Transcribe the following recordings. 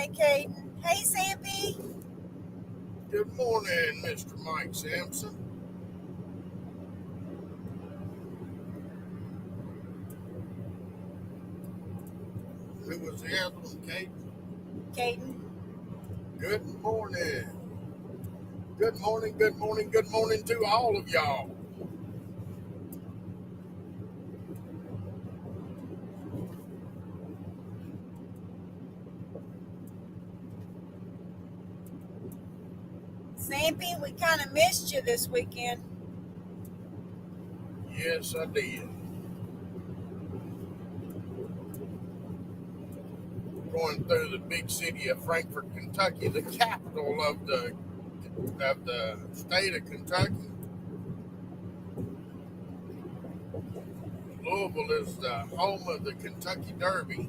Hey, Caden. Hey, Sampy. Good morning, Mr. Mike Sampson. Who was the other one, Kate? Caden. Good morning. Good morning, good morning, good morning to all of y'all. Sampy, we kind of missed you this weekend. Yes, I did. Going through the big city of Frankfort, Kentucky, the capital of the state of Kentucky. Louisville is the home of the Kentucky Derby.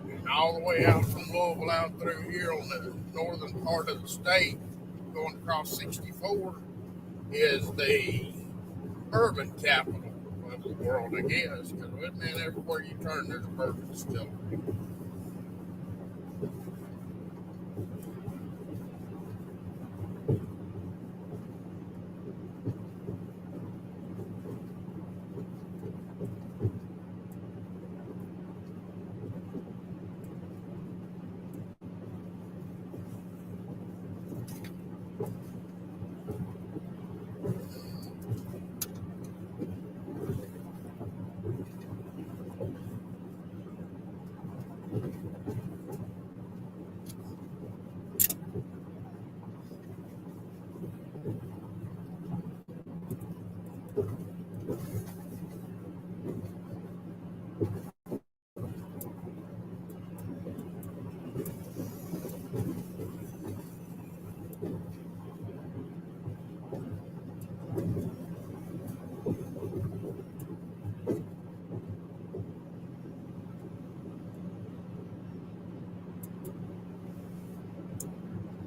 And all the way out from Louisville out through here on the northern part of the state, going across 64, is the urban capital of the world, I guess, because man, everywhere you turn, there's a bourbon distillery.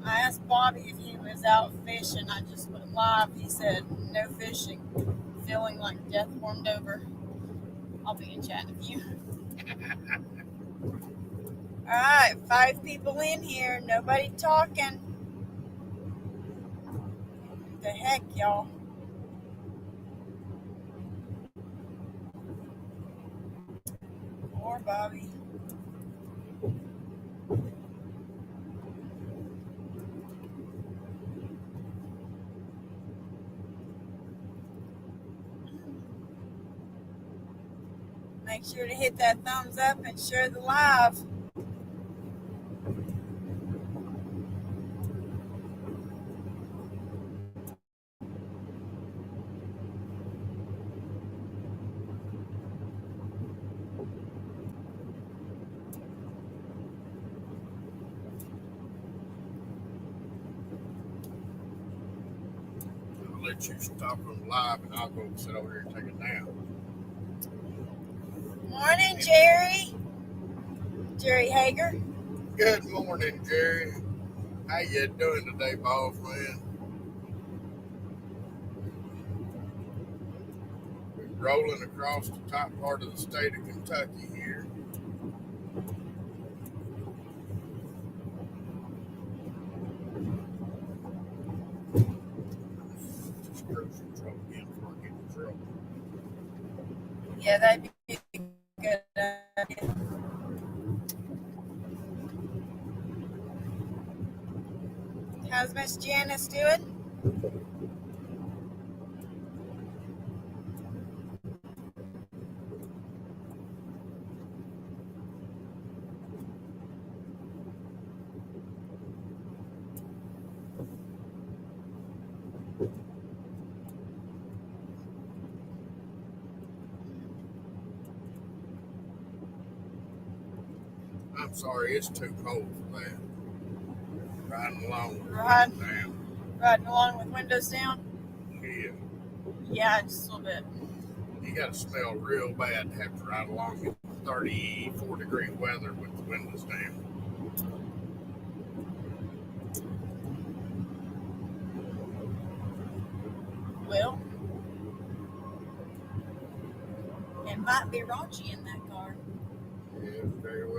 I asked Bobby if he was out fishing. I just went live. He said no fishing. Feeling like death warmed over. I'll be in chat with you. All right, 5 people in here. Nobody talking. What the heck, y'all? Poor Bobby. Make sure to hit that thumbs up and share the live. I'll let you stop them live, and I'll go sit over here and take a nap. Morning, Jerry. Jerry Hager. Good morning, Jerry. How you doing today, boss man? We're rolling across the top part of the state of Kentucky here. Just grocery truck again before I get in trouble. Yeah, that'd be a good idea. How's Miss Janice doing? I'm sorry, it's too cold for that. Riding along with Riding. windows down. Riding along with windows down? Yeah. Yeah, just a little bit. You got to smell real bad to have to ride along in 34-degree weather with the windows down. Well, it might be raunchy in that car.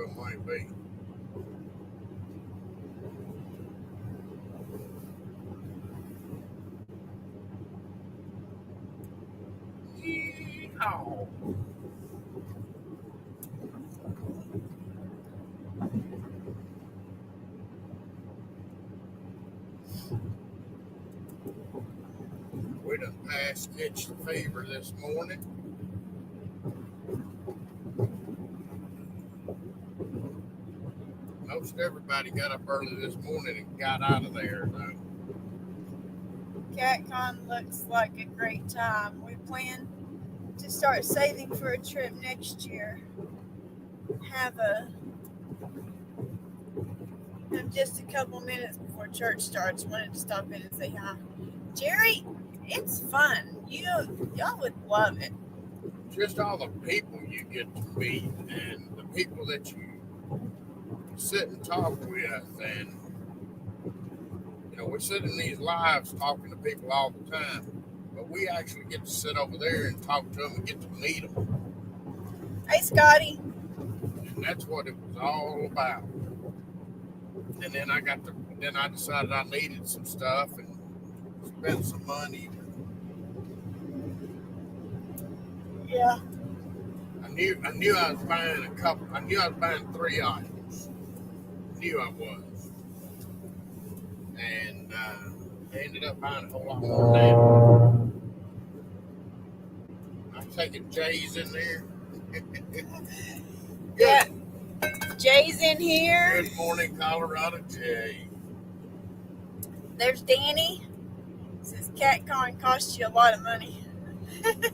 it might be. Oh. We done passed Catch the Fever this morning. Most everybody got up early this morning and got out of there, though. CatCon looks like a great time. We plan to start saving for a trip next year. Have just a couple minutes before church starts. Wanted to stop in and say hi. Jerry, it's fun. Y'all would love it. Just all the people you get to meet and the people that you sit and talk with, and we sit in these lives talking to people all the time, but we actually get to sit over there and talk to them and get to meet them. Hey, Scotty. And that's what it was all about. And then I decided I needed some stuff and spent some money. Yeah. I knew I was buying a couple. I knew I was buying 3 items. Knew I was. And I ended up buying a whole lot more now. I'm taking Jay's in there. Yeah. Jay's in here. Good morning, Colorado Jay. There's Danny. Says CatCon costs you a lot of money.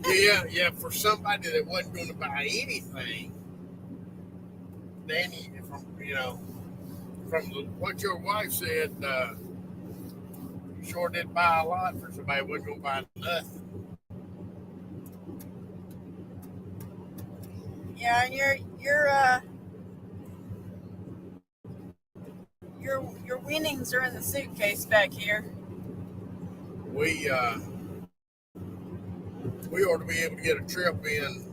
Yeah. For somebody that wasn't going to buy anything, Danny, from what your wife said, you sure did buy a lot for somebody who wasn't going to buy nothing. Yeah, and your winnings are in the suitcase back here. We ought to be able to get a trip in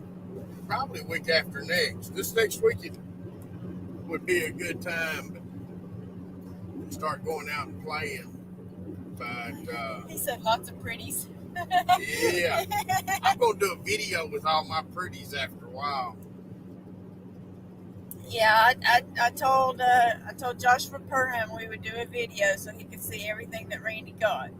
probably a week after next. This next week would be a good time to start going out and playing. But he said lots of pretties. Yeah, I'm gonna do a video with all my pretties after a while. Yeah, I told Joshua Perham we would do a video so he could see everything that Randy got.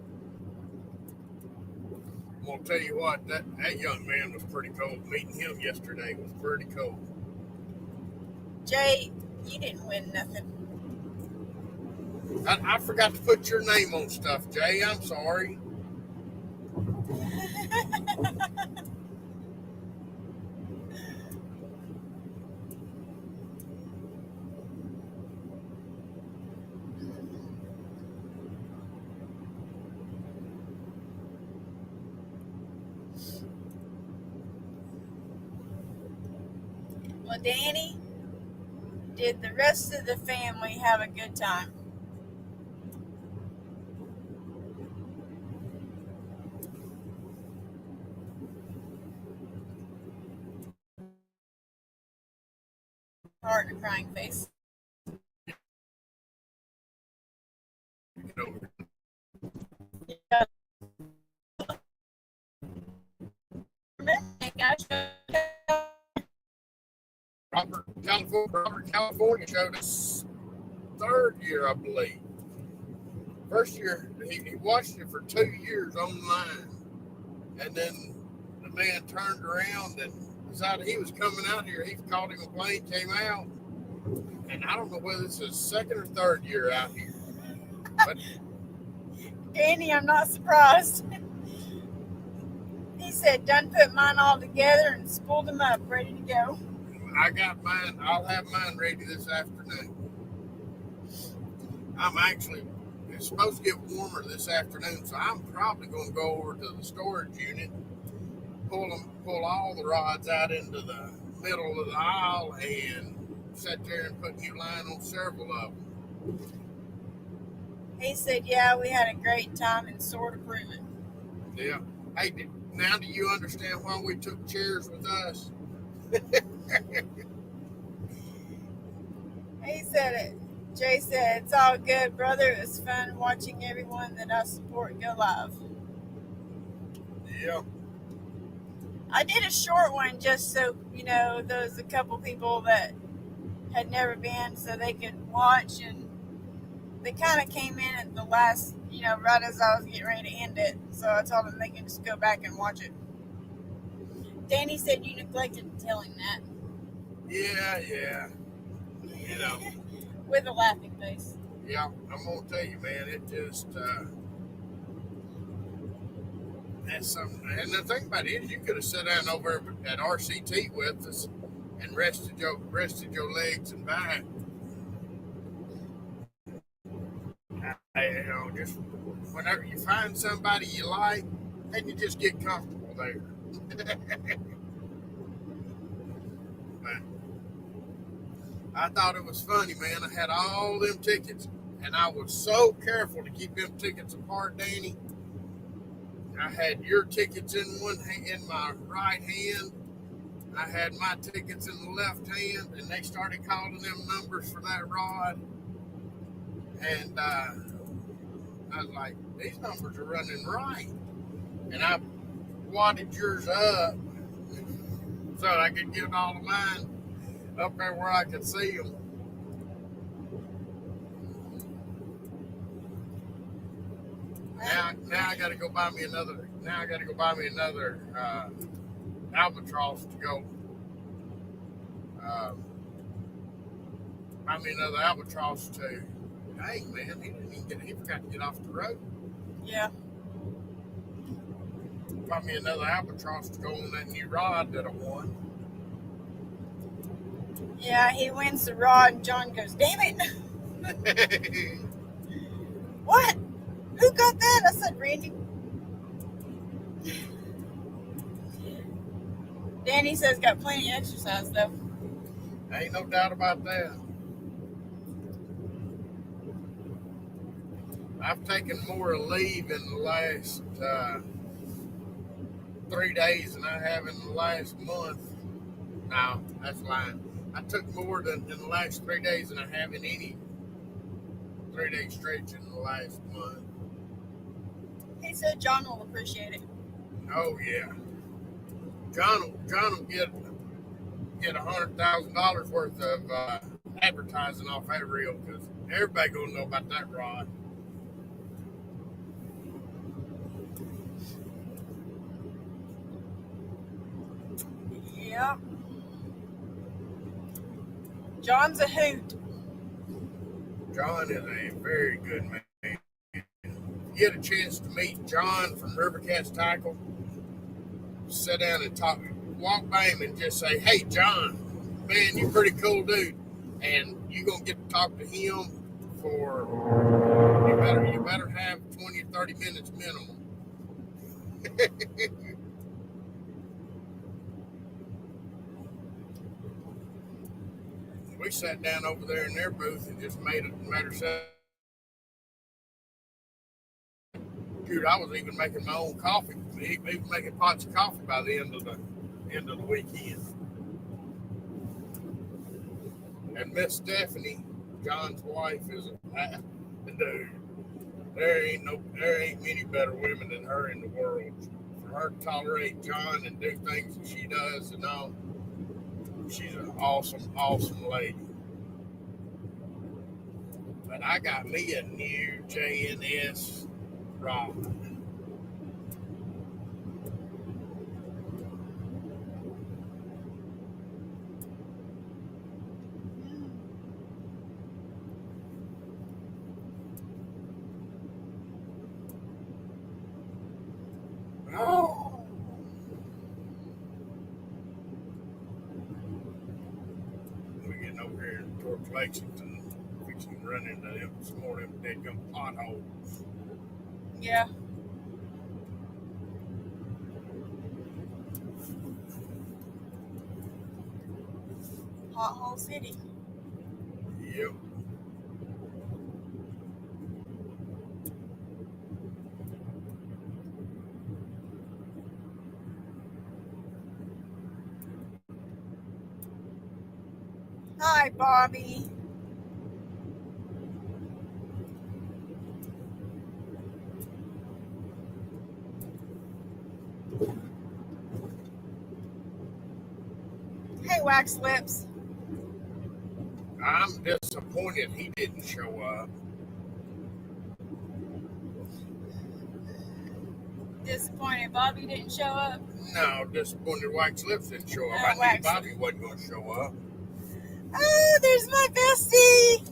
I'm gonna tell you what, that young man was pretty cool. Meeting him yesterday was pretty cool. Jay, you didn't win nothing. I forgot to put your name on stuff, Jay. I'm sorry. Well, Danny, did the rest of the family have a good time? Heart and a crying face. Yeah. Robert, California showed us 3rd year, I believe. First year, he watched it for 2 years online. And then the man turned around and decided he was coming out here. He called him a plane, came out. And I don't know whether it's his 2nd or 3rd year out here. But Danny, I'm not surprised. He said, done put mine all together and spooled them up, ready to go. I got mine. I'll have mine ready this afternoon. It's supposed to get warmer this afternoon, so I'm probably going to go over to the storage unit, pull all the rods out into the middle of the aisle, and sit there and put new line on several of them. He said, yeah, we had a great time and sort of proven. Yeah. Hey, now do you understand why we took chairs with us? He said it. Jay said, it's all good, brother. It was fun watching everyone that I support go live. Yeah. I did a short one just so, there was a couple people that had never been so they could watch, and they kind of came in at the last, right as I was getting ready to end it. So I told them they can just go back and watch it. Danny said you neglected to tell him that. Yeah. With a laughing face. Yeah, I'm gonna tell you, man, it just that's something. And the thing about it is, you could have sat down over at RCT with us and rested your legs and back. Just whenever you find somebody you like, then you just get comfortable there. But I thought it was funny, man. I had all them tickets, and I was so careful to keep them tickets apart, Danny. I had your tickets in my right hand. I had my tickets in the left hand, and they started calling them numbers for that rod. And I was like, these numbers are running right. And I wadded yours up so I could get all of mine up there where I could see them. Now I got to go buy me another. Now I got to go buy me another albatross to go. Buy me another albatross to. Dang, man, he forgot to get off the road. Yeah. Buy me another albatross to go on that new rod that I won. Yeah, he wins the rod, and John goes, damn it. What? Who got that? I said, Randy. Danny says got plenty of exercise, though. Ain't no doubt about that. I've taken more leave in the last 3 days than I have in the last month. No, that's lying. I took more than in the last 3 days than I have in any 3-day stretch in the last month. He said John will appreciate it. Oh yeah, John will get $100,000 worth of advertising off that reel, because everybody gonna know about that rod. Yep. John's a hoot. John is a very good man. If you get a chance to meet John from River Cats Tackle, sit down and talk, walk by him and just say, hey, John, man, you're a pretty cool dude. And you're going to get to talk to him for, you better have 20 or 30 minutes minimum. We sat down over there in their booth and just made ourselves. Dude, I was even making my own coffee. Even making pots of coffee by the end of the weekend. And Miss Stephanie, John's wife, is a dude. There ain't many better women than her in the world. For her to tolerate John and do things that she does and all, she's an awesome lady. But I got me a new JNS rod. Oh. We're getting over here towards Lexington. Fixing to run into them some more of them dead gum potholes. Yeah. Pothole City. Yep. Hi, Bobby. wax lips. I'm disappointed he didn't show up. Disappointed Bobby didn't show up. No, disappointed Wax Lips didn't show up. I knew Wax Bobby wasn't going to show up. Oh, there's my bestie.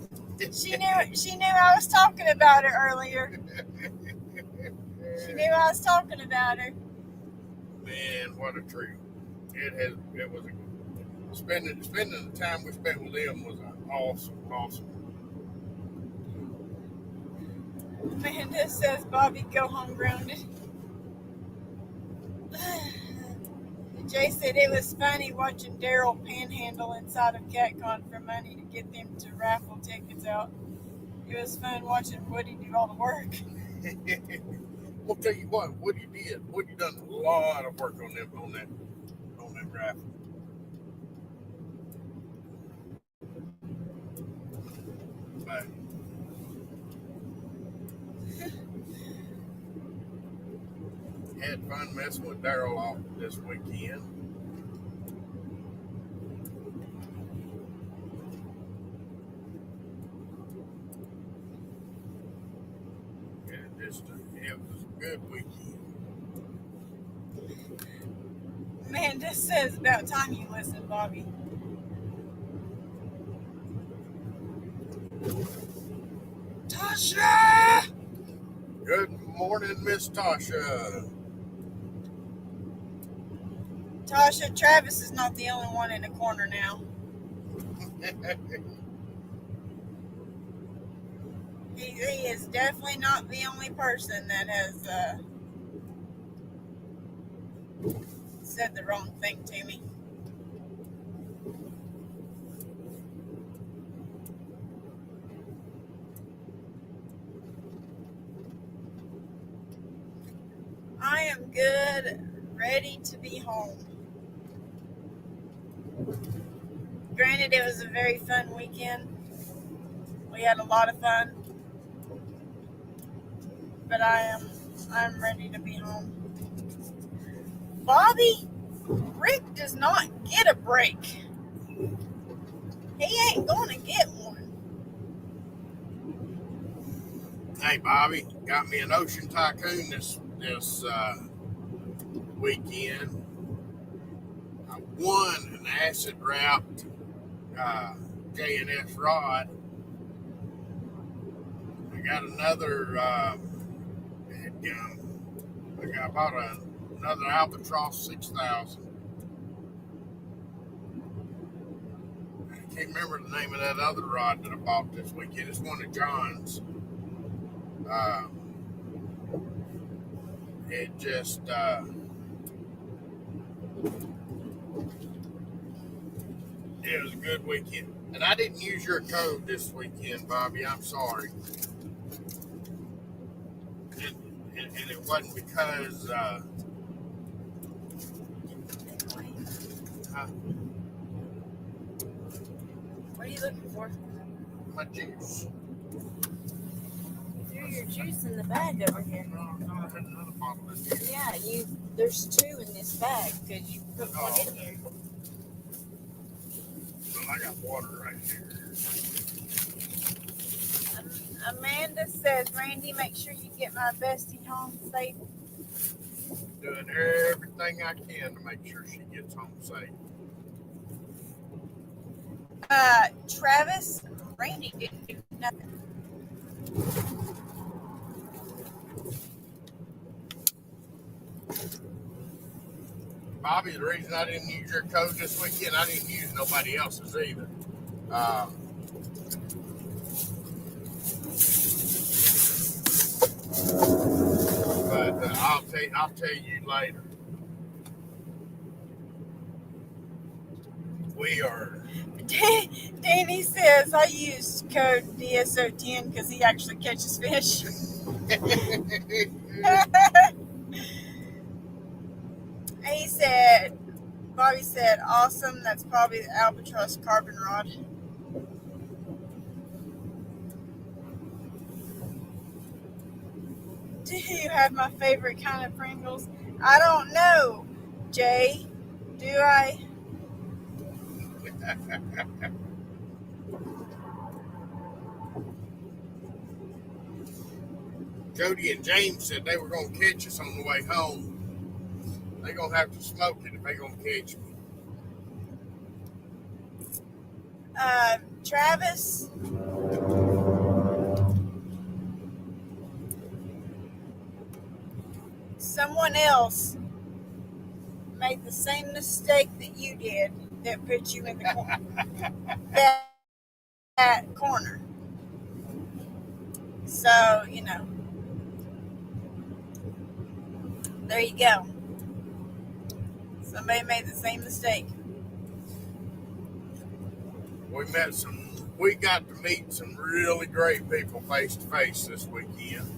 She knew I was talking about her earlier. She knew I was talking about her. Man, what a treat! It was spending the time we spent with them was awesome. Amanda says Bobby go home grounded. Jay said it was funny watching Daryl panhandle inside of CatCon for money to get them to raffle tickets out. It was fun watching Woody do all the work. I'll tell you what, Woody did. Woody done a lot of work on that raffle. But had fun messing with Daryl off this weekend. It was a good weekend. Man, this says about time you listen, Bobby. Tasha! Good morning, Miss Tasha. Tasha, Travis is not the only one in the corner now. He is definitely not the only person that has said the wrong thing to me. I am good, ready to be home. Granted, it was a very fun weekend. We had a lot of fun. But I'm ready to be home. Bobby, Rick does not get a break. He ain't gonna get one. Hey, Bobby, got me an Ocean Tycoon this weekend. I won an acid wrapped J&S rod. I got another. I bought another Albatross 6000. I can't remember the name of that other rod that I bought this weekend. It's one of John's. It just it was a good weekend. And I didn't use your code this weekend, Bobby. I'm sorry. And it wasn't because What are you looking for? my juice. You threw your juice in the bag over here. No, I had another bottle in here. Yeah, there's two in this bag because you put one in here. Well, I got water right here. Amanda says, Randy, make sure you get my bestie home safe. Doing everything I can to make sure she gets home safe. Travis, Randy didn't do nothing. Bobby, the reason I didn't use your code this weekend, I didn't use nobody else's either. But I'll tell you later. We are. Danny says I used code DSO10 because he actually catches fish. Bobby said, awesome. That's probably the Albatross carbon rod. Do you have my favorite kind of Pringles? I don't know, Jay. Do I? Jody and James said they were going to catch us on the way home. They're going to have to smoke it if they're going to catch me. Travis, someone else made the same mistake that you did that put you in the that corner. So, there you go. Somebody made the same mistake. We got to meet some really great people face to face this weekend.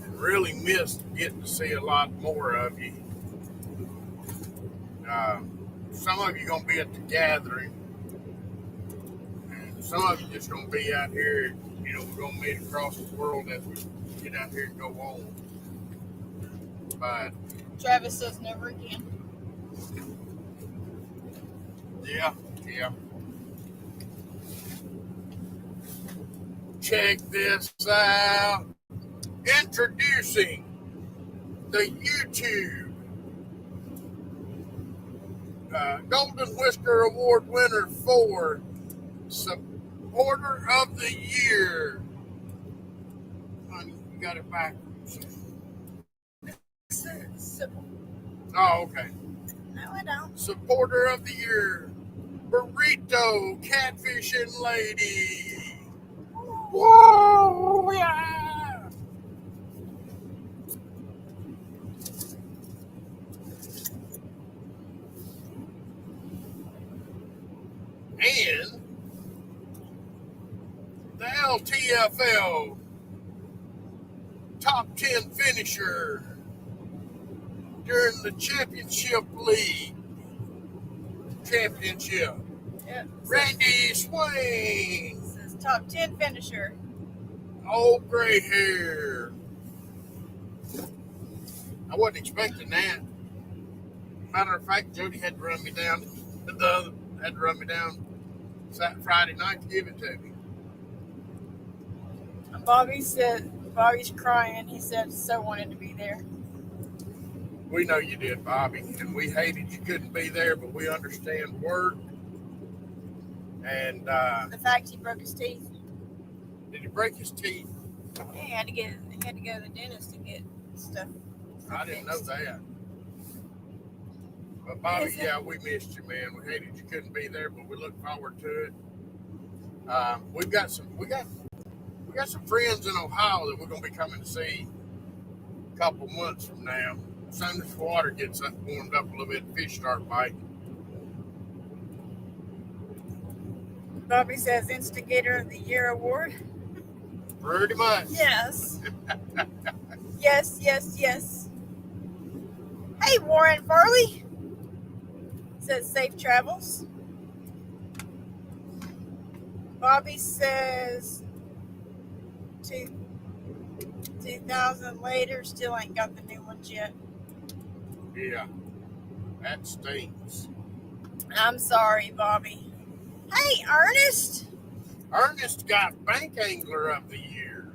And really missed getting to see a lot more of you. Some of you going to be at the gathering. And some of you just going to be out here. We're going to meet across the world as we get out here and go on. But Travis says never again. Yeah. Check this out. Introducing the YouTube Golden Whisker Award winner for Supporter of the Year. Honey, you got it backwards. Oh, okay. No, I don't. Supporter of the Year, Burrito Catfishing Lady. Whoa, yeah. And the LTFL top 10 finisher during the Championship League. Yep. Randy Swain. This is top 10 finisher. Old gray hair. I wasn't expecting that. Matter of fact, Jody had to run me down. Friday night to give it to me. Bobby's crying. He said so wanted to be there. We know you did, Bobby, and we hated you couldn't be there, but we understand work. And the fact he broke his teeth. Did he break his teeth? Yeah, he had to go to the dentist to get stuff. I didn't know that. But Bobby, yeah, we missed you, man. We hated you couldn't be there, but we look forward to it. We got some friends in Ohio that we're gonna be coming to see a couple months from now. As soon as the water gets warmed up a little bit, fish start biting. Bobby says Instigator of the Year award. Pretty much. Yes. yes. Hey, Warren Farley. Says safe travels. Bobby says 2,000 later, still ain't got the new ones yet. Yeah, that stinks. I'm sorry, Bobby. Hey, Ernest. Ernest got Bank Angler of the Year.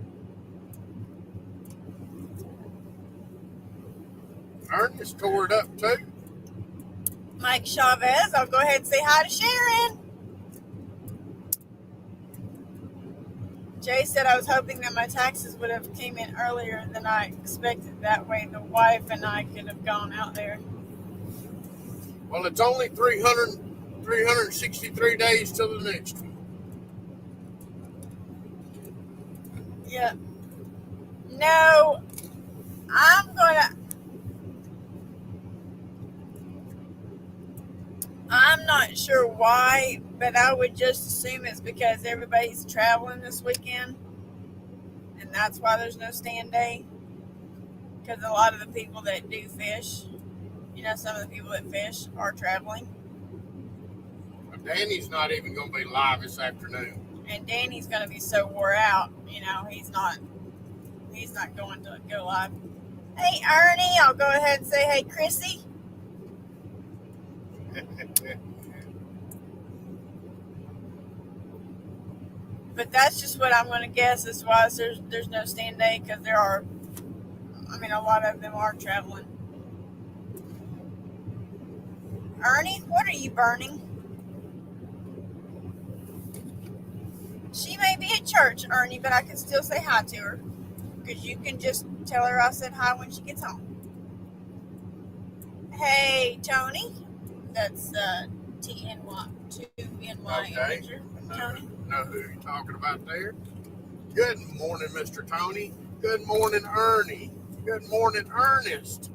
Ernest tore it up too. Mike Chavez, I'll go ahead and say hi to Sharon. Jay said I was hoping that my taxes would have came in earlier than I expected. That way the wife and I could have gone out there. Well, it's only 363 days till the next one. Yeah. No, I'm not sure why, but I would just assume it's because everybody's traveling this weekend, and that's why there's no stand day. Because a lot of the people that do fish, some of the people that fish are traveling. Danny's not even going to be live this afternoon. And Danny's going to be so wore out, he's not going to go live. Hey, Ernie, I'll go ahead and say, hey, Chrissy. But that's just what I'm going to guess as why there's no stand day, because there are, I mean, a lot of them are traveling. Ernie, what are you burning? She may be at church, Ernie, but I can still say hi to her, because you can just tell her I said hi when she gets home. Hey, Tony. That's TNY, 2NY Okay. picture. Tony. Know who you're talking about there? Good morning, Mr. Tony. Good morning, Ernie. Good morning, Ernest.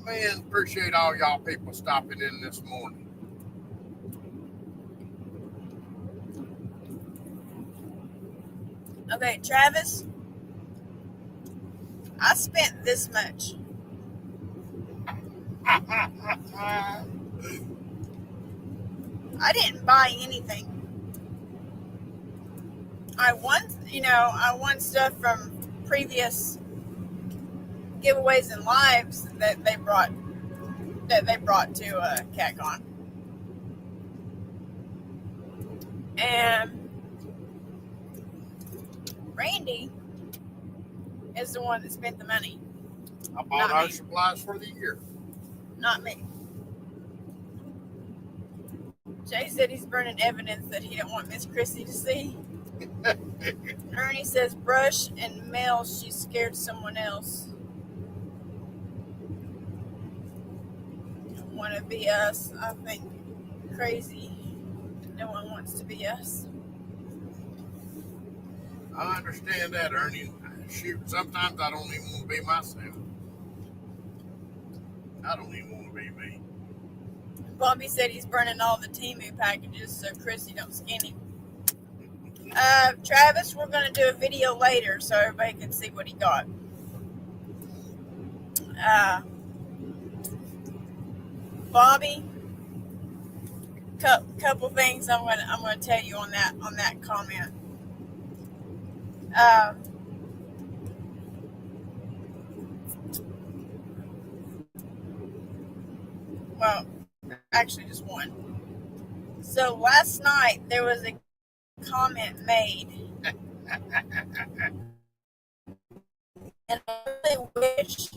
Man, appreciate all y'all people stopping in this morning. Okay, Travis. I spent this much. I didn't buy anything. I won stuff from previous giveaways and lives that they brought to CatCon. And Randy is the one that spent the money. I bought our supplies for the year. Not me. Jay said he's burning evidence that he didn't want Miss Chrissy to see. Ernie says brush and mail, she's scared someone else. Don't want to be us. I think crazy. No one wants to be us. I understand that, Ernie. Shoot, sometimes I don't even want to be myself. I don't even want to be me. Bobby said he's burning all the Temu packages so Chrissy don't skin him. Travis, we're going to do a video later so everybody can see what he got. Bobby, couple things I'm going to tell you on that comment. Well, actually just one. So last night there was a comment made, and I really wish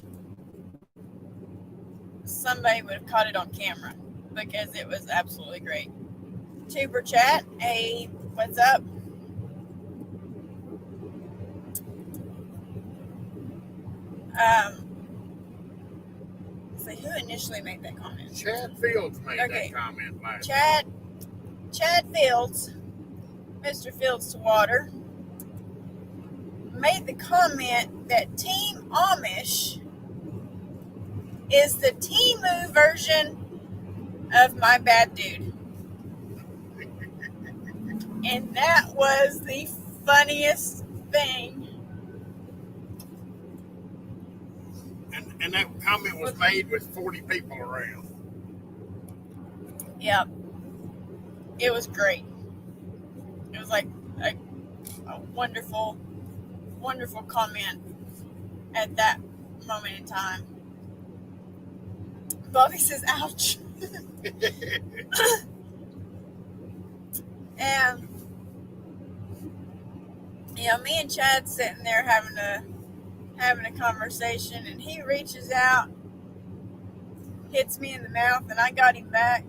somebody would have caught it on camera because it was absolutely great. Tuber chat, hey, what's up? So who initially made that comment? Chad Fields made that comment last night. Chad Fields, Mr. Fields to Water, made the comment that Team Amish is the Temu version of My Bad Dude. And that was the funniest thing. And that comment was made with 40 people around. Yep. It was great. It was like a wonderful, wonderful comment at that moment in time. Bobby says, ouch. And, me and Chad sitting there having a conversation, and he reaches out, hits me in the mouth, and I got him back.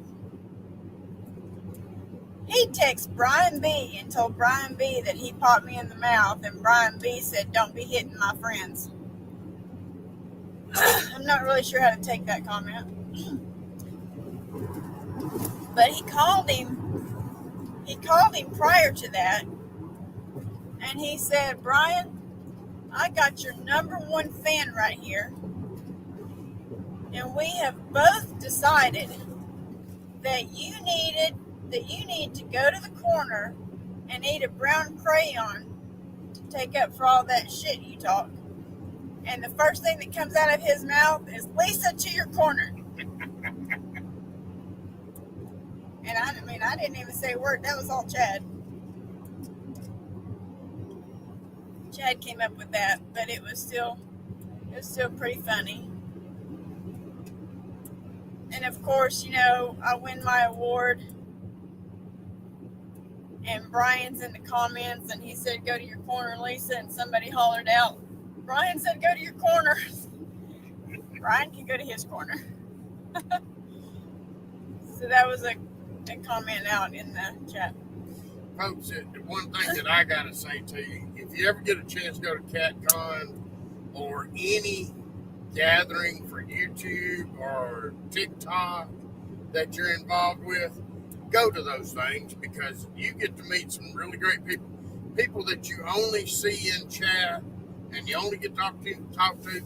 He texted Brian B and told Brian B that he popped me in the mouth, and Brian B said, don't be hitting my friends. I'm not really sure how to take that comment. But he called him prior to that, and he said, Brian, I got your number one fan right here, and we have both decided that you need to go to the corner and eat a brown crayon to take up for all that shit you talk. And the first thing that comes out of his mouth is, Lisa, to your corner. And I didn't even say a word. That was all Chad. Chad came up with that, but it was still pretty funny. And of course, I win my award, and Brian's in the comments, and he said, "Go to your corner, Lisa," and somebody hollered out, "Brian said go to your corner." Brian can go to his corner. So that was a comment out in the chat. Folks, one thing that I got to say to you, if you ever get a chance to go to CatCon or any gathering for YouTube or TikTok that you're involved with, go to those things, because you get to meet some really great people that you only see in chat and you only get to talk to.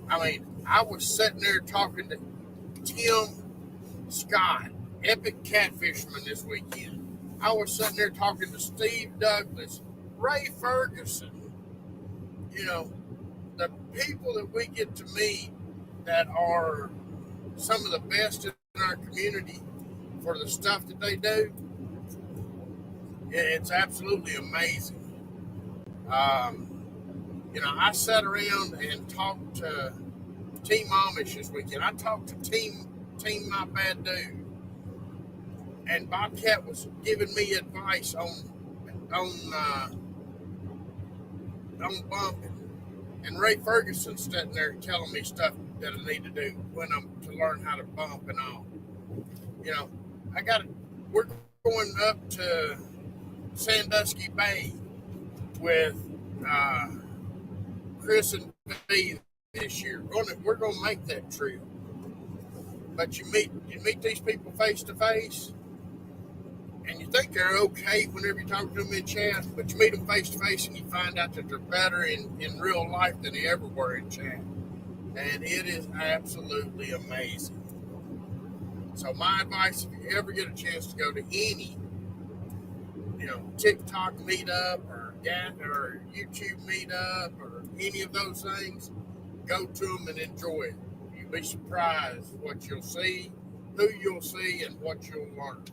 I mean, I was sitting there talking to Tim Scott, epic catfisherman, this weekend. I was sitting there talking to Steve Douglas, Ray Ferguson. You know, the people that we get to meet that are some of the best in our community for the stuff that they do, it's absolutely amazing. You know, I sat around and talked to Team Amish this weekend. I talked to Team My Bad Dude, and Bobcat was giving me advice on bumping, and Ray Ferguson sitting there telling me stuff that I need to do when I'm to learn how to bump and all. You know, we're going up to Sandusky Bay with Chris and B this year. We're going to make that trip. But you meet these people face to face, and you think they're okay whenever you talk to them in chat, but you meet them face to face and you find out that they're better in real life than they ever were in chat. And it is absolutely amazing. So my advice, if you ever get a chance to go to any, TikTok meetup or YouTube meetup or any of those things, go to them and enjoy it. You'll be surprised what you'll see, who you'll see, and what you'll learn.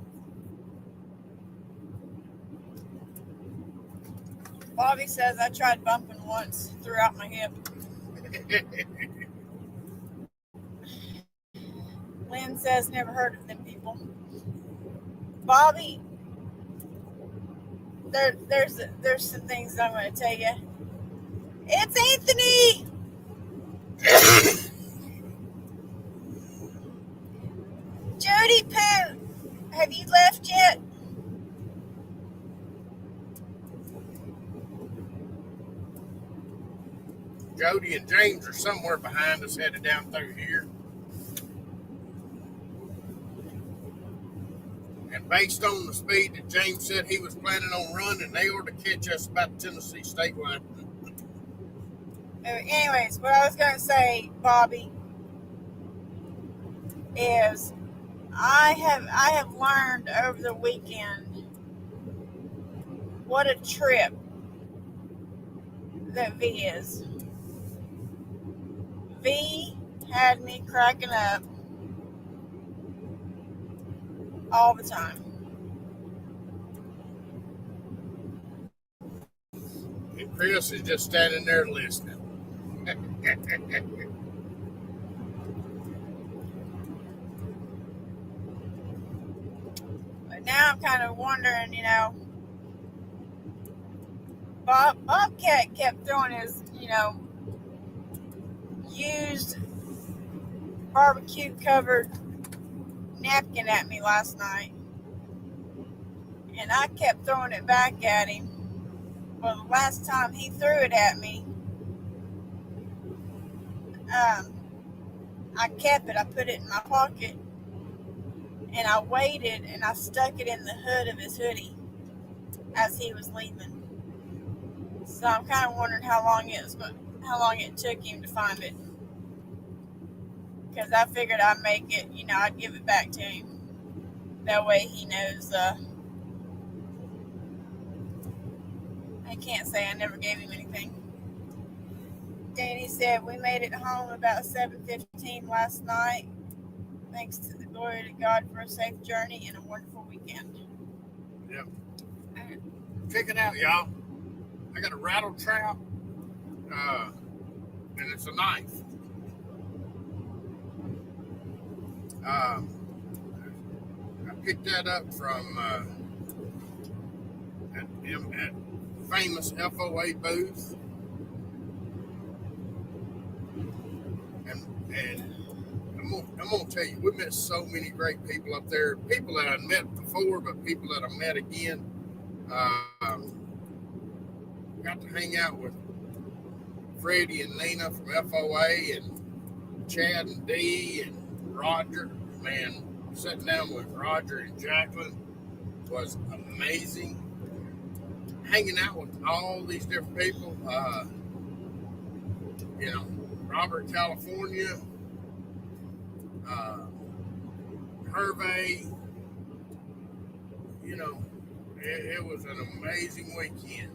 Bobby says I tried bumping once, threw out my hip. Lynn says never heard of them people. Bobby, there's some things I'm going to tell you. It's Anthony. Jody Pooh, have you left yet? Jody and James are somewhere behind us, headed down through here. And based on the speed that James said he was planning on running, they ought to catch us about the Tennessee state line. Anyways, what I was going to say, Bobby, is I have learned over the weekend what a trip that V is. V had me cracking up all the time. And Chris is just standing there listening. But now I'm kind of wondering, Bobcat kept throwing his, used barbecue covered napkin at me last night, and I kept throwing it back at him. Well, the last time he threw it at me, I kept it. I put it in my pocket, and I waited, and I stuck it in the hood of his hoodie as he was leaving. So I'm kind of wondering how long it took him to find it. Because I figured I'd make it, I'd give it back to him. That way he knows, I can't say I never gave him anything. Danny said, we made it home about 7:15 last night. Thanks to the glory to God for a safe journey and a wonderful weekend. Yep. Check it out, y'all. I got a rattle trap, and it's a knife. I picked that up from at famous FOA booth, and I'm gonna tell you, we met so many great people up there. People that I met before, but people that I met again. Got to hang out with Freddie and Nina from FOA, and Chad and Dee and Roger. Man, sitting down with Roger and Jacqueline was amazing. Hanging out with all these different people. Robert, California, Hervey. It was an amazing weekend.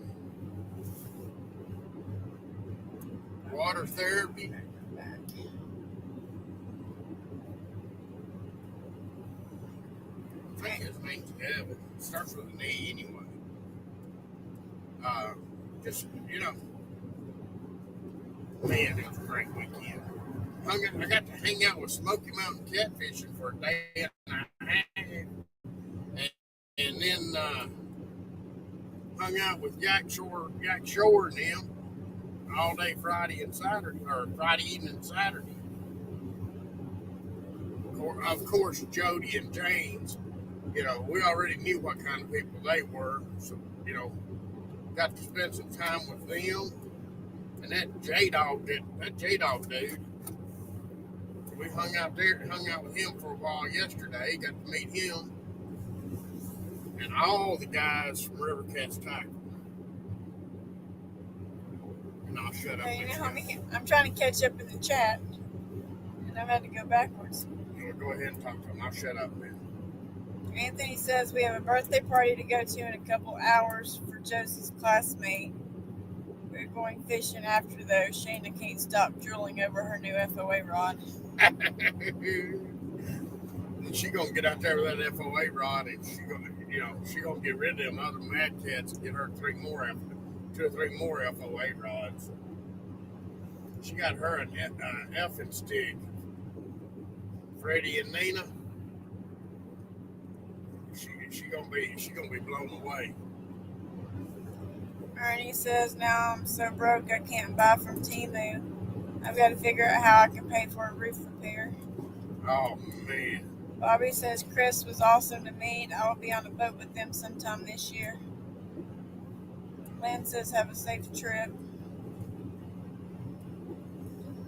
Water therapy. I think his name's Evan. It starts with an E anyway. Man, it was a great weekend. I got to hang out with Smoky Mountain catfishing for a day and a half, and then hung out with Jack Shore and them all day Friday and Saturday, or Friday evening and Saturday. Of course, Jody and James. We already knew what kind of people they were, so got to spend some time with them. And that J-Dog dude, we hung out with him for a while yesterday, got to meet him, and all the guys from River Cats Tackle. And I'll shut up. Hey, I'm trying to catch up in the chat, and I've had to go backwards. Go ahead and talk to him. I'll shut up then. Anthony says we have a birthday party to go to in a couple hours for Josie's classmate. We're going fishing after, though. Shayna can't stop drooling over her new FOA rod. She gonna get out there with that FOA rod, and she gonna get rid of them other Mad Cats and get her 2 or 3 more FOA rods. She got her an effing stick. Freddie and Nina. She gonna be blown away. Ernie says, now I'm so broke I can't buy from Temu. I've got to figure out how I can pay for a roof repair. Oh, man. Bobby says, Chris was awesome to meet. I will be on a boat with them sometime this year. Lynn says, have a safe trip.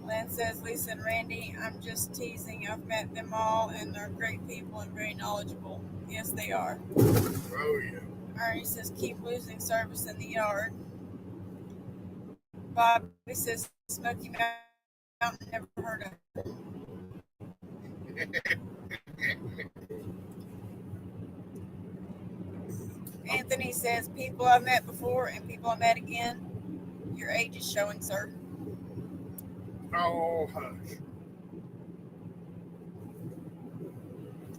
Lynn says, Lisa and Randy, I'm just teasing. I've met them all, and they're great people and very knowledgeable. Yes, they are. Oh, yeah. Ernie says, keep losing service in the yard. Bobby says, Smoky Mountain, never heard of it. Anthony says, people I've met before and people I met again. Your age is showing, sir. Oh, hush.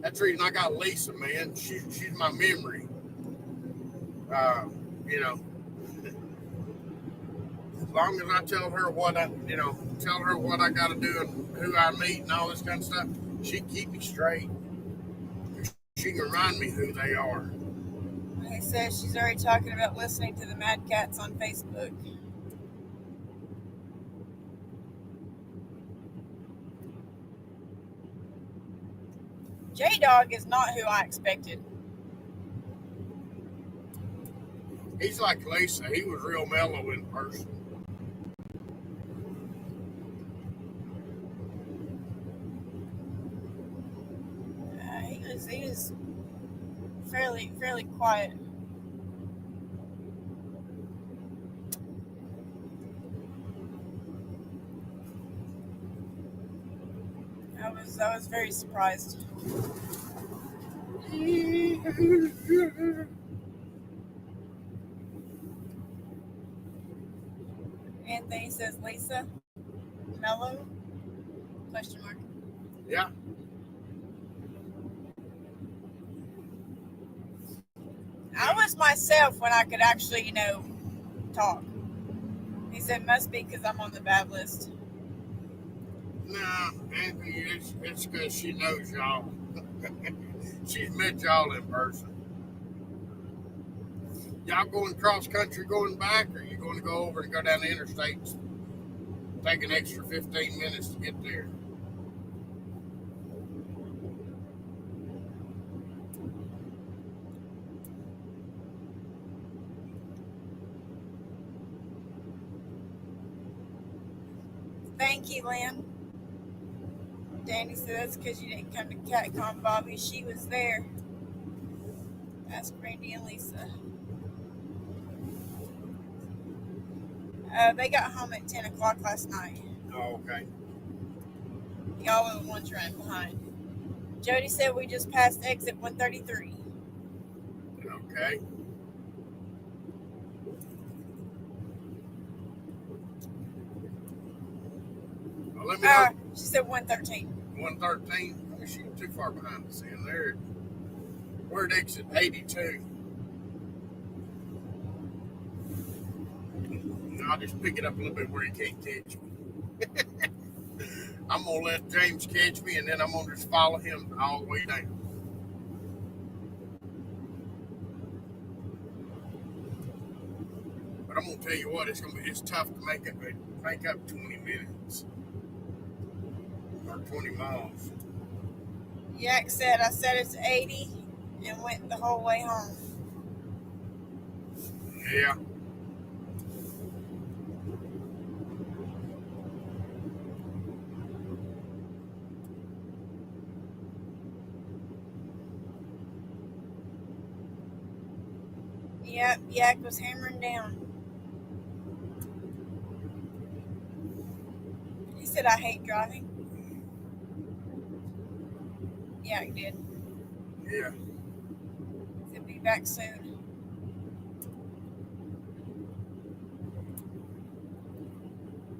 That's the reason I got Lisa, man. She's my memory. As long as I tell her what I got to do and who I meet and all this kind of stuff, she keep me straight. She can remind me who they are. He says she's already talking about listening to the Mad Cats on Facebook. J-Dog is not who I expected. He's like Lisa. He was real mellow in person. He was fairly quiet. I was very surprised. Anthony says, Lisa, mellow? Question mark. Yeah. I was myself when I could actually, talk. He said, must be because I'm on the bad list. Nah, Anthony, it's because she knows y'all. She's met y'all in person. Y'all going cross country going back, or are you going to go over and go down the interstate, take an extra 15 minutes to get there? Thank you, Lynn. Danny said that's because you didn't come to CatCon, Bobby. She was there. Ask Randy and Lisa. They got home at 10 o'clock last night. Oh, okay. Y'all were the ones running behind. Jody said we just passed exit 133. Okay. Well, let me know. She said 113. 113. I wish you were too far behind us in there. We're at exit 82. I'll just pick it up a little bit where he can't catch me. I'm going to let James catch me, and then I'm going to just follow him all the way down. But I'm going to tell you what, it's tough to make up 20 minutes or 20 miles. Yak said I said it's 80 and went the whole way home. Yeah. Yep, Yak was hammering down. He said I hate driving. Yak did. Yeah. He'll be back soon.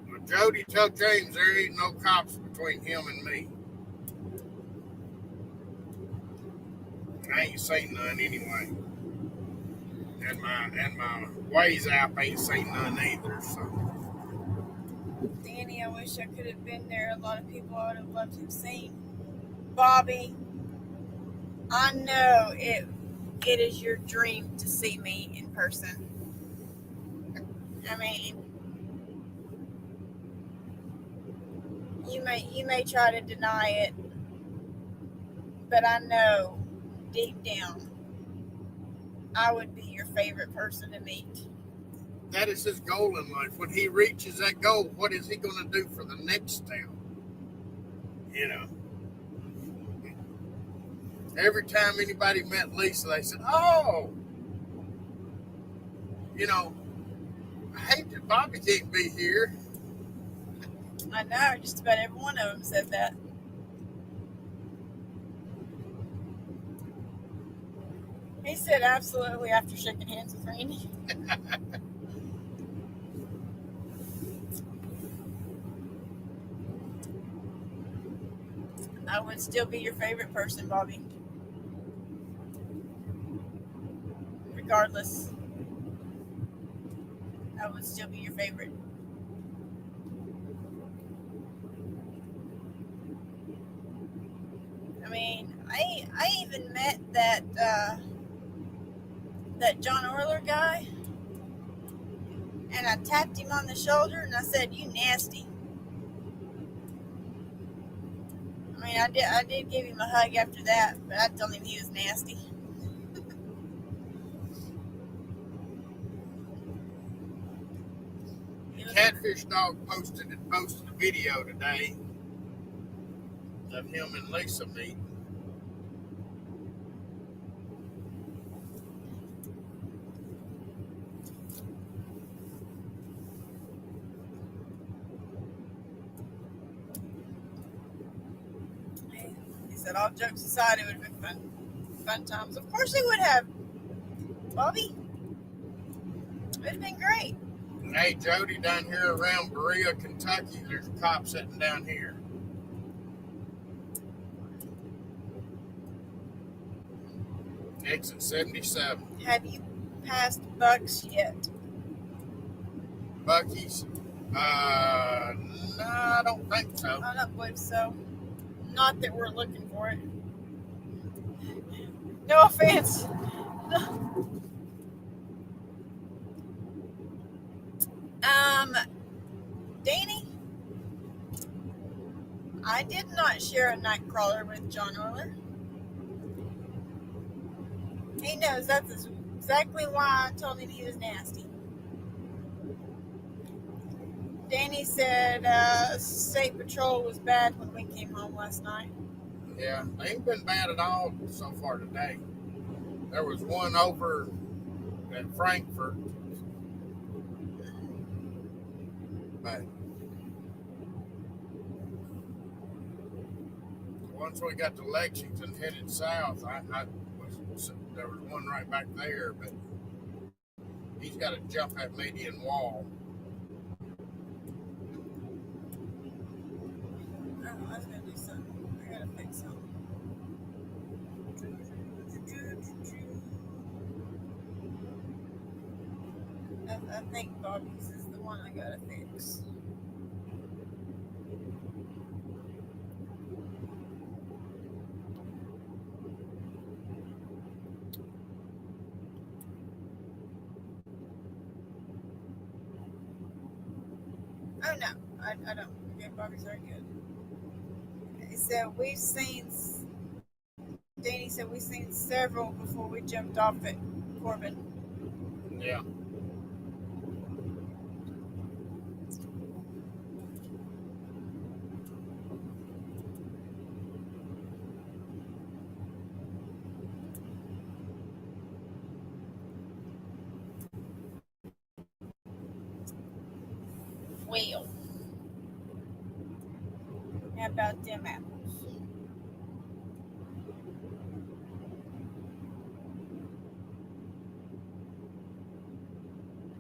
Well, Jody, tell James there ain't no cops between him and me. I ain't seen none anyway. And my Waze app ain't seen none either, so. Danny, I wish I could have been there. A lot of people I would have loved to have seen. Bobby, I know it is your dream to see me in person. I mean, you may try to deny it, but I know deep down I would be your favorite person to meet. That is his goal in life. When he reaches that goal, what is he going to do for the next step? You know. Every time anybody met Lisa, they said, oh, you know, I hate that Bobby can't be here. I know, just about every one of them said that. He said absolutely after shaking hands with Randy. I would still be your favorite person, Bobby. Regardless, I would still be your favorite. I mean, I even met that John Orler guy, and I tapped him on the shoulder and I said, "You nasty." I mean, I did give him a hug after that, but I told him he was nasty. Catfish Dog posted a video today of him and Lisa meeting. He said, all jokes aside, it would have been fun times. Of course it would have, Bobby. It would have been great. Hey, Jody, down here around Berea, Kentucky, there's a cop sitting down here. Exit 77. Have you passed Bucks yet? Bucky's? No, I don't think so. I don't believe so. Not that we're looking for it. No offense. Danny, I did not share a nightcrawler with John Euler. He knows that's exactly why I told him he was nasty. Danny said State Patrol was bad when we came home last night. Yeah, they ain't been bad at all so far today. There was one over at Frankfurt, but once we got to Lexington headed south, there was one right back there, but he's got to jump that median wall. I was gonna do something. I gotta fix something. I think Bobby's is the one I gotta fix. Oh no, I don't. Okay, Bobby's very good. So we've seen. Danny said we've seen several before we jumped off at Corbin. Yeah. Well, how about them apples?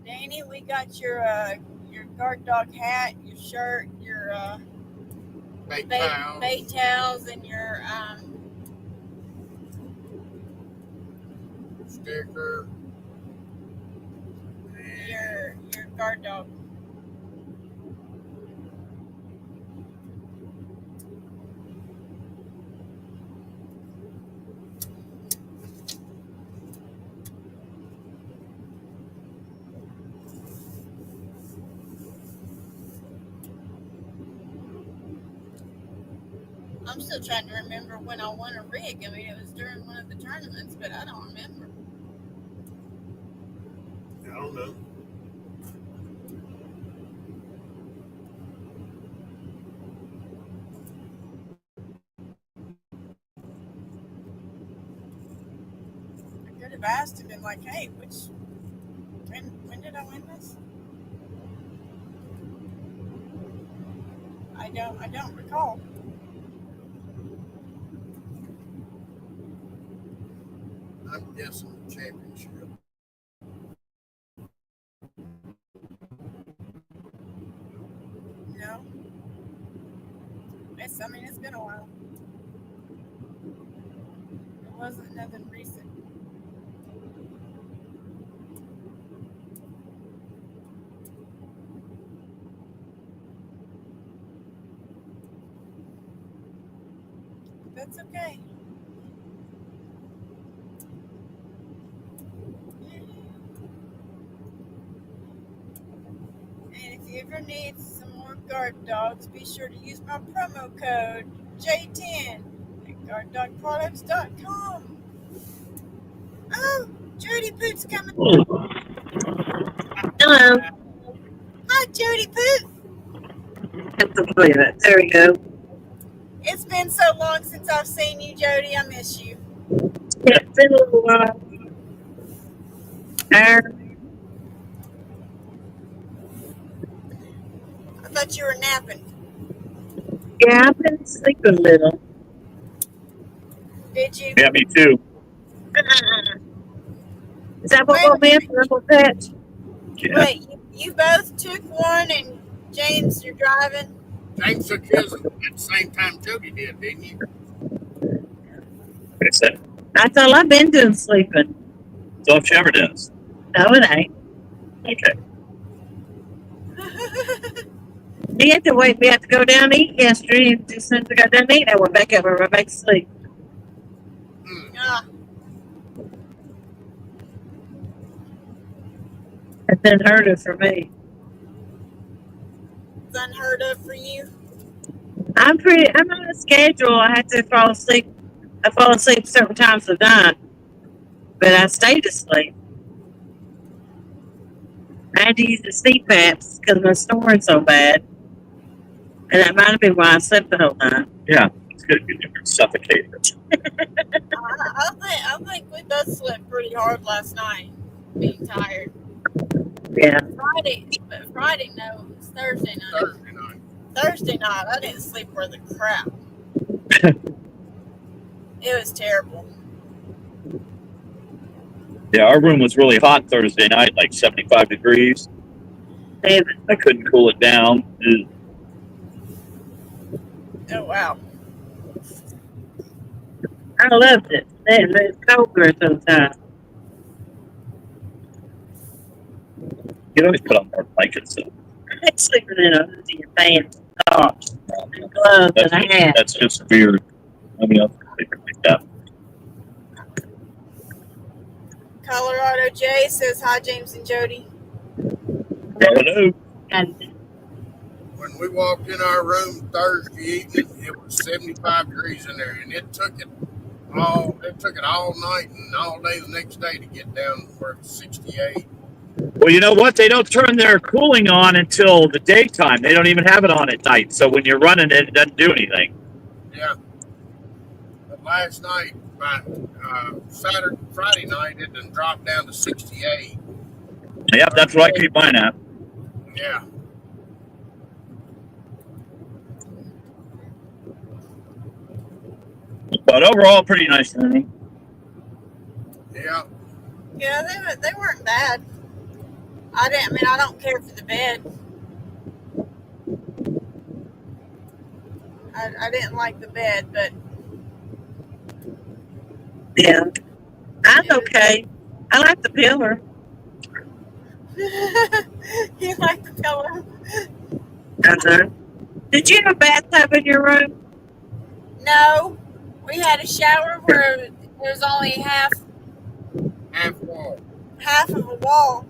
Danny, we got your guard dog hat, your shirt, your bait towels, and your sticker, your guard dog. I'm still trying to remember when I won a rig. I mean, it was during one of the tournaments, but I don't remember. I don't know. I could have asked him and like, hey, when did I win this? I don't recall. I'm guessing the championship. No. It's been a while. It wasn't nothing recent. That's okay. And if you ever need some more guard dogs, be sure to use my promo code J10 at guarddogproducts.com. Oh, Jody Poot's coming. Hello. Hi, Jody Poot. Have to believe it. There we go. It's been so long since I've seen you, Jody. I miss you. It's been a little while. I thought you were napping. Yeah, I've been sleeping a little. Did you? Yeah, me too. Is that what we'll be in for Rebel Patch? Yeah. Wait, you both took one, and James, you're driving? James took his at the same time Jody did, didn't you? Like I said, That's all I've been doing, sleeping. it's all she ever does. No, it ain't. Okay. We had to wait. We had to go down and eat yesterday. And as soon as we got done eating, I went back up and went back to sleep. Ah, It's been harder for me. It's unheard of for you. I'm on a schedule. I have to fall asleep. I fall asleep certain times of night, but I stayed asleep. I had to use the CPAPs because my snoring's so bad. And that might have been why I slept the whole night. Yeah, it's good. You're suffocated. I think we both slept pretty hard last night, being tired. Yeah. Friday, no, it was Thursday night. Thursday night. Thursday night, I didn't sleep worth a crap. It was terrible. Yeah, our room was really hot Thursday night, like 75 degrees. David. I couldn't cool it down. Oh, wow. I loved it. It's colder sometimes. You always put on more blankets. I like sleeping in a hoodie and pants, socks, and gloves, and a hat. That's just weird. I mean, I'll sleep like that. Colorado J says hi, James and Jody. Hello. And When we walked in our room Thursday evening, it was 75 degrees in there, and it took it all night and all day the next day to get down where it's 68. Well, you know what? They don't turn their cooling on until the daytime. They don't even have it on at night. So when you're running it, it doesn't do anything. Yeah. But last night, by Friday night, it done dropped down to 68. Yep, that's what I keep mine at. Yeah. But overall, pretty nice running. Yeah. Yeah, they weren't bad. I don't care for the bed. I didn't like the bed, but yeah, I'm okay. I like the pillar. you like the pillow? Uh-huh. Did you have a bathtub in your room? No, we had a shower where there was only half of a wall.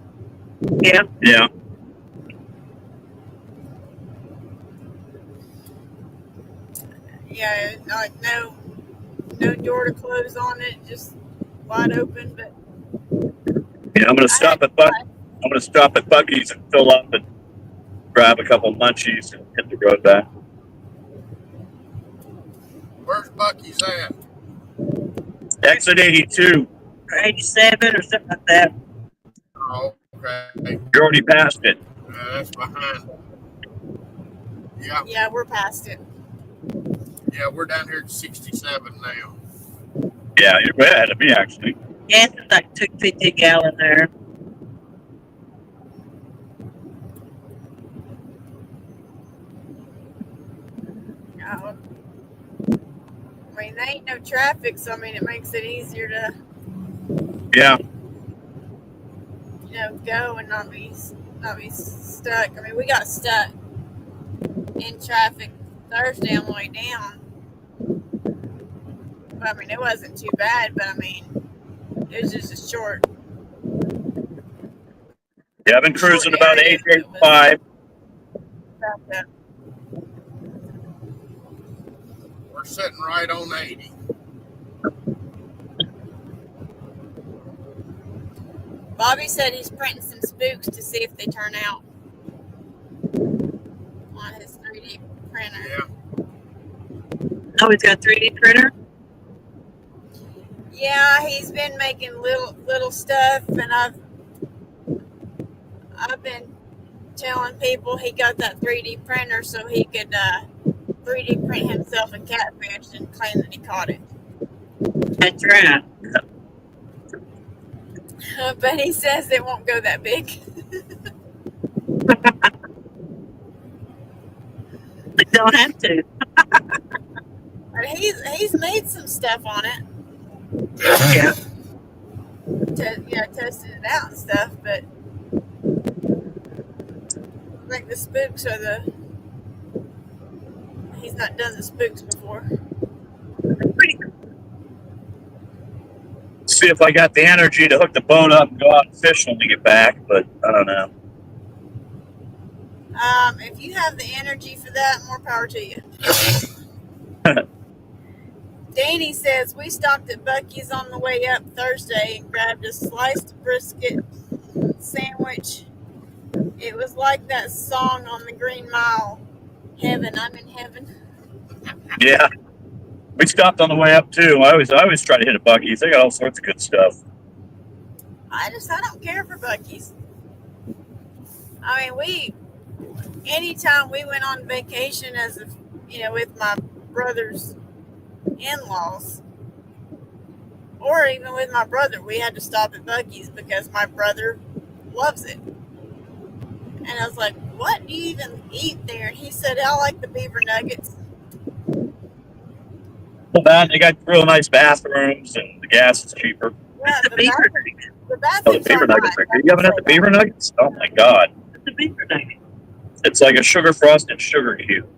Yeah. Yeah. Yeah, like no door to close on it, just wide open. But Yeah, I'm gonna stop at Bucky's and fill up and grab a couple munchies and hit the road back. Where's Bucky's at? Exit 82. Or 87 or something like that. Oh, okay. You're already past it. That's behind. Yeah. yeah, we're past it. Yeah, we're down here at 67 now. Yeah, you're way ahead of me, actually. Gas is like 250 a gallon there. I mean, there ain't no traffic, so I mean, it makes it easier to Yeah. go and not be stuck. I mean, we got stuck in traffic Thursday on the way down. But I mean, it wasn't too bad, but I mean, it was just a short. Yeah, I've been cruising about 885. We're sitting right on 80. Bobby said he's printing some spooks to see if they turn out on his 3D printer. Yeah. Oh, he's got a 3D printer? Yeah, he's been making little stuff, and I've been telling people he got that 3D printer so he could 3D print himself a catfish and claim that he caught it. That's right. But he says it won't go that big. They don't have to. But he's made some stuff on it. Yeah. Tested it out and stuff, but like the spooks are he's not done the spooks before. Pretty cool. See if I got the energy to hook the boat up and go out and fish when we get back, but I don't know. If you have the energy for that, more power to you. Danny says we stopped at Buc-ee's on the way up Thursday and grabbed a sliced brisket sandwich. It was like that song on the Green Mile, "Heaven, I'm in heaven." Yeah. We stopped on the way up too. I always try to hit a Buc-ee's. They got all sorts of good stuff. I don't care for Buc-ee's. I mean, anytime we went on vacation with my brother's in-laws, or even with my brother, we had to stop at Buc-ee's because my brother loves it. And I was like, what do you even eat there? And he said, I like the beaver nuggets. Well, they got real nice bathrooms, and the gas is cheaper. Yeah, the Oh, the bathrooms beaver are nuggets nice. are good. You haven't had the beaver nuggets? Oh my god. The beaver nugget. It's like a sugar frosted sugar cube.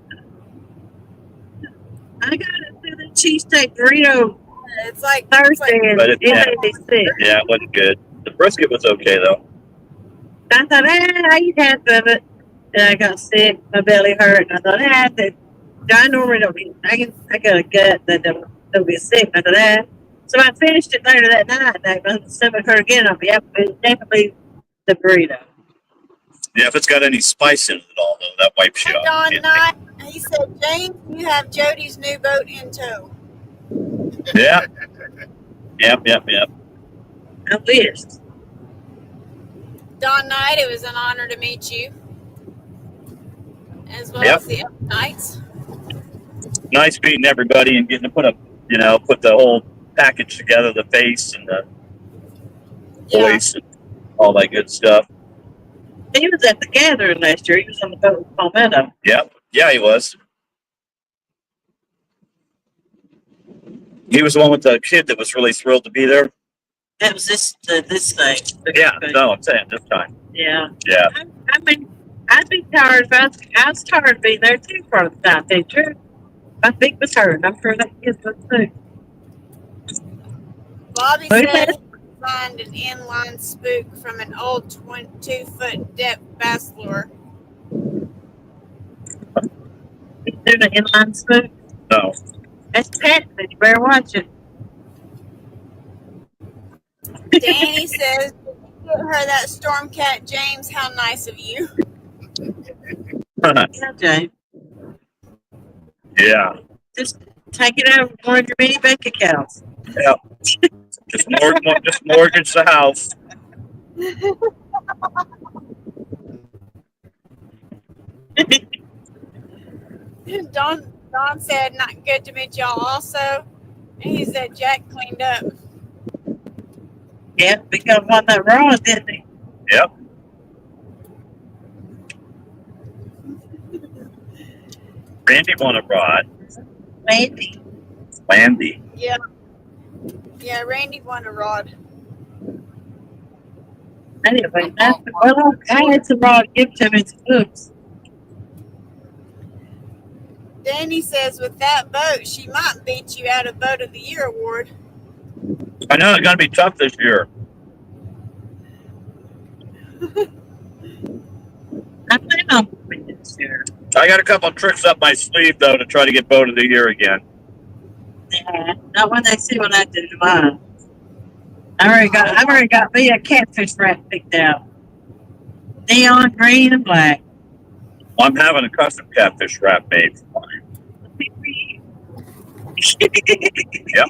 I got it through the cheesesteak burrito It's like Thursday, and But it yeah. made me sick. Yeah, it wasn't good. The brisket was okay though. I thought, I eat half of it. And I got sick, my belly hurt, and I thought, I normally don't eat. I got a gut that don't get sick. I thought, So I finished it later that night, and my stomach hurt again. I'll be definitely the burrito. Yeah, if it's got any spice in it at all though, that wipes you out. Don Knight, he said, James, you have Jody's new boat in tow. Yeah. Yep. I wish. Don Knight, it was an honor to meet you, as well Yep. as the other Knights. Nice meeting everybody and getting to put the whole package together, the face and the voice and all that good stuff. He was at the gathering last year. He was on the boat with Palmetto. Yep. Yeah, he was. He was the one with the kid that was really thrilled to be there. That was this thing. Yeah, no, I'm saying this time. Yeah. Yeah. I mean, I'd be tired if I was tired of being there too part of the time. They true. My feet was hurting. I'm sure that kid was too. Bobby said he find an inline spook from an old 2-foot depth bass lure. Doing an inline spook? No. That's patented. You better watch it. Danny says, "Get her that Stormcat, James. How nice of you." Yeah, Jane. Yeah. Just take it out of one of your many bank accounts. Yeah. Just mortgage the house. Don said, "Not good to meet y'all also." And he said Jack cleaned up. Yeah, because on that rod, didn't he? Yep. Randy won a rod. Landy. Yeah, Randy won a rod. Anyway, I had some rod gift to him in some books. Danny says, with that boat, she might beat you out of Boat of the Year award. I know it's going to be tough this year. I think I'll win this year. I got a couple of tricks up my sleeve, though, to try to get Boat of the Year again. Yeah, not when they see what I do to mine. I've already got me a catfish wrap picked out. Neon green and black. I'm having a custom catfish wrap made for mine. Yep.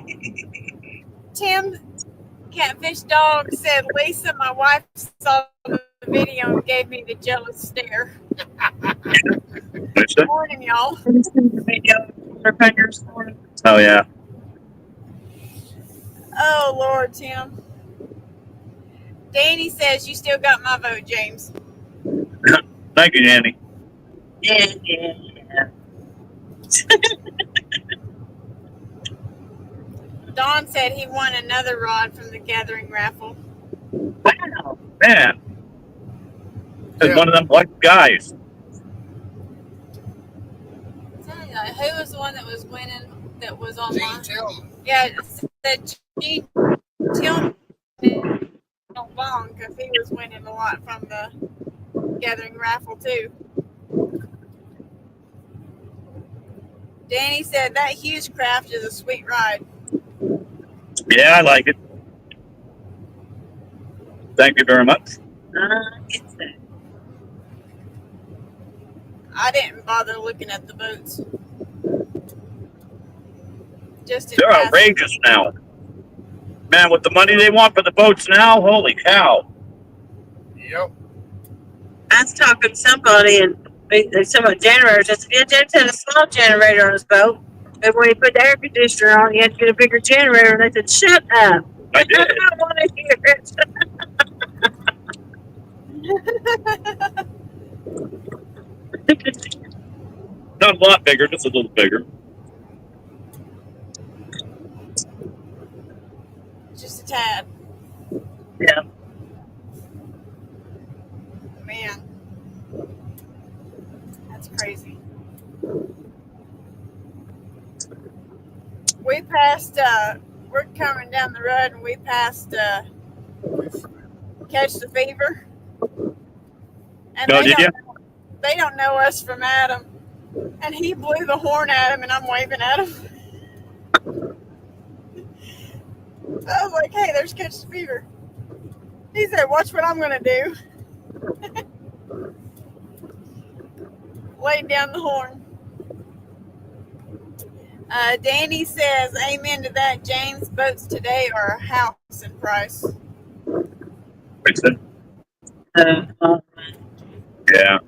Tim, Catfish Dog, said, Lisa, my wife saw the video and gave me the jealous stare. Good morning, y'all. Oh, yeah. Oh, Lord, Tim. Danny says, you still got my vote, James. Thank you, Danny. Yeah. Don said he won another rod from the gathering raffle. Wow. Man. It's one of them black guys. Who was the one that was winning that was online? Gene Tillman. Yeah, it said Gene Tillman Bong, because he was winning a lot from the gathering raffle too. Danny said that huge craft is a sweet ride. Yeah, I like it. Thank you very much. It's that. I didn't bother looking at the boats. Just in They're passing. outrageous now. Man, with the money they want for the boats now, holy cow. Yep. I was talking to somebody and they talking about generators. I said, yeah, James had a small generator on his boat. And when he put the air conditioner on, he had to get a bigger generator. And they said, shut up. I did. I don't want to hear it. Not a lot bigger, just a little bigger. Just a tad. Yeah. Man. That's crazy. We passed, we're coming down the road and we passed Catch the Fever. And No, did you? They don't know us from Adam. And he blew the horn at him and I'm waving at him. I was like, hey, there's Catch the Fever. He said, watch what I'm going to do. Laid down the horn. Danny says, amen to that. James, boats today are a house in price. Yeah.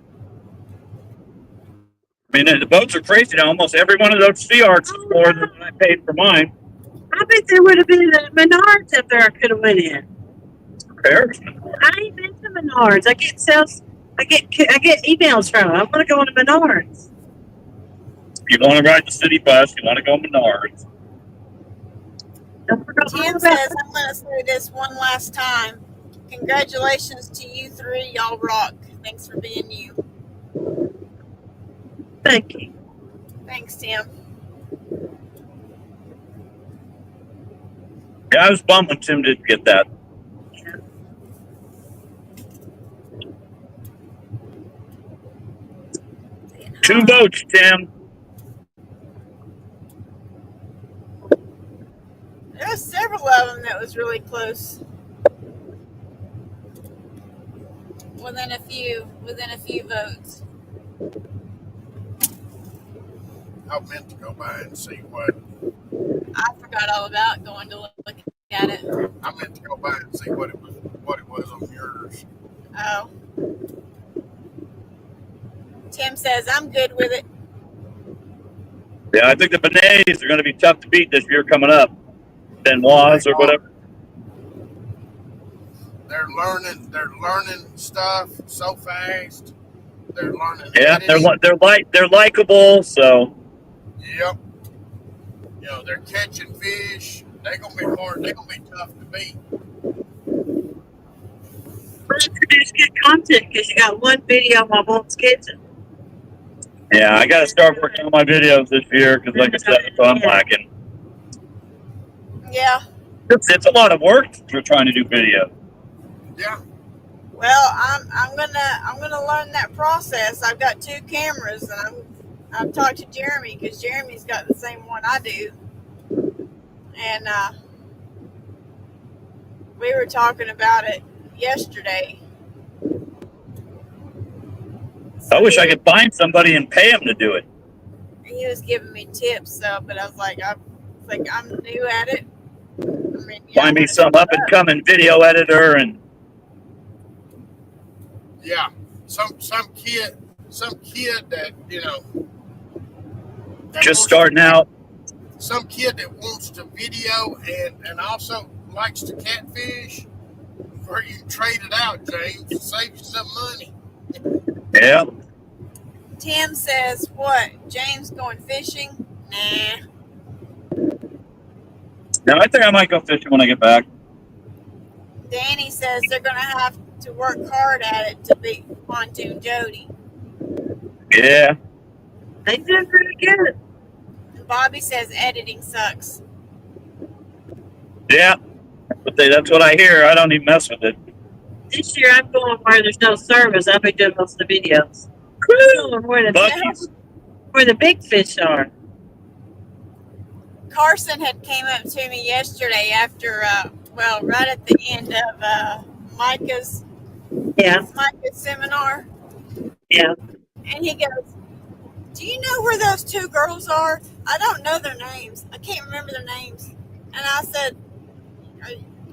I mean, the boats are crazy now. Almost every one of those sea arts is more than I paid for mine. I bet there would have been a Menards up there I could have went in. Comparison. I ain't been to Menards. I get emails from them. I want to go on to Menards. You want to ride the city bus, you want to go Menards. Tim says, I'm going to say this one last time. Congratulations to you three. Y'all rock. Thanks for being you. Thank you. Thanks, Tim. Yeah, I was bummed when Tim didn't get that. Yeah. Two votes, Tim. There was several of them that was really close. Within a few votes. I meant to go by and see what. I forgot all about going to look at it. I meant to go by and see what it was on yours. Oh. Tim says, I'm good with it. Yeah, I think the Benets are going to be tough to beat this year coming up. Benoits or whatever. They're learning stuff so fast. They're learning. Yeah, editing. they're likable, so. Yep. You know, they're catching fish. They're gonna be hard. They're gonna be tough to beat. Produce good content because you got one video on my mom's kitchen. Yeah, I got to start working on my videos this year because, like I said, that's what I'm lacking. Yeah. It's a lot of work for trying to do video. Yeah. Well, I'm gonna learn that process. I've got 2 cameras, and I've talked to Jeremy because Jeremy's got the same one I do, and we were talking about it yesterday. I wish I could find somebody and pay them to do it. He was giving me tips, but I was like, I'm new at it. I mean, Find me some up and coming video editor and. Yeah. Some kid that that Just wants starting out. Some kid that wants to video and also likes to catfish, where you can trade it out, James, to save you some money. Yeah. Tim says, what? James going fishing? Nah. No, I think I might go fishing when I get back. Danny says they're going to have to work hard at it to beat Pontoon Jody. Yeah. They did pretty good. And Bobby says editing sucks. Yeah. But that's what I hear. I don't even mess with it. This year I'm going where there's no service. I'll be doing most of the videos. I'm going where the big fish are. Carson had came up to me yesterday after, right at the end of Micah's Yeah, seminar, yeah. and he goes, "Do you know where those two girls are? I don't know their names. I can't remember their names." And I said,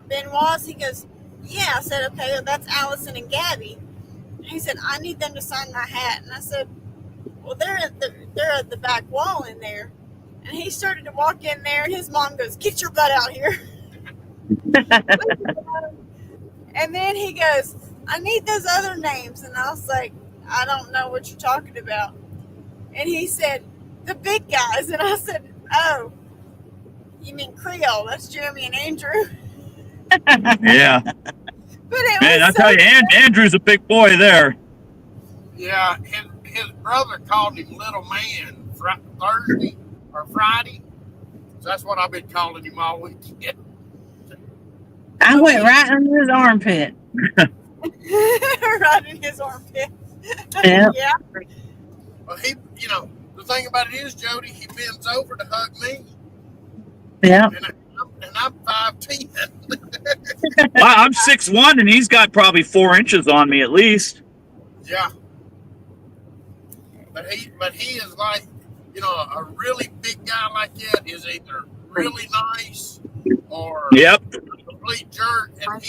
"Benoit's?" He goes, "Yeah." I said, "Okay, well, that's Allison and Gabby." He said, "I need them to sign my hat." And I said, "Well, they're at the back wall in there." And he started to walk in there, and his mom goes, "Get your butt out here." And then he goes, "I need those other names." And I was like, "I don't know what you're talking about." And he said, "The big guys." And I said, "Oh, you mean Creole? That's Jeremy and Andrew." Yeah. But it Man, was I so tell you, Andrew's a big boy there. Yeah, his brother called him Little Man Thursday or Friday. So that's what I've been calling him all weekend. I went right under his armpit. right in his armpit. Yeah. Yeah. Well, the thing about it is, Jody, he bends over to hug me, Yeah. and I'm 5'10". I'm 6'1", and he's got probably 4 inches on me at least. Yeah. But he is like, a really big guy like that is either really nice or Yep. a complete jerk, and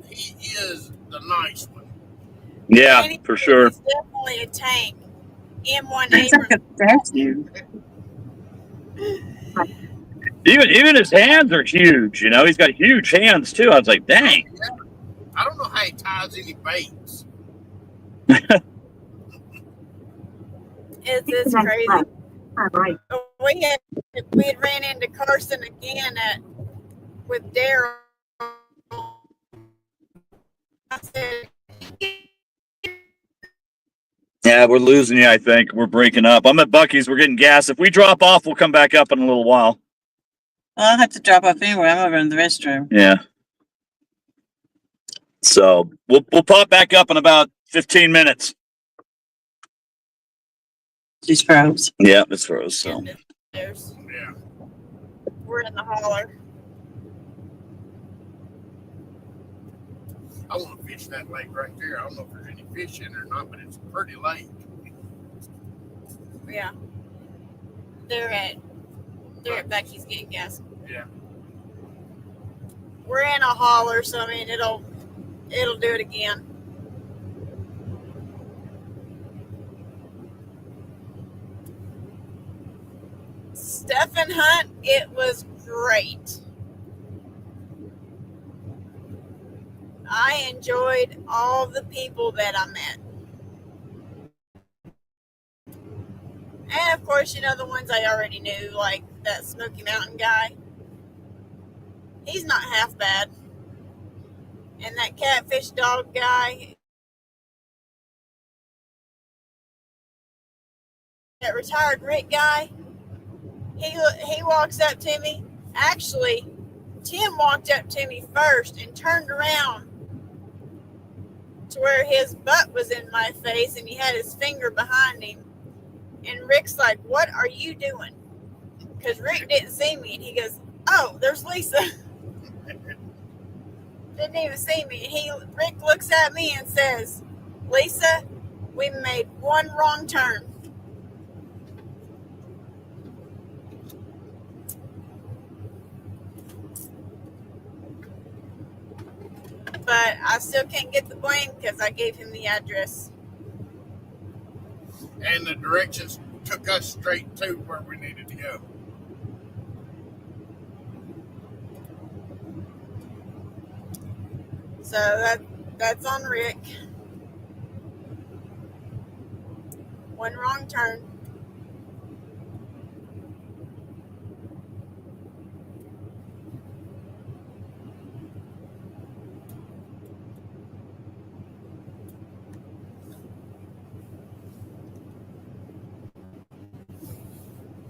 he is the nice one. Yeah, for sure. He's definitely a tank. M1 It's like Abrams. a statue. Even his hands are huge. He's got huge hands too. I was like, dang. Yeah. I don't know how he ties any baits. It's crazy. We had ran into Carson again with Daryl. I said, Yeah, we're losing you, I think. We're breaking up. I'm at Bucky's. We're getting gas. If we drop off, we'll come back up in a little while. Well, I'll have to drop off anyway. I'm over in the restroom. Yeah. So we'll pop back up in about 15 minutes. She's froze. Yeah, it's froze. So Yeah. We're in the holler. I want to fish that lake right there. I don't know if there's any fish in there or not, but it's a pretty lake. Yeah. They're at Becky's getting gas. Yeah. We're in a holler, so I mean it'll do it again. Stephen Hunt, it was great. I enjoyed all the people that I met. And of course, the ones I already knew, like that Smoky Mountain guy. He's not half bad. And that catfish dog guy, that retired Rick guy, he walks up to me. Actually, Tim walked up to me first and turned around to where his butt was in my face, and he had his finger behind him. And Rick's like, "What are you doing?" Because Rick didn't see me, and he goes, "Oh, there's Lisa." Didn't even see me. And Rick looks at me and says, "Lisa, we made one wrong turn." But I still can't get the blame because I gave him the address. And the directions took us straight to where we needed to go. So that's on Rick. One wrong turn.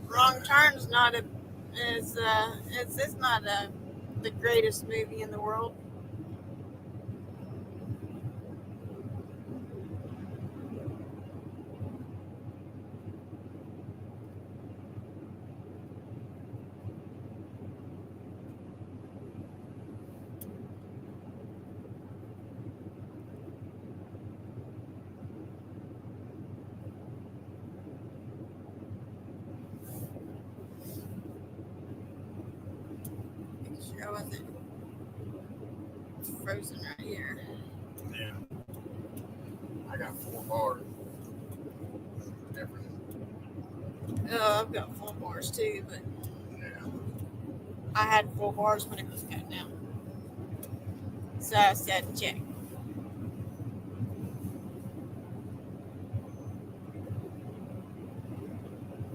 Wrong Turn's not it's not the greatest movie in the world. Or was it frozen right here? Yeah. I got 4 bars. Different. Oh, I've got 4 bars too, but Yeah. I had 4 bars when it was cut down. So I said check.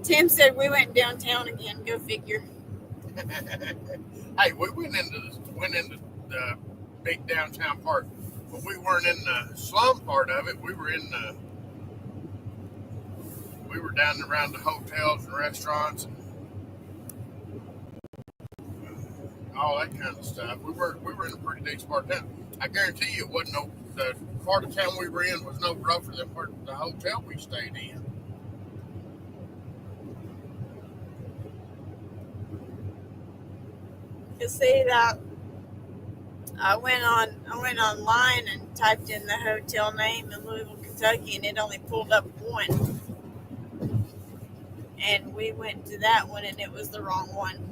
Tim said we went downtown again. Go figure. Hey, we went into the big downtown part, but we weren't in the slum part of it. We were down around the hotels and restaurants and all that kind of stuff. We were in a pretty decent part of town. I guarantee you, it wasn't the part of town we were in was no rougher than part of the hotel we stayed in. You see that I went online and typed in the hotel name in Louisville, Kentucky, and it only pulled up one. And we went to that one, and it was the wrong one.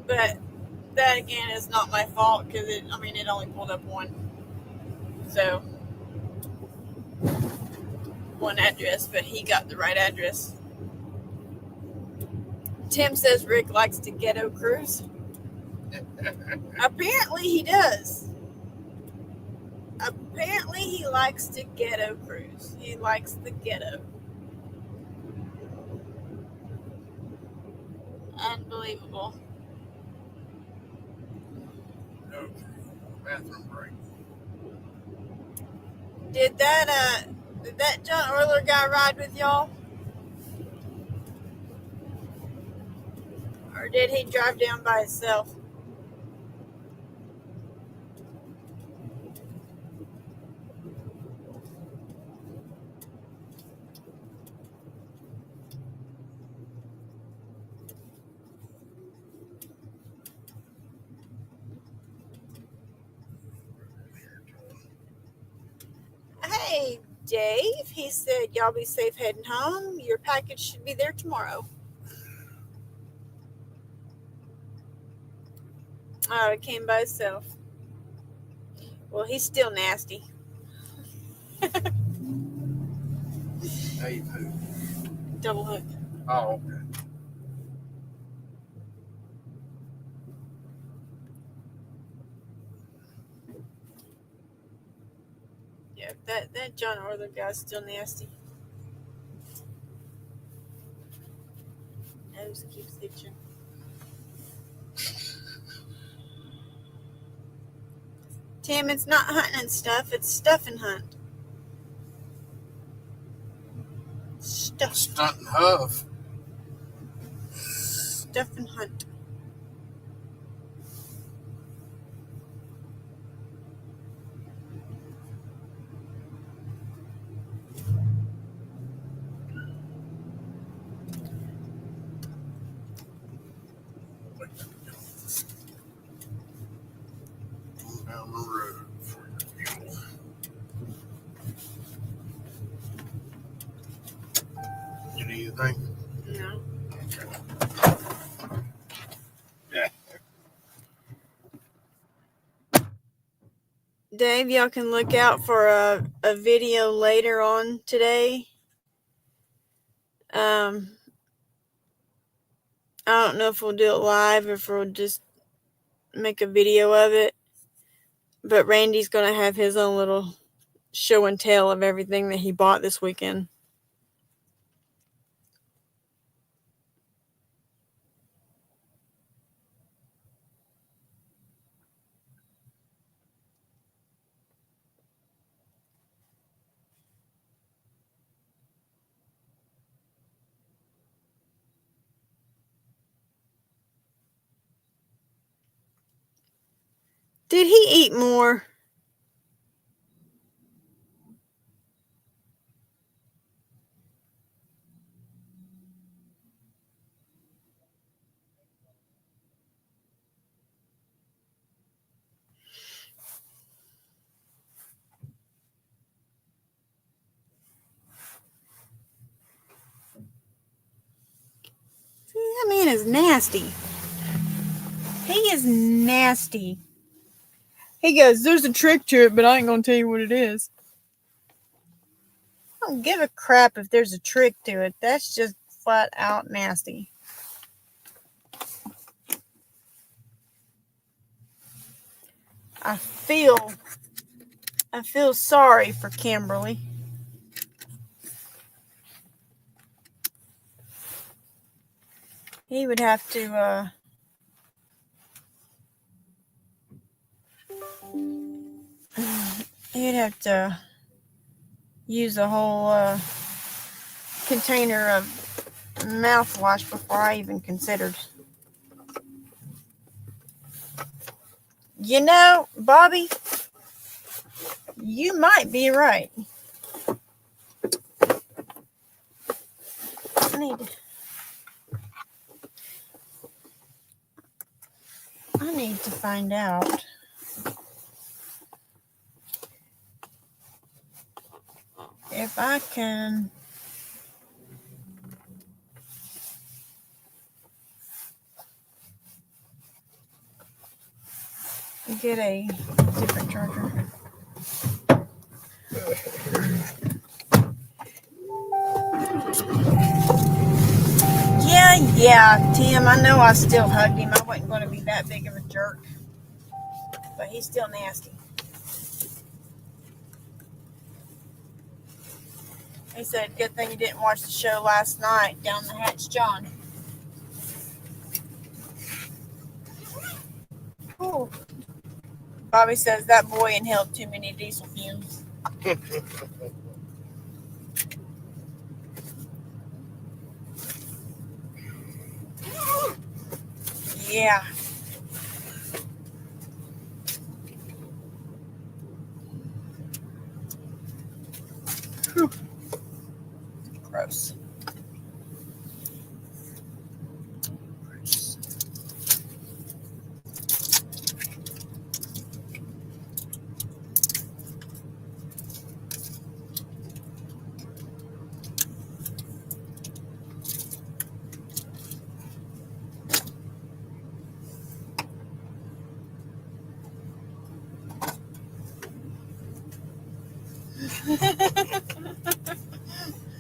But that again is not my fault because it only pulled up one. So one address, but he got the right address. Tim says Rick likes to ghetto cruise. Apparently he does. Apparently he likes to ghetto cruise. He likes the ghetto. Unbelievable. Okay. Bathroom break. Did that John Euler guy ride with y'all? Or did he drive down by himself? Hey, Dave. He said, y'all be safe heading home. Your package should be there tomorrow. Oh, it came by itself. Well, he's still nasty. Dave who? Double hook. Oh, okay. Yeah, that John Euler guy's still nasty. Nose keeps itching. Tim, it's not hunting and stuff. It's stuff and hunt. Stuff. Stunt and huff. Stuff and hunt. Down the road for your fuel. You need anything? No. Yeah. Dave, y'all can look out for a video later on today. I don't know if we'll do it live or if we'll just make a video of it. But Randy's going to have his own little show and tell of everything that he bought this weekend. Did he eat more? is nasty. He is nasty. He goes, there's a trick to it, but I ain't gonna tell you what it is. I don't give a crap if there's a trick to it. That's just flat out nasty. I feel sorry for Kimberly. He would have to he'd have to use a whole container of mouthwash before I even considered. You know, Bobby, you might be right. I need to find out if I can get a different charger. Yeah, Tim, I know I still hugged him. I wasn't going to be that big of a jerk. But he's still nasty. He said, good thing you didn't watch the show last night down the hatch, John. Ooh. Bobby says that boy inhaled too many diesel fumes. Yeah. Whew. Gross.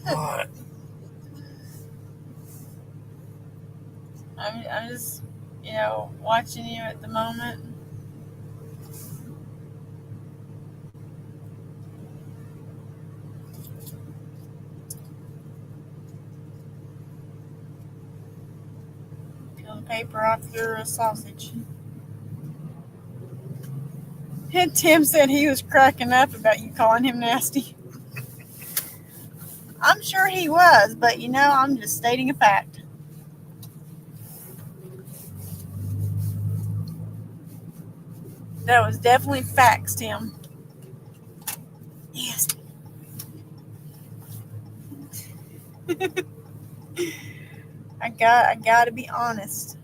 What? I'm just, watching you at the moment. Peel the paper off your sausage. And Tim said he was cracking up about you calling him nasty. I'm sure he was, but I'm just stating a fact. That was definitely facts, Tim. Yes. I got to be honest.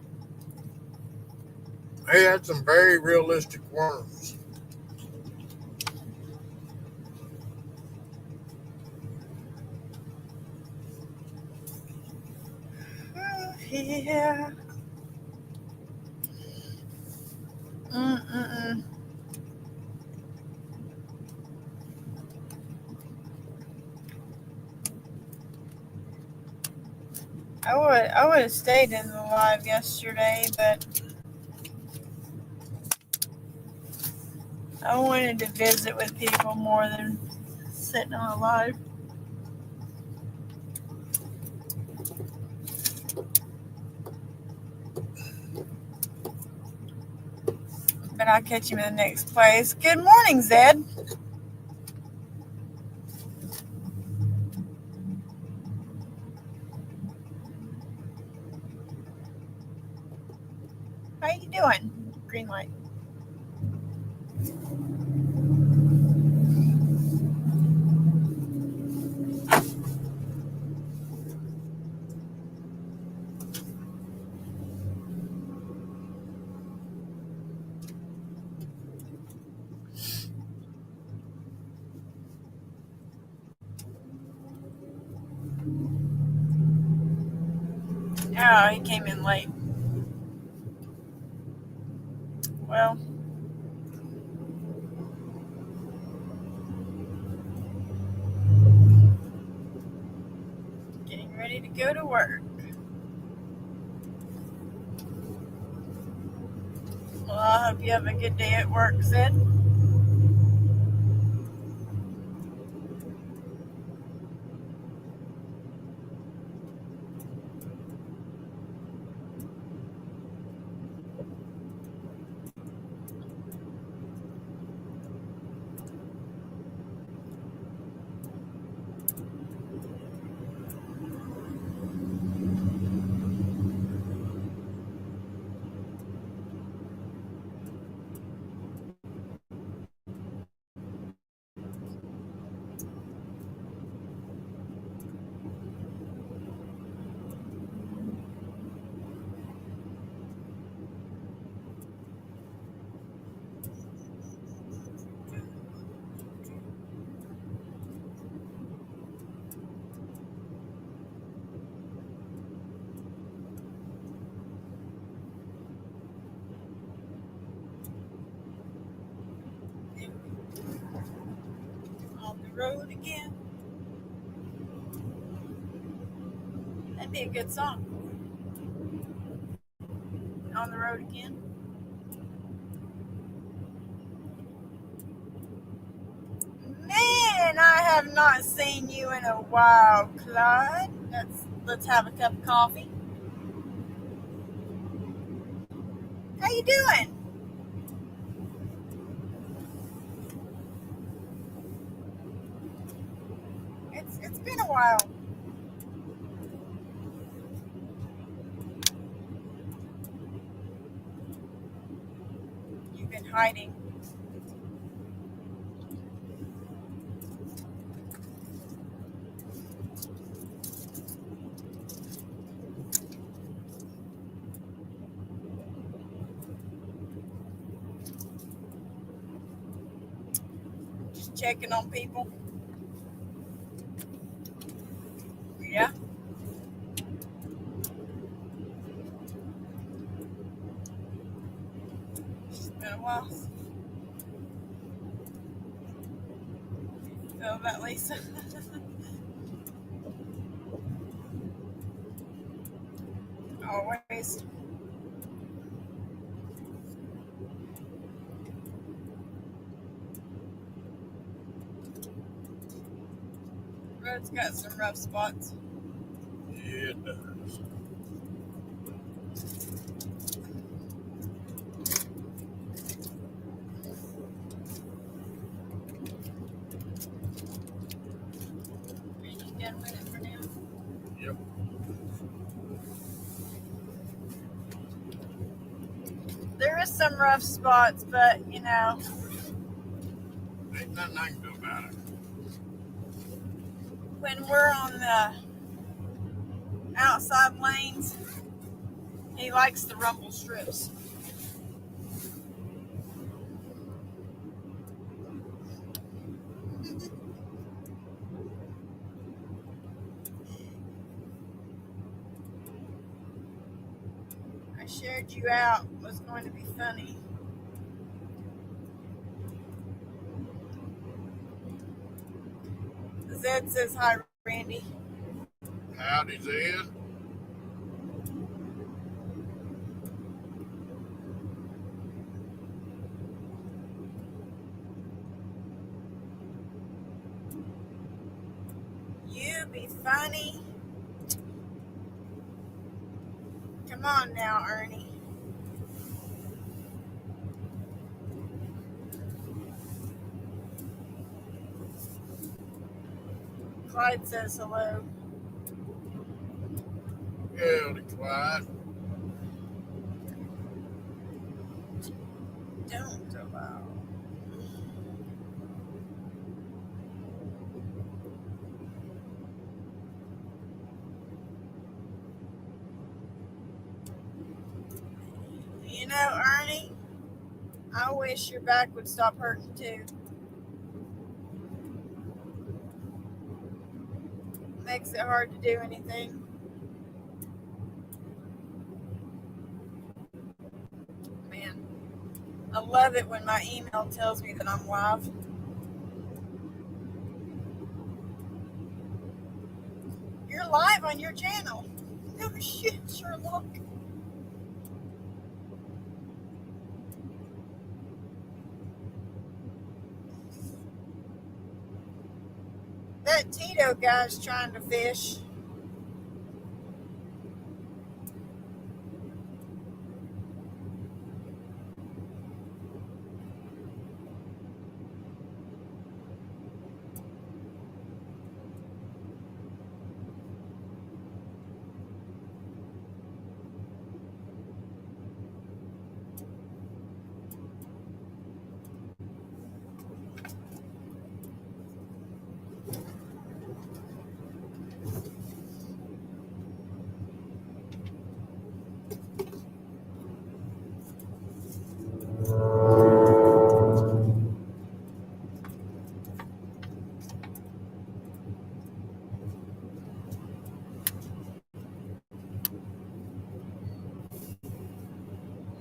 They had some very realistic worms. Yeah. Mm-mm-mm. I would have stayed in the live yesterday, but I wanted to visit with people more than sitting on a live. But I'll catch him in the next place. Good morning, Zed. How you doing? Green light. Oh, he came in late. Well, getting ready to go to work. Well, I hope you have a good day at work, Sid. On the road again. That'd be a good song. On the road again. Man, I have not seen you in a while, Clyde. Let's have a cup of coffee. How you doing? It's been a while. You've been hiding. Just checking on people. Yeah. It's been a while. Feel that, Lisa? Always. Road's got some rough spots. Yeah, it does. Are you done with it for now? Yep. There is some rough spots, but Ain't nothing I can do about it. when we're on the outside lanes, he likes the rumble strips. I shared you out. Was going to be funny. Zed says hi, Randy. Howdy, Zed. You be funny. Come on now, Ernie. Clyde says hello. Howdy, Clyde. Don't allow. You know, Ernie, I wish your back would stop hurting too. Makes it hard to do anything. I love it when my email tells me that I'm live. You're live on your channel. Oh shit, Sherlock. That Tito guy's trying to fish.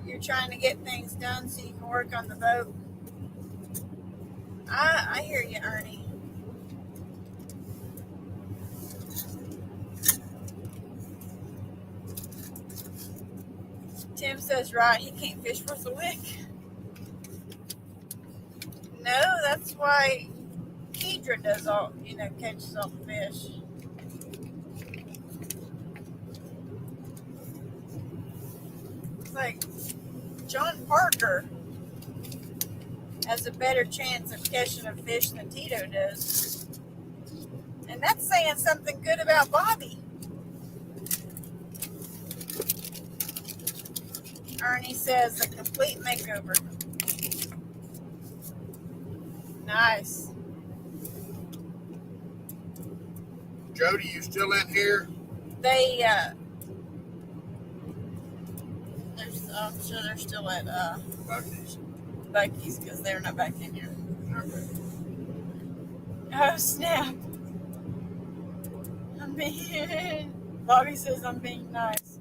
You're trying to get things done so you can work on the boat. I hear you, Ernie. Tim says right, he can't fish worth a lick. No, that's why Kedra does all, catches all the fish. It's like John Parker has a better chance of catching a fish than Tito does. And that's saying something good about Bobby. Ernie says a complete makeover. Nice. Jody, you still in here? They, I'm sure they're still at Bucky's because they're not back in here. Okay. Oh, snap. I'm being, Bobby says I'm being nice.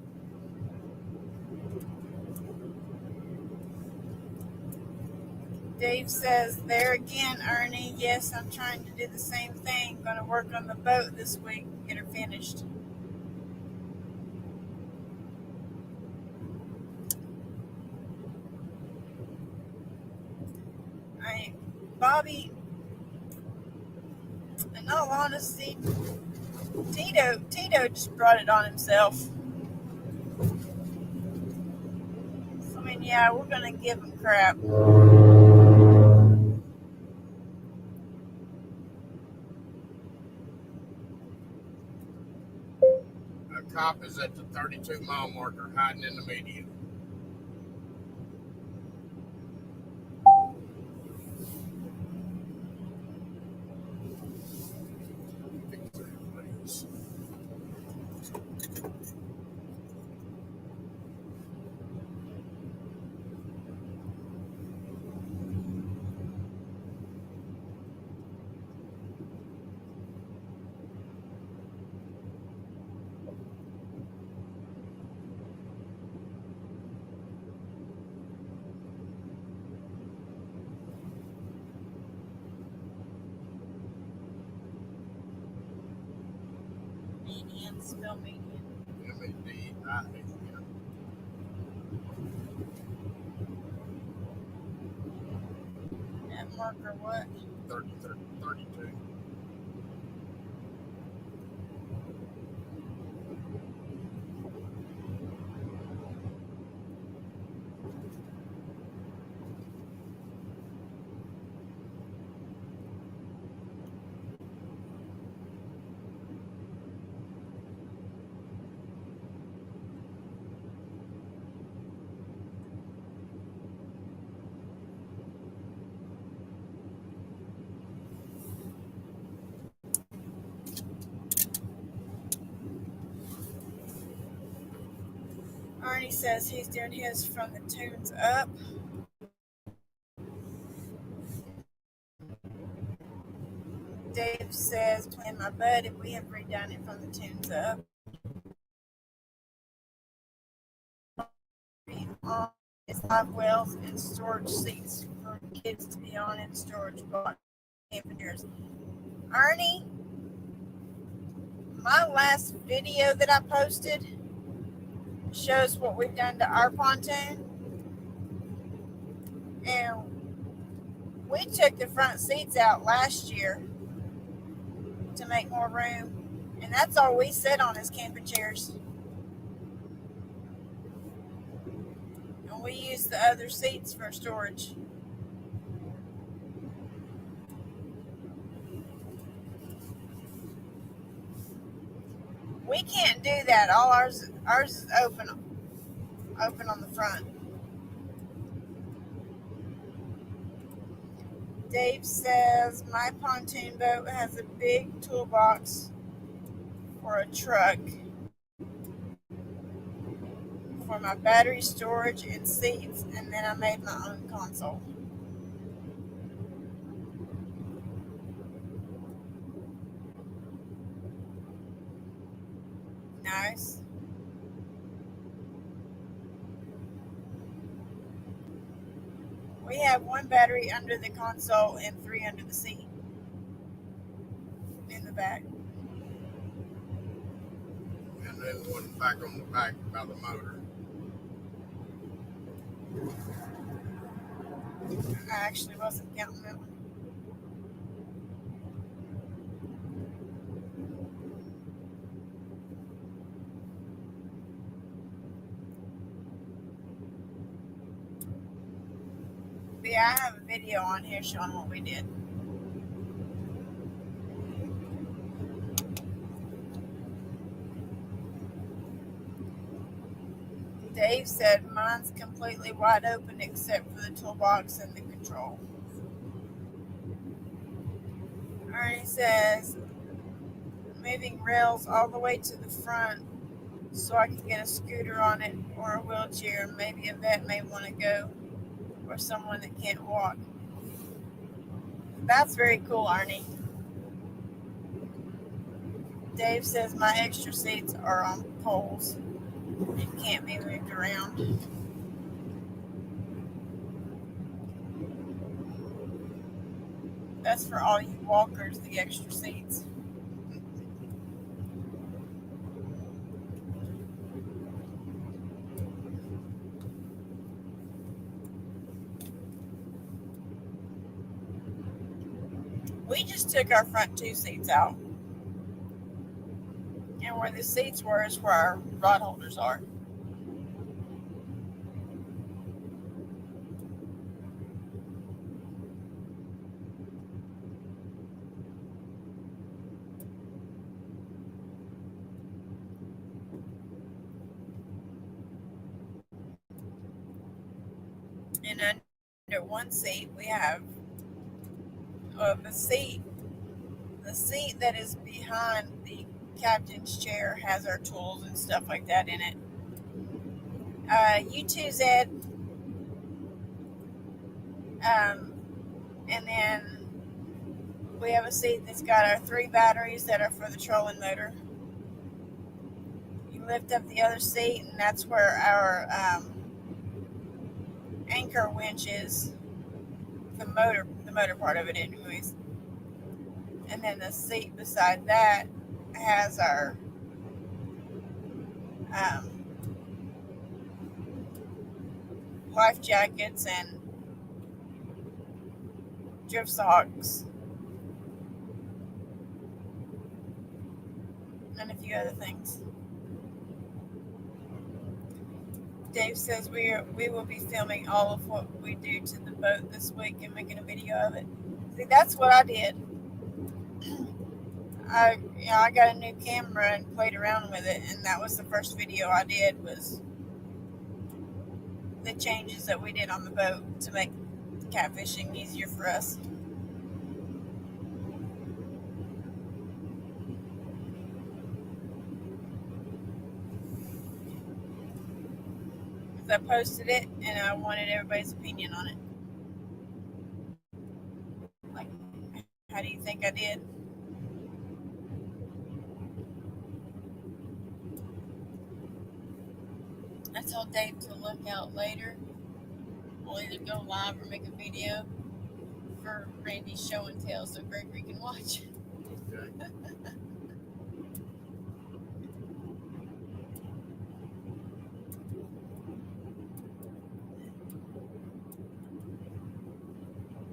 Dave says, there again, Ernie. Yes, I'm trying to do the same thing. Going to work on the boat this week and get her finished. Bobby, in all honesty, Tito just brought it on himself. So, I mean, yeah, we're going to give him crap. A cop is at the 32-mile marker hiding in the median. Median, spell median. M-E-D-I-A-N. That marker what? 32. Arnie says he's doing his from the tunes up. Dave says, playing my buddy, we have redone it from the tunes up. It's live wells and storage seats for kids to be on in storage box camping chairs. Ernie, my last video that I posted shows what we've done to our pontoon, and we took the front seats out last year to make more room, and that's all we sit on is camping chairs, and we use the other seats for storage. We can't do that. All ours is open on the front. Dave says my pontoon boat has a big toolbox for a truck for my battery storage and seats, and then I made my own console. Nice. We have one battery under the console and 3 under the seat in the back. And then one back on the back by the motor. I actually wasn't counting that one. But yeah, I have a video on here showing what we did. Dave said mine's completely wide open except for the toolbox and the control. Ernie says moving rails all the way to the front so I can get a scooter on it or a wheelchair. Maybe a vet may want to go, or someone that can't walk. That's very cool, Arnie. Dave says my extra seats are on poles and can't be moved around. That's for all you walkers, the extra seats. We just took our front 2 seats out. And where the seats were is where our rod holders are. And under one seat we have the seat that is behind the captain's chair has our tools and stuff like that in it. You too, Zed. And then we have a seat that's got our 3 batteries that are for the trolling motor. You lift up the other seat, and that's where our anchor winch is. The motor part of it, anyways. And then the seat beside that has our life jackets and drift socks and a few other things. Dave says we will be filming all of what we do to the boat this week and making a video of it. See, that's what I did. I got a new camera and played around with it, and that was the first video I did, was the changes that we did on the boat to make catfishing easier for us. I posted it and I wanted everybody's opinion on it. Like, how do you think I did? I told Dave to look out later We'll either go live or make a video for Randy's show and tell so Gregory can watch. Okay.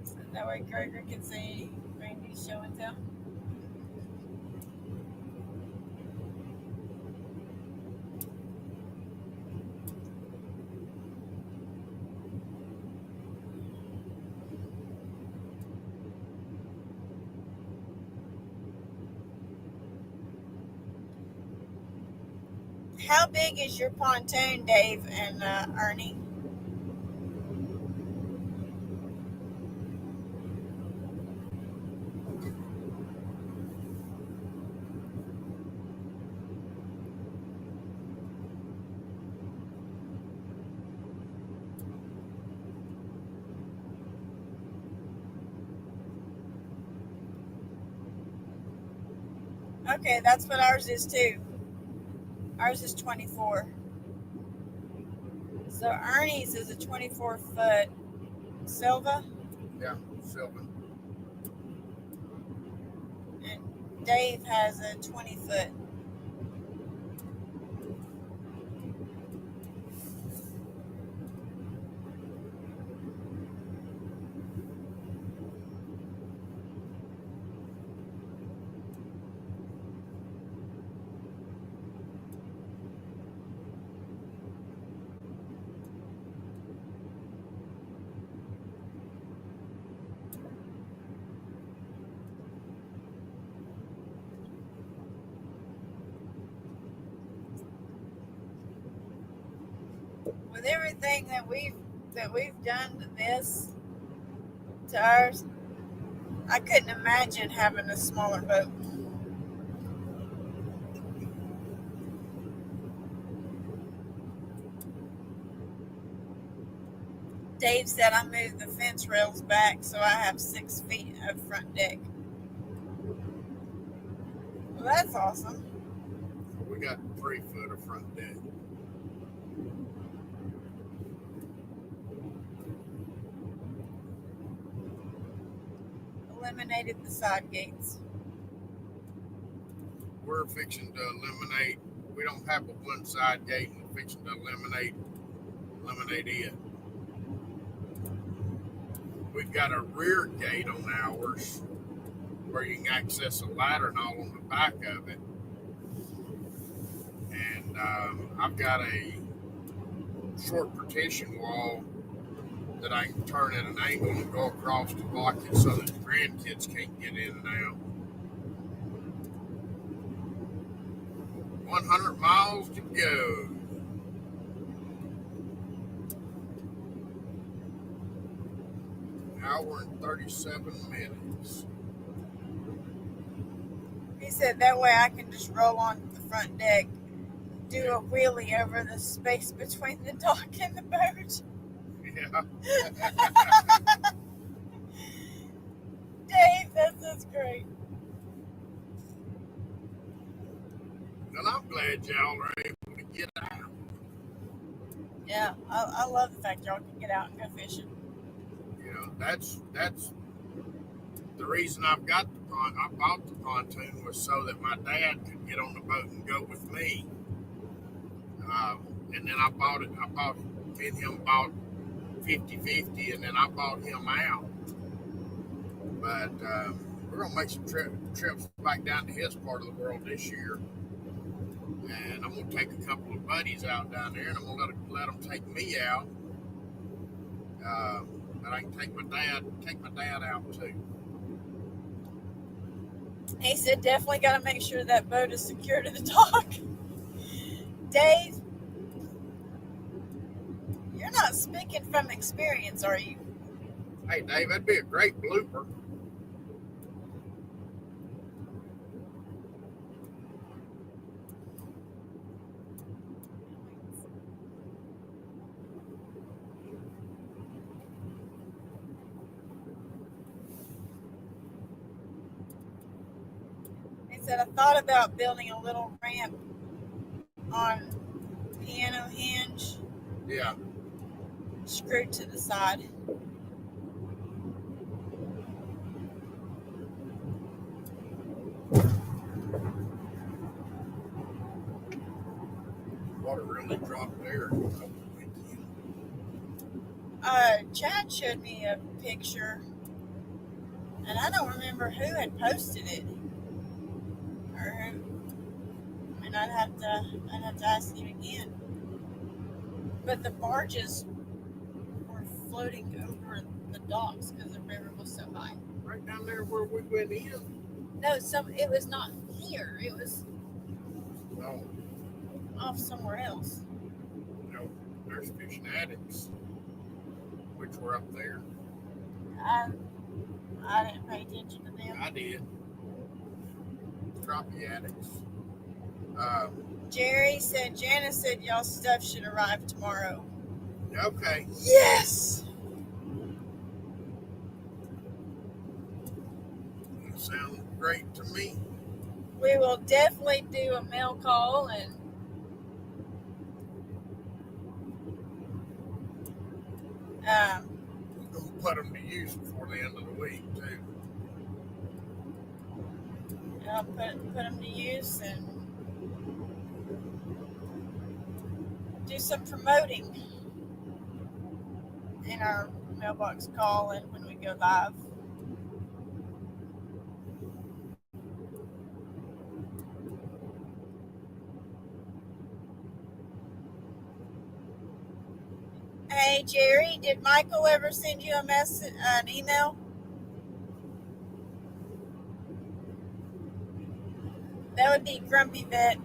So that way Gregory can see Randy's show and tell. How big is your pontoon, Dave and Ernie? Okay, that's what ours is too. Ours is 24. So Ernie's is a 24-foot Silva. Yeah, Sylvan. And Dave has a 20-foot. With everything that we've done to this, to ours, I couldn't imagine having a smaller boat. Dave said I moved the fence rails back so I have 6 feet of front deck. Well, that's awesome. We got 3 foot of front deck. Eliminated the side gates. We're fixing to eliminate. We don't have a one side gate, and we're fixing to eliminate it. We've got a rear gate on ours where you can access a ladder and all on the back of it. And I've got a short partition wall that I can turn at an angle and go across to block it so that the grandkids can't get in and out. 100 miles to go. Hour and 37 minutes. He said that way I can just roll on the front deck, do a wheelie over the space between the dock and the boat. Yeah. Dave, that's great. And I'm glad y'all are able to get out. Yeah, I love the fact y'all can get out and go fishing. You know, that's the reason I bought the pontoon was so that my dad could get on the boat and go with me. And then I me and him bought 50-50, and then I bought him out. But we're going to make some trips back down to his part of the world this year. And I'm going to take a couple of buddies out down there, and I'm going to let them take me out. But I can take my dad out too. He said definitely got to make sure that boat is secure to the dock. Dave, you're not speaking from experience, are you? Hey, Dave, that'd be a great blooper. He said I thought about building a little ramp on piano hinge. Yeah. screwed to the side. Water really dropped there over the weekend. Chad showed me a picture, and I don't remember who had posted it, or who. I mean, I'd have to ask him again. But the barges were floating over the docks because the river was so high. Right down there where we went in. No, it was not here. It was No, off somewhere else. no, there's fishing addicts, which were up there. I didn't pay attention to them. I did. Crappie addicts. Jerry said, Janice said y'all's stuff should arrive tomorrow. Okay. Yes! That sounds great to me. We will definitely do a mail call and We'll put them to use before the end of the week, too. I'll put them to use and do some promoting in our mailbox call and when we go live. Hey Jerry, did Michael ever send you an email? That would be Grumpy Vet.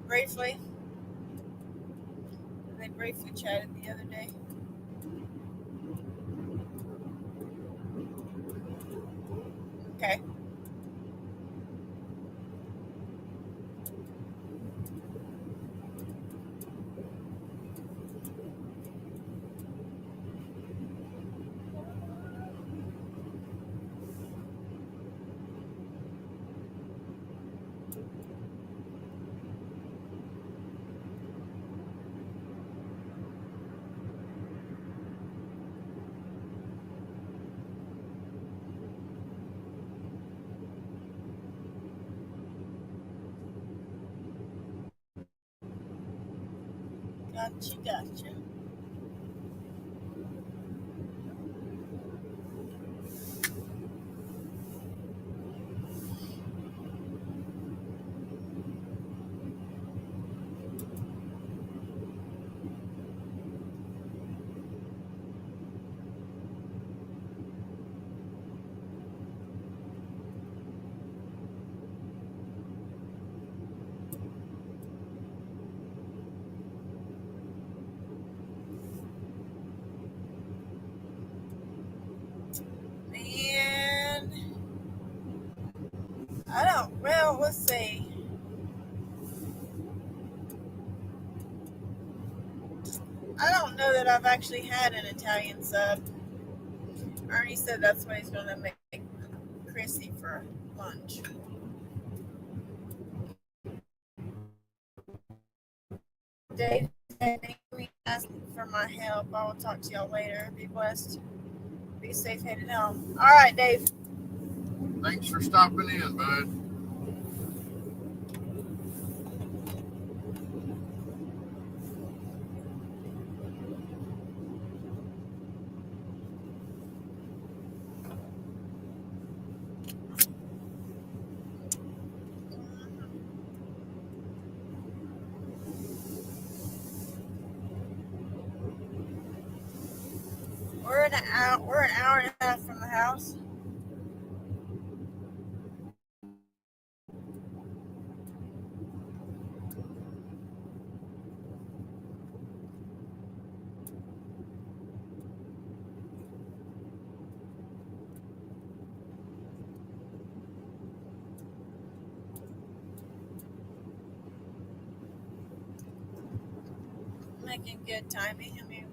Briefly. They briefly chatted the other day. Okay. Gotcha. And well, let's see. I don't know that I've actually had an Italian sub. Ernie said that's what he's going to make Chrissy for lunch. Dave said, thank you for my help. I will talk to y'all later. Be blessed. Be safe headed home. All right, Dave. Thanks for stopping in, bud. We're an hour and a half from the house. making good timing. I mean,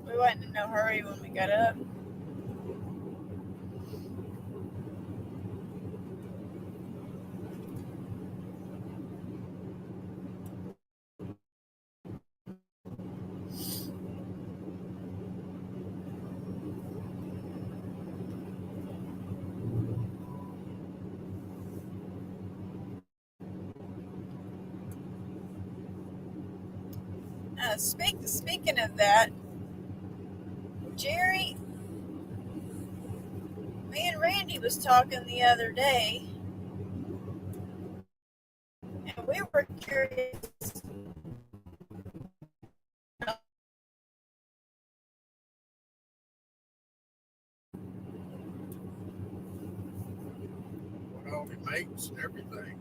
we wasn't in no hurry when we got up. Speaking of that, Jerry, me and Randy was talking the other day, and we were curious. What all he makes and everything.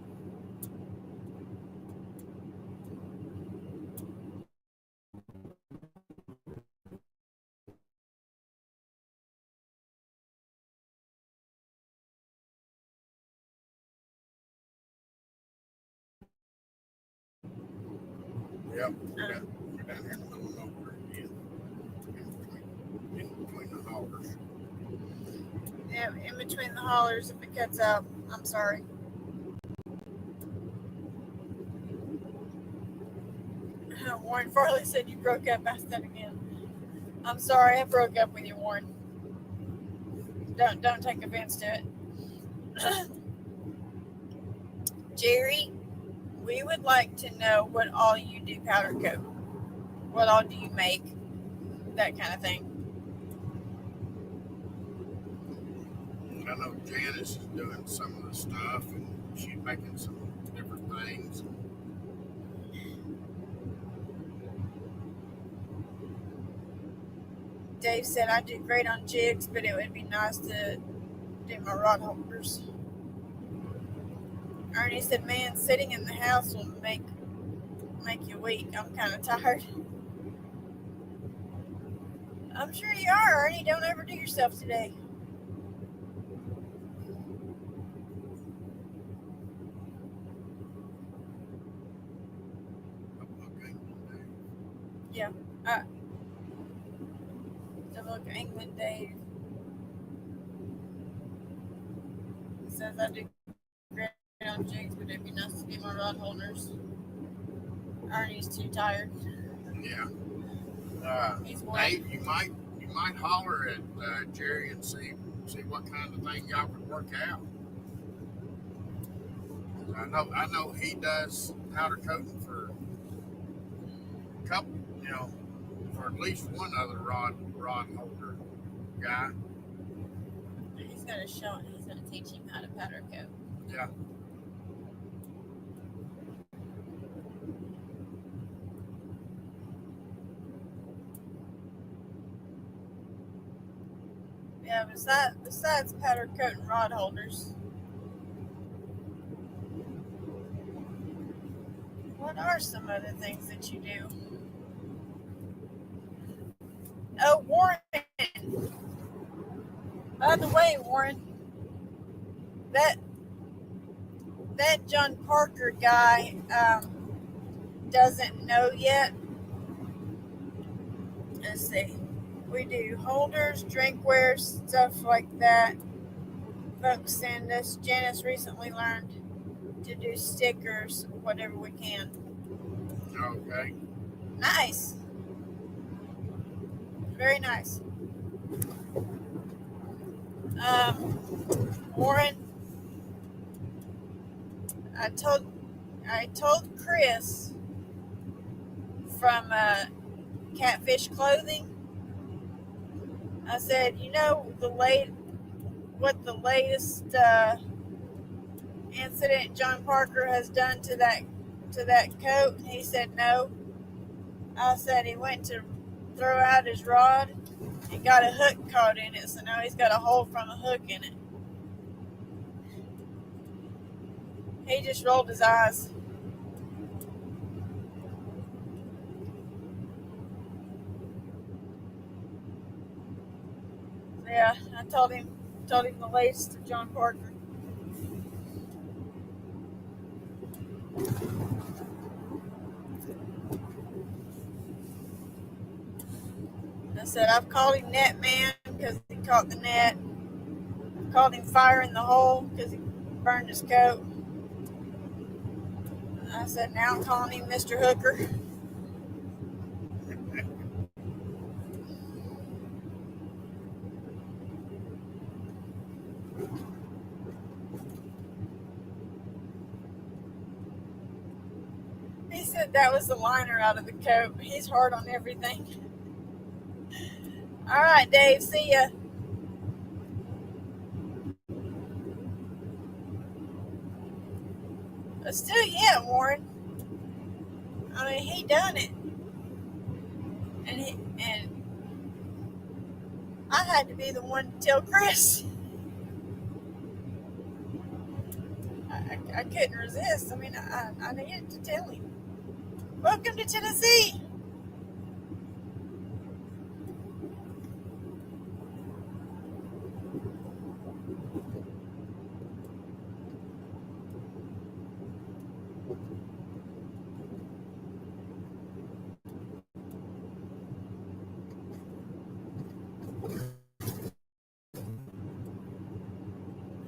Yep, we're down here in the middle of nowhere again. In between the hollers. Yeah, in between the hollers, if it cuts out, I'm sorry. Warren Farley said you broke up. Ask that again. I'm sorry, I broke up with you, Warren. Don't take offense to it. Jerry, we would like to know what all you do powder coat. What all do you make? That kind of thing. I know Janice is doing some of the stuff, and she's making some different things. Dave said I do great on jigs, but it would be nice to do my rod holders. Ernie said, man, sitting in the house will make you weak. I'm kind of tired. I'm sure you are, Ernie. Don't overdo yourself today. Yeah. Look, England Dave says I do great on jigs, but it'd be nice to get my rod holders. Ernie's too tired. Yeah. He's Dave, you might holler at Jerry and see what kind of thing y'all could work out. I know he does powder coating for a couple, for at least one other rod holder guy. He's gonna show him. He's gonna teach him how to powder coat. Yeah. Yeah, besides powder coat and rod holders, what are some other things that you do? Oh, Warren. By the way, Warren, that John Parker guy doesn't know yet. Let's see. We do holders, drinkware, stuff like that. Folks send us. Janice recently learned to do stickers, whatever we can. Okay. Nice. Very nice. Warren, I told Chris from Catfish Clothing. I said, what the latest incident John Parker has done to that coat? And he said no. I said he went to throw out his rod and got a hook caught in it, so now he's got a hole from a hook in it. He just rolled his eyes. Yeah, I told him the latest of John Parker. said, I've called him Net Man because he caught the net. I've called him Fire in the Hole because he burned his coat. I said, now I'm calling him Mr. Hooker. He said that was the liner out of the coat. He's hard on everything. All right, Dave, see ya. But still, yeah, Warren. I mean, he done it. And I had to be the one to tell Chris. I couldn't resist. I mean, I needed to tell him. Welcome to Tennessee.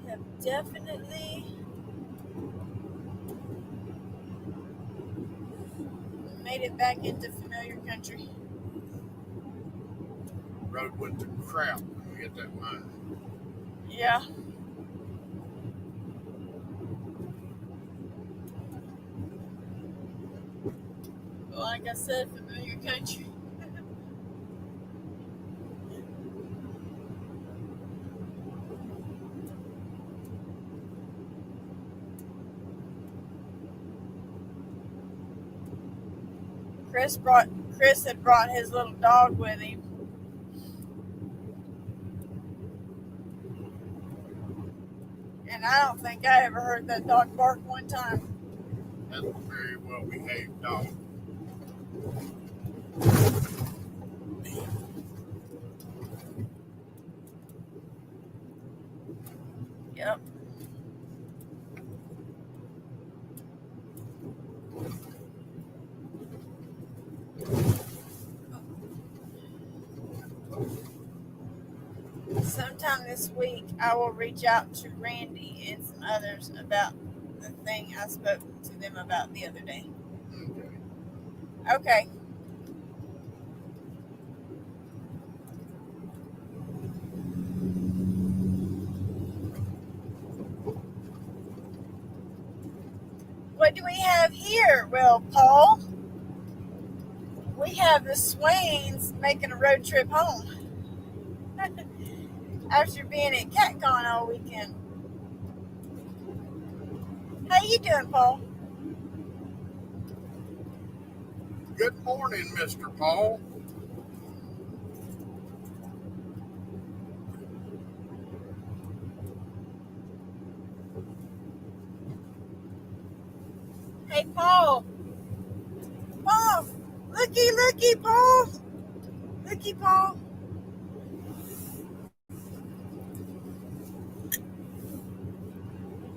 We have definitely made it back into familiar country. Road went to crap when we hit that mine. Yeah. Like I said, familiar country. Chris had brought his little dog with him. And I don't think I ever heard that dog bark one time. That's a very well behaved dog. Yep. Sometime this week, I will reach out to Randy and some others about the thing I spoke to them about the other day. Okay. Okay. What do we have here? Well, Paul, we have the Swains making a road trip home after being at CatCon all weekend. How you doing, Paul? Good morning, Mr. Paul. Hey, Paul. Paul, looky, Paul. Looky, Paul.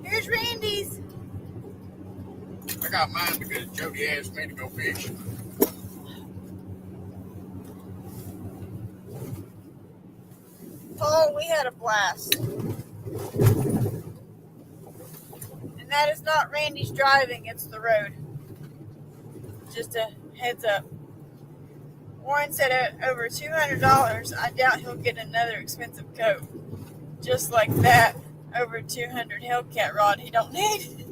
Here's Randy's. I got mine because Jody asked me to go fishing. Paul, we had a blast. And that is not Randy's driving, it's the road. Just a heads up. Warren said at over $200, I doubt he'll get another expensive coat. Just like that, over 200 Hellcat rod he don't need.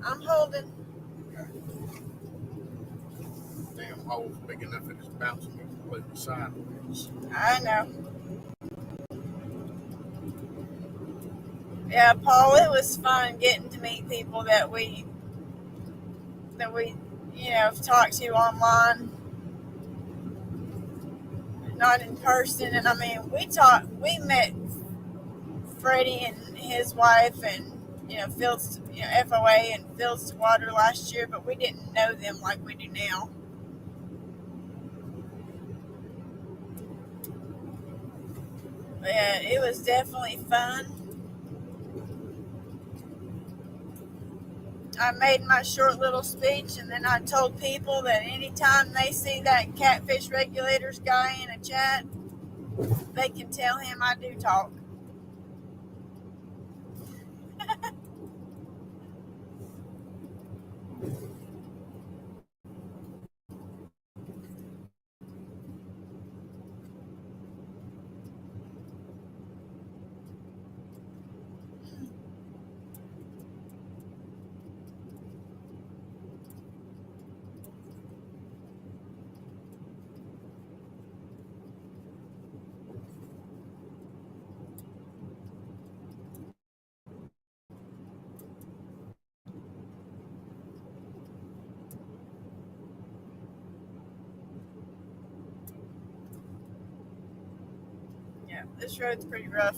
I'm holding. Damn hole's big enough that it's bouncing completely sideways. I know. Yeah, Paul, it was fun getting to meet people that we talked to online, not in person. And I mean, we met Freddie and his wife and Fields, FOA and Fields to Water last year, but we didn't know them like we do now. But yeah, it was definitely fun. I made my short little speech, and then I told people that anytime they see that catfish regulators guy in a chat, they can tell him I do talk. Yeah, this road's pretty rough.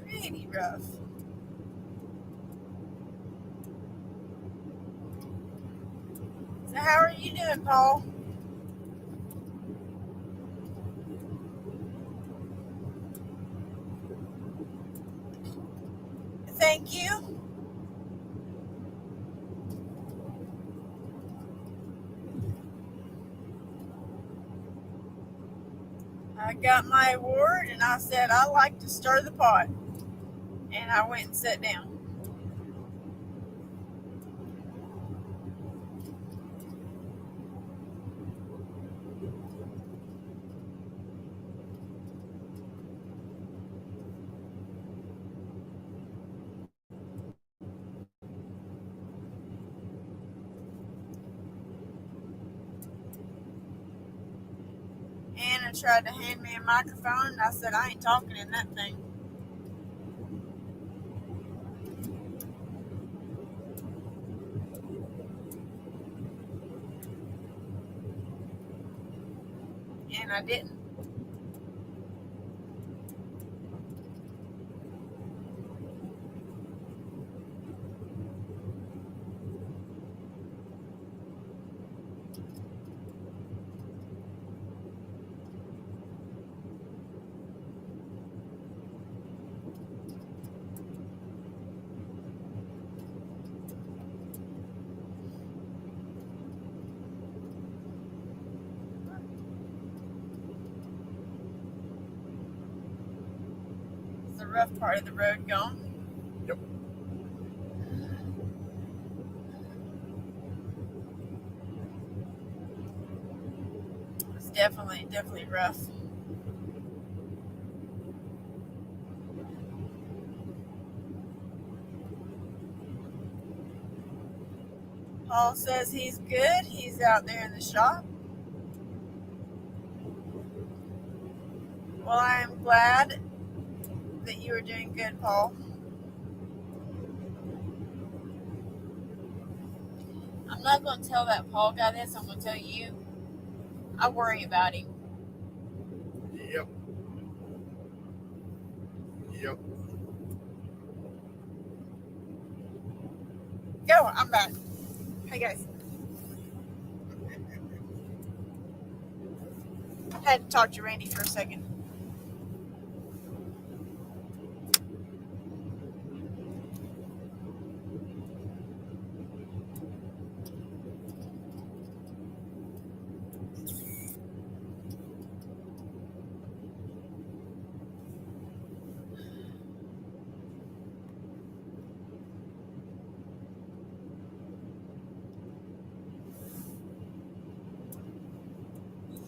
Pretty rough. So how are you doing, Paul? Thank you. I got my award, and I said I like to stir the pot. And I went and sat down. Anna tried to hand me a microphone, and I said I ain't talking in that thing. And I didn't. It's the rough part of the road gone. Yep. It's definitely rough. Paul says he's good. He's out there in the shop. Well, I am glad that you are doing good, Paul. I'm not going to tell that Paul guy this. I'm going to tell you. I worry about him. Yep. Yep. Go, I'm back. Hey, guys. I had to talk to Randy for a second.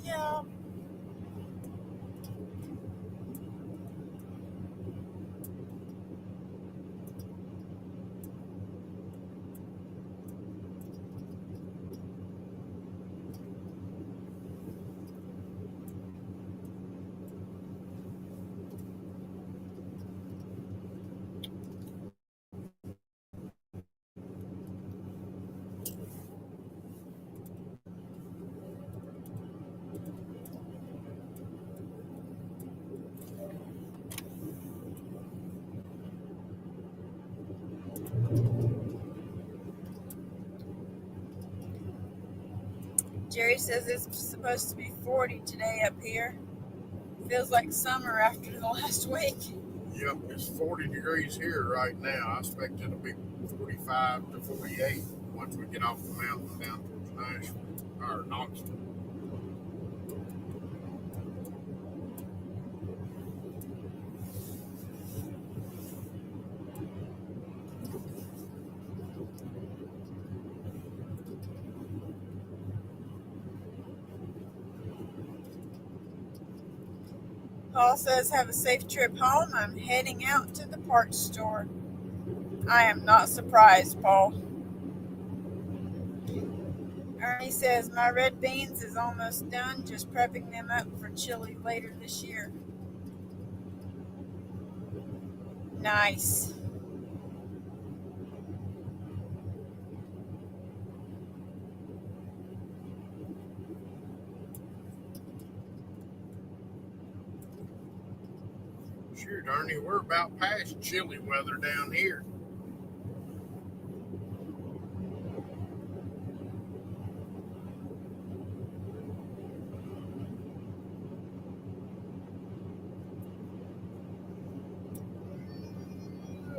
Yeah. Jerry says it's supposed to be 40 today up here. Feels like summer after the last week. Yep, it's 40 degrees here right now. I expect it to be 45 to 48 once we get off the mountain down towards Nashville or Knoxville. Paul says, have a safe trip home. I'm heading out to the parts store. I am not surprised, Paul. Ernie says, my red beans is almost done, just prepping them up for chili later this year. Nice. Shoot, Ernie, we're about past chilly weather down here.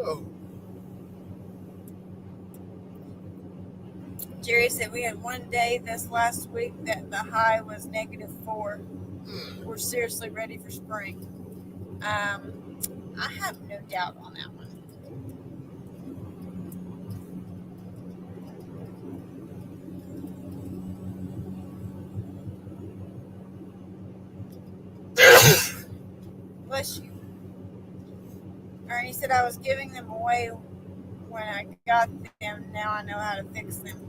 Oh. Jerry said we had one day this last week that the high was -4. We're seriously ready for spring. I have no doubt on that one. Bless you. Ernie said I was giving them away when I got them. Now I know how to fix them.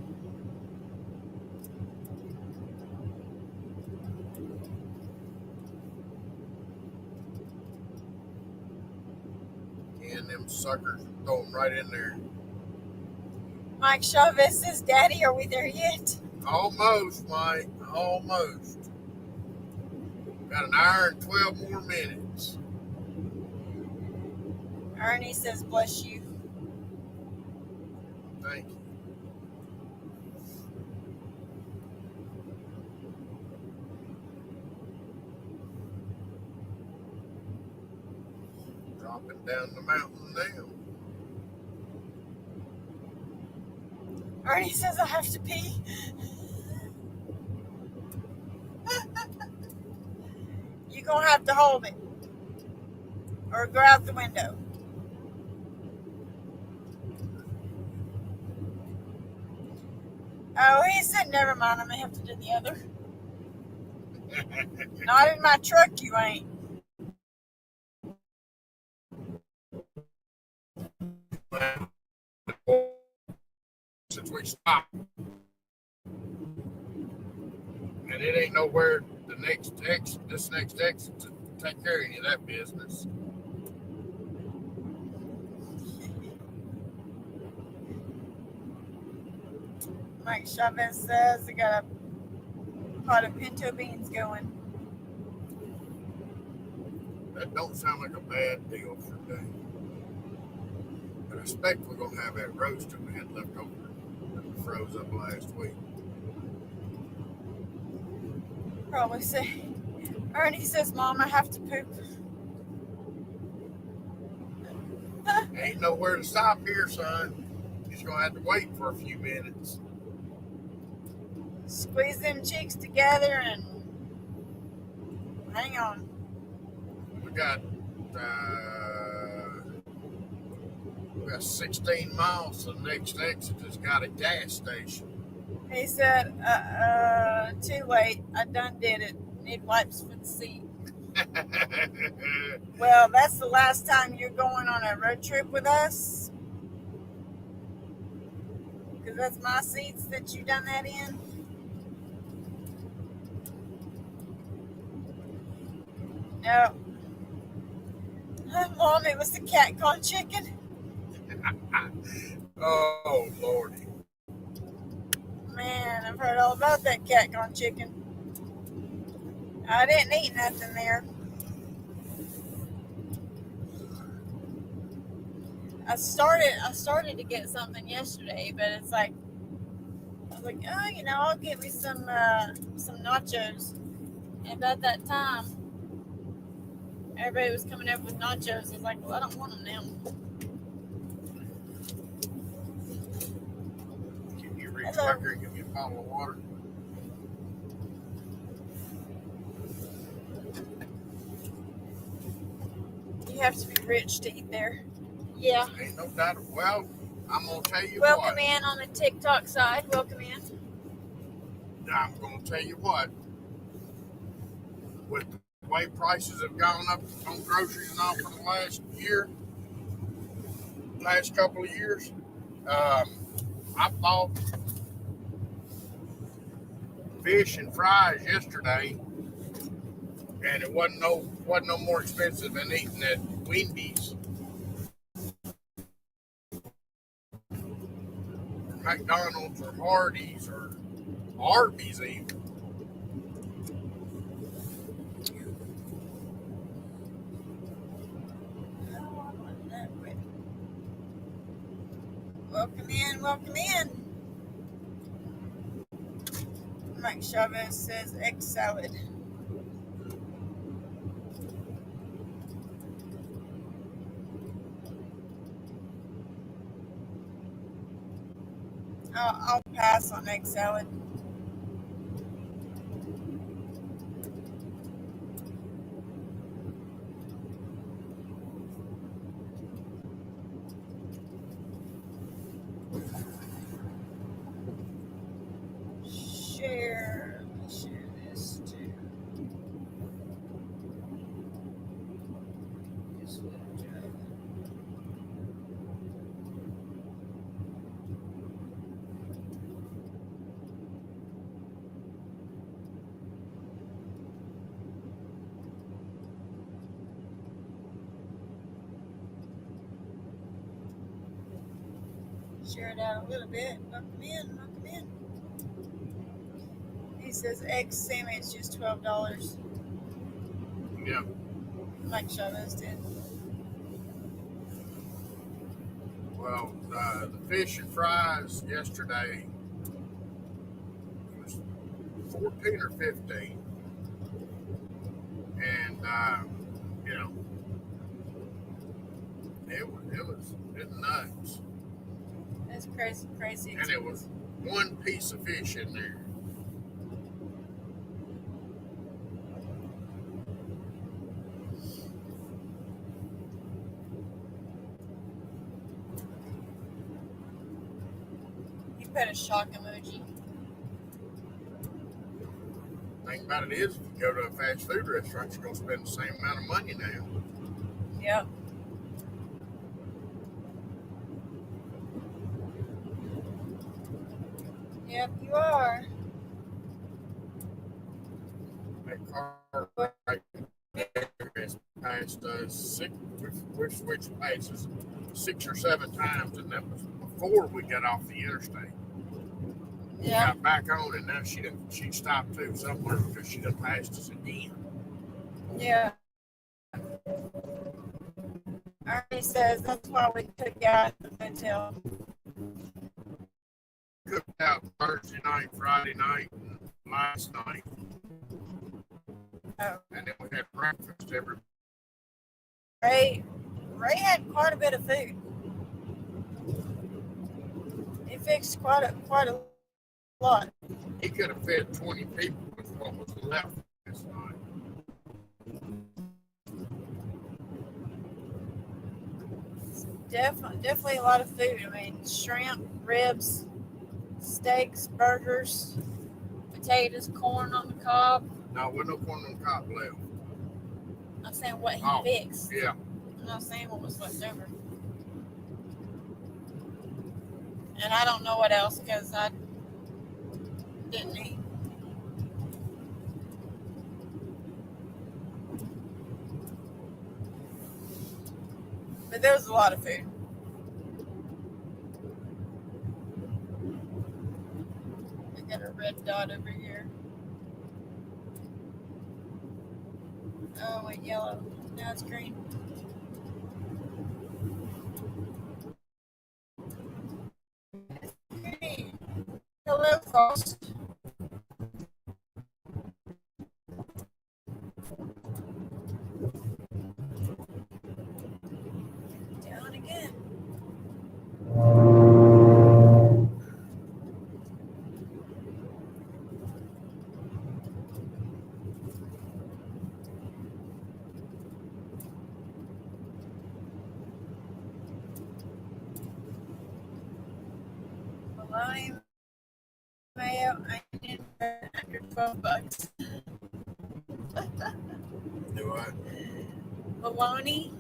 And them suckers, throw them right in there. Mike Chavez says, Daddy, are we there yet? Almost, Mike. Almost. Got an hour and 12 more minutes. Ernie says, bless you. Thank you. Dropping down the mountain now. Ernie says I have to pee. You're going to have to hold it. Or go out the window. Oh, he said, never mind, I may have to do the other. Not in my truck, you ain't. Since we stopped. And it ain't nowhere this next exit to take care of any of that business. Mike Chavez says I got a pot of pinto beans going. That don't sound like a bad deal for today. But I expect we're going to have that roast that we had left over that we froze up last week. Probably say. Ernie says, Mom, I have to poop. Ain't nowhere to stop here, son. You're going to have to wait for a few minutes. Squeeze them cheeks together and hang on. We got 16 miles to the next exit that's got a gas station. He said, too late. I done did it. Need wipes for the seat. Well, that's the last time you're going on a road trip with us. Because that's my seats that you done that in. No. Mom, it was the CatCon chicken. Oh, Lordy. Man, I've heard all about that CatCon chicken. I didn't eat nothing there. I started to get something yesterday, but it's like was like, oh, I'll get me some nachos. And about that time, everybody was coming up with nachos. I was like, well, I don't want them now. Can you reach back here and give me a bottle of water? You have to be rich to eat there. Yeah. Ain't no doubt. Well, I'm going to tell you Welcome what. in on the TikTok side. Welcome in. I'm going to tell you what. With the way prices have gone up on groceries and all for the last couple of years, I bought fish and fries yesterday, and it wasn't no more expensive than eating at Wendy's or McDonald's or Hardee's or Arby's even. Welcome in, welcome in. Mike Chavez says egg salad. I'll pass on egg salad. Share this too. Share it out a little bit. Welcome in, welcome in. He says egg sandwich is $12. Yeah. Mike Chavez did. Well, the fish and fries yesterday was 14 or 15, and it was nuts. That's crazy. And it was one piece of fish in there. You put a shock emoji. The thing about it is, if you go to a fast food restaurant, you're going to spend the same amount of money now. Yep. Yep, you are. That car right there has passed us we've switched places 6 or 7 times, and that was before we got off the interstate. Yeah. Got back on, and now she stopped too somewhere because she done passed us again. Yeah. Arnie says that's why we took out the hotel. Cooked out Thursday night, Friday night, and last night. Oh. And then we had breakfast every. Ray had quite a bit of food. He fixed quite a lot. He could have fed 20 people with what was left this night. Definitely a lot of food. I mean, shrimp, ribs, steaks, burgers, potatoes, corn on the cob. No, with no corn on the cob left. I'm saying what he fixed. Yeah. I'm not saying what was left over. And I don't know what else because I didn't eat. But there was a lot of food. I got a red dot over here. Oh, wait, yellow. Now it's green. It's green. Hello, Frost. Down again. Bologna, mayo, onion, under $12. Do what? Bologna,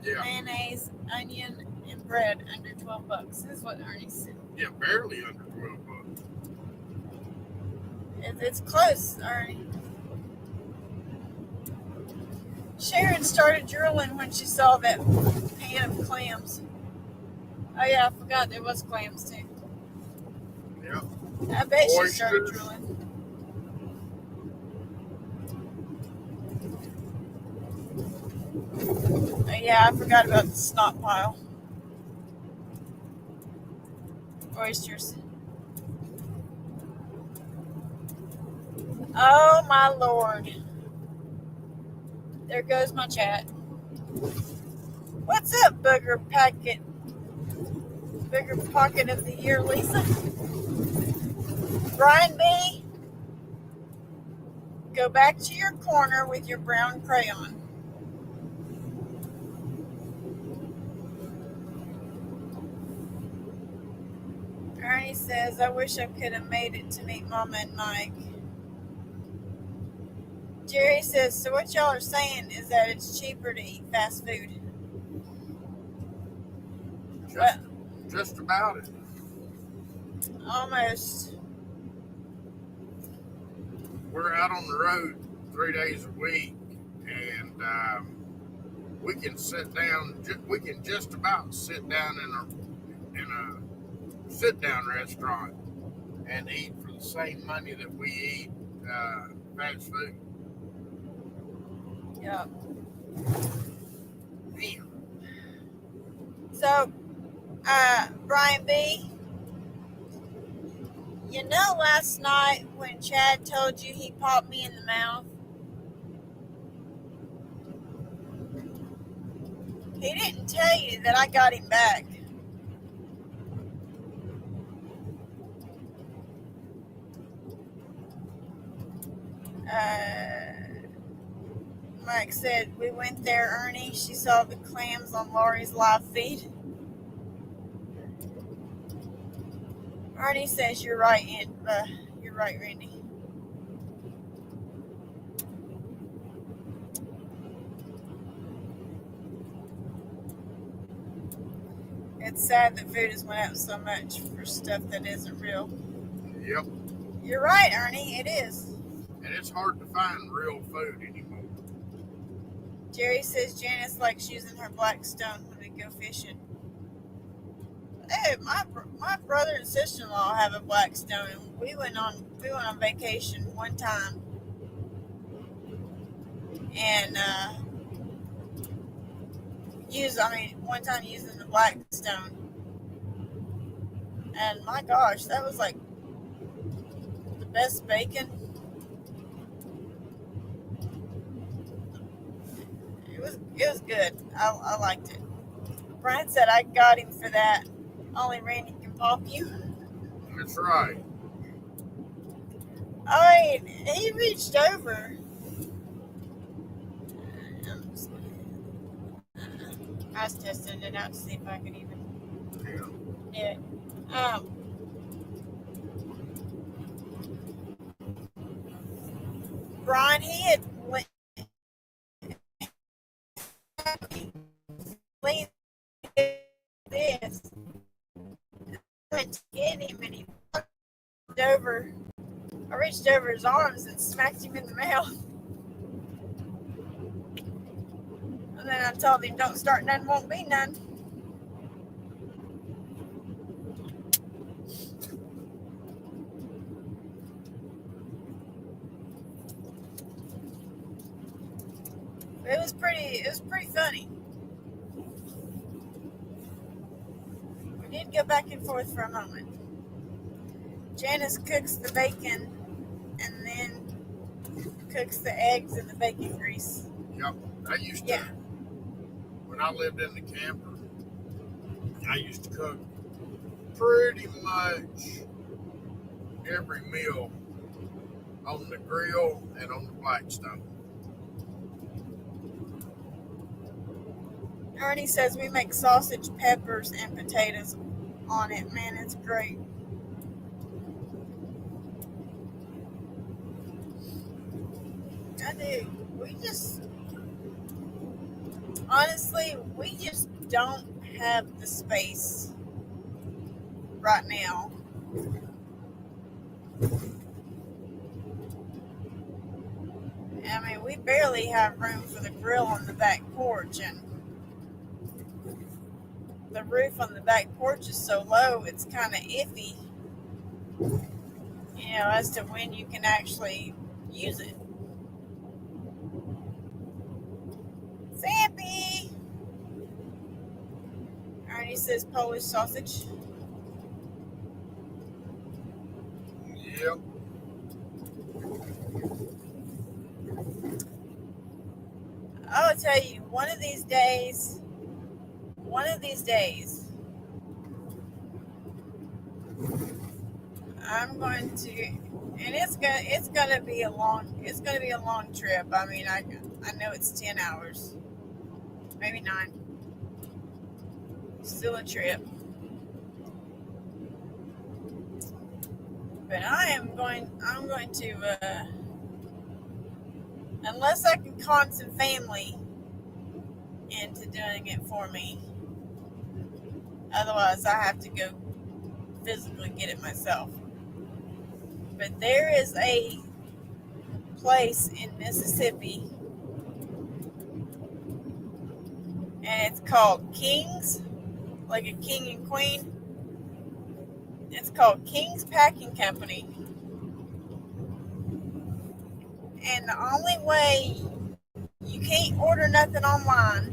Yeah. mayonnaise, onion, and bread under $12. This is what Ernie said. Yeah, barely under $12. It's close, Ernie. Sharon started drooling when she saw that pan of clams. Oh yeah, I forgot there was clams too. Yeah. I bet she started Oysters. drooling. Oh yeah, I forgot about the snot pile. Oysters. Oh my lord. There goes my chat. What's up, booger pocket of the year, Lisa? Brian B., go back to your corner with your brown crayon. Ernie says, I wish I could have made it to meet Mama and Mike. Jerry says, so what y'all are saying is that it's cheaper to eat fast food. Just about it. Almost. We're out on the road 3 days a week, and we can sit down. We can just about sit down in a sit down restaurant and eat for the same money that we eat fast food. Yep. Damn. So, Brian B., you know last night when Chad told you he popped me in the mouth? He didn't tell you that I got him back. Mike said, we went there, Ernie. She saw the clams on Laurie's live feed. Ernie says, you're right, you're right, Randy. It's sad that food has went up so much for stuff that isn't real. Yep. You're right, Ernie, it is. And it's hard to find real food anymore. Jerry says Janice likes using her black stone when we go fishing. Hey, my brother and sister-in-law have a black stone, and we went on vacation one time, and one time using the black stone, and my gosh, that was like the best bacon. It was good. I liked it. Brian said I got him for that. Only Randy can pop you. That's right. I mean, he reached over. I was testing it out to see if I could even do it. Brian, he had this. I went to get him, and he reached over. I reached over his arms and smacked him in the mouth. And then I told him, don't start none, won't be none. It was pretty funny. We did go back and forth for a moment. Janice cooks the bacon and then cooks the eggs in the bacon grease. Yep. I used to, when I lived in the camper, I used to cook pretty much every meal on the grill and on the Blackstone. Ernie says we make sausage, peppers, and potatoes on it. Man, it's great. I do. Honestly, we just don't have the space right now. I mean, we barely have room for the grill on the back porch, and the roof on the back porch is so low, it's kind of iffy, as to when you can actually use it. Zappy! Ernie says Polish sausage. Yep. I'll tell you, one of these days, I'm going to, and it's gonna be a long trip. I mean, I know it's 10 hours, maybe 9. Still a trip. But I'm going to, unless I can con some family into doing it for me. Otherwise, I have to go physically get it myself. But there is a place in Mississippi, and it's called King's, like a king and queen. It's called King's Packing Company. And the only way, you can't order nothing online.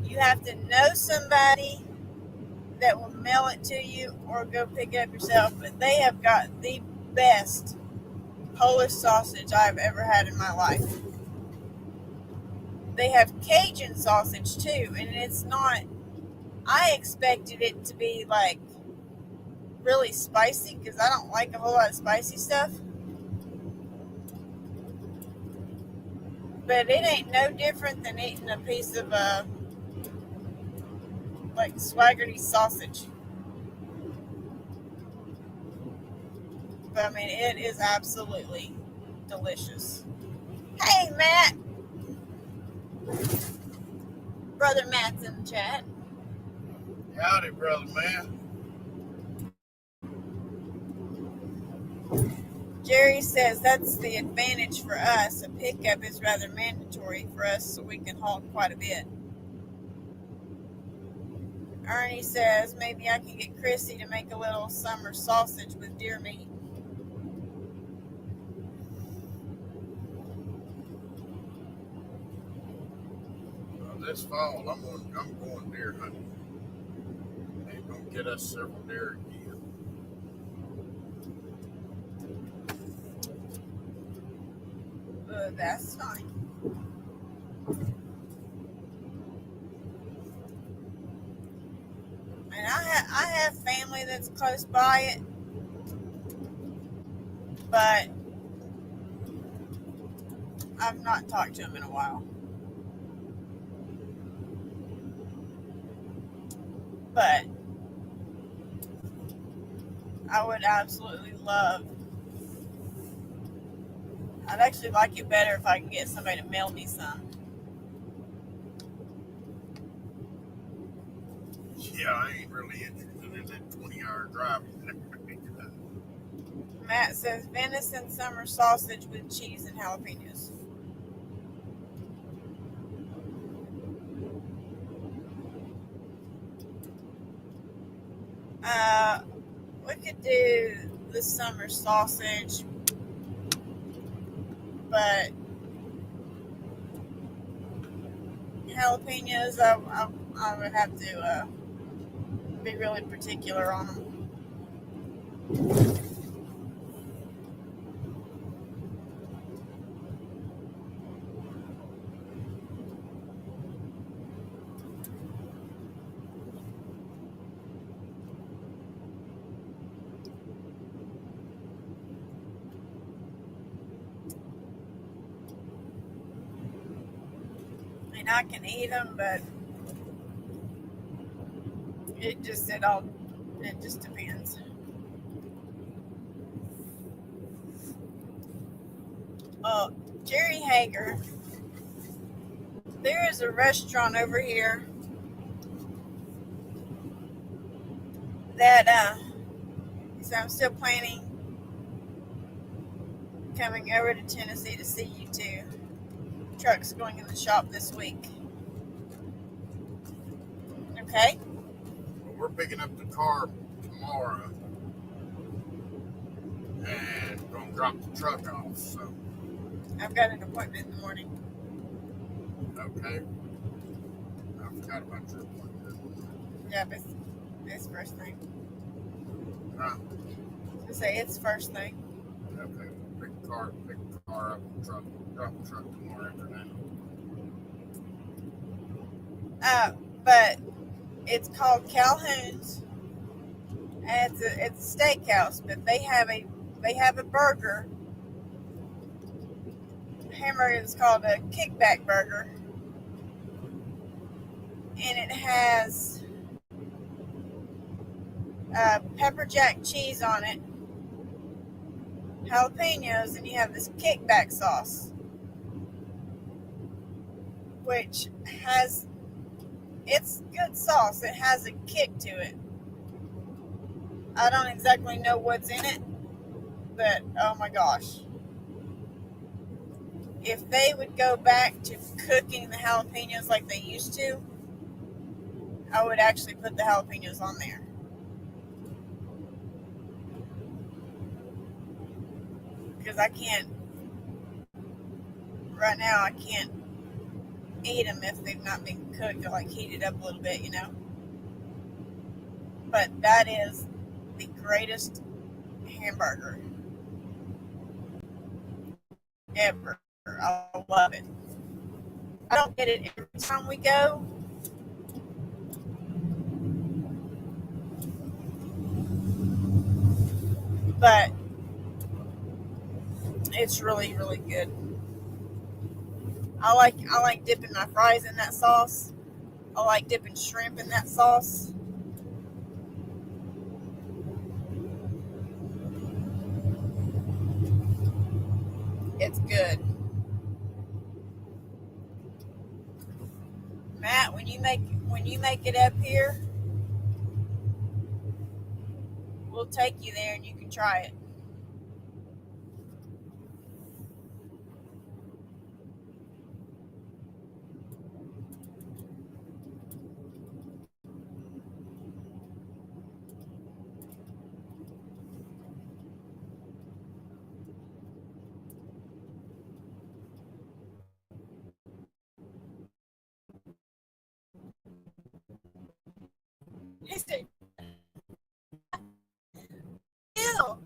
You have to know somebody that will mail it to you or go pick it up yourself. But they have got the best Polish sausage I've ever had in my life. They have Cajun sausage too, and it's not, I expected it to be like really spicy because I don't like a whole lot of spicy stuff. But it ain't no different than eating a piece of like Swaggerty sausage. But I mean, it is absolutely delicious. Hey, Matt. Brother Matt's in the chat. Howdy, brother man. Jerry says that's the advantage for us. A pickup is rather mandatory for us, so we can haul quite a bit. Ernie says maybe I can get Chrissy to make a little summer sausage with deer meat. This fall, I'm going deer hunting. Ain't gonna get us several deer again. That's fine. And I have family that's close by it, but I've not talked to them in a while. But I would absolutely love, I'd actually like it better if I can get somebody to mail me some. Yeah, I ain't really interested in that 20-hour drive. Matt says venison summer sausage with cheese and jalapenos. We could do the summer sausage, but jalapenos, I would have to be really particular on them. And I can eat them, but it just depends. Jerry Hager, there is a restaurant over here that so I'm still planning coming over to Tennessee to see you too. Truck's going in the shop this week. Okay? Well, we're picking up the car tomorrow and going to drop the truck off. So, I've got an appointment in the morning. okay. I forgot about your appointment. Yeah, but it's first thing. Huh? To say it's first thing. Okay. Pick the car up, drop the truck tomorrow afternoon. But it's called Calhoun's. And it's a steakhouse, but they have a burger. Hamburger is called a kickback burger. And it has pepper jack cheese on it, jalapenos, and you have this kickback sauce, which it's good sauce. It has a kick to it. I don't exactly know what's in it, but oh my gosh. If they would go back to cooking the jalapenos like they used to, I would actually put the jalapenos on there. Because right now I can't eat them if they've not been cooked or like heated up a little bit, But that is the greatest hamburger ever. I love it. I don't get it every time we go, but it's really, really good. I like dipping my fries in that sauce. I like dipping shrimp in that sauce. It's good. Matt, when you make it up here, we'll take you there and you can try it. He said, "Ew."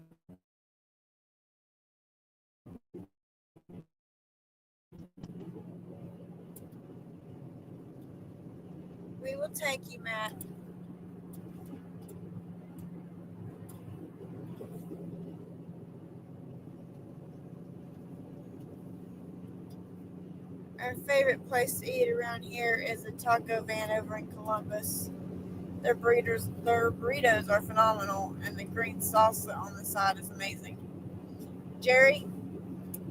We will take you, Matt. Our favorite place to eat around here is a taco van over in Columbus. Their burritos are phenomenal, and the green salsa on the side is amazing. Jerry,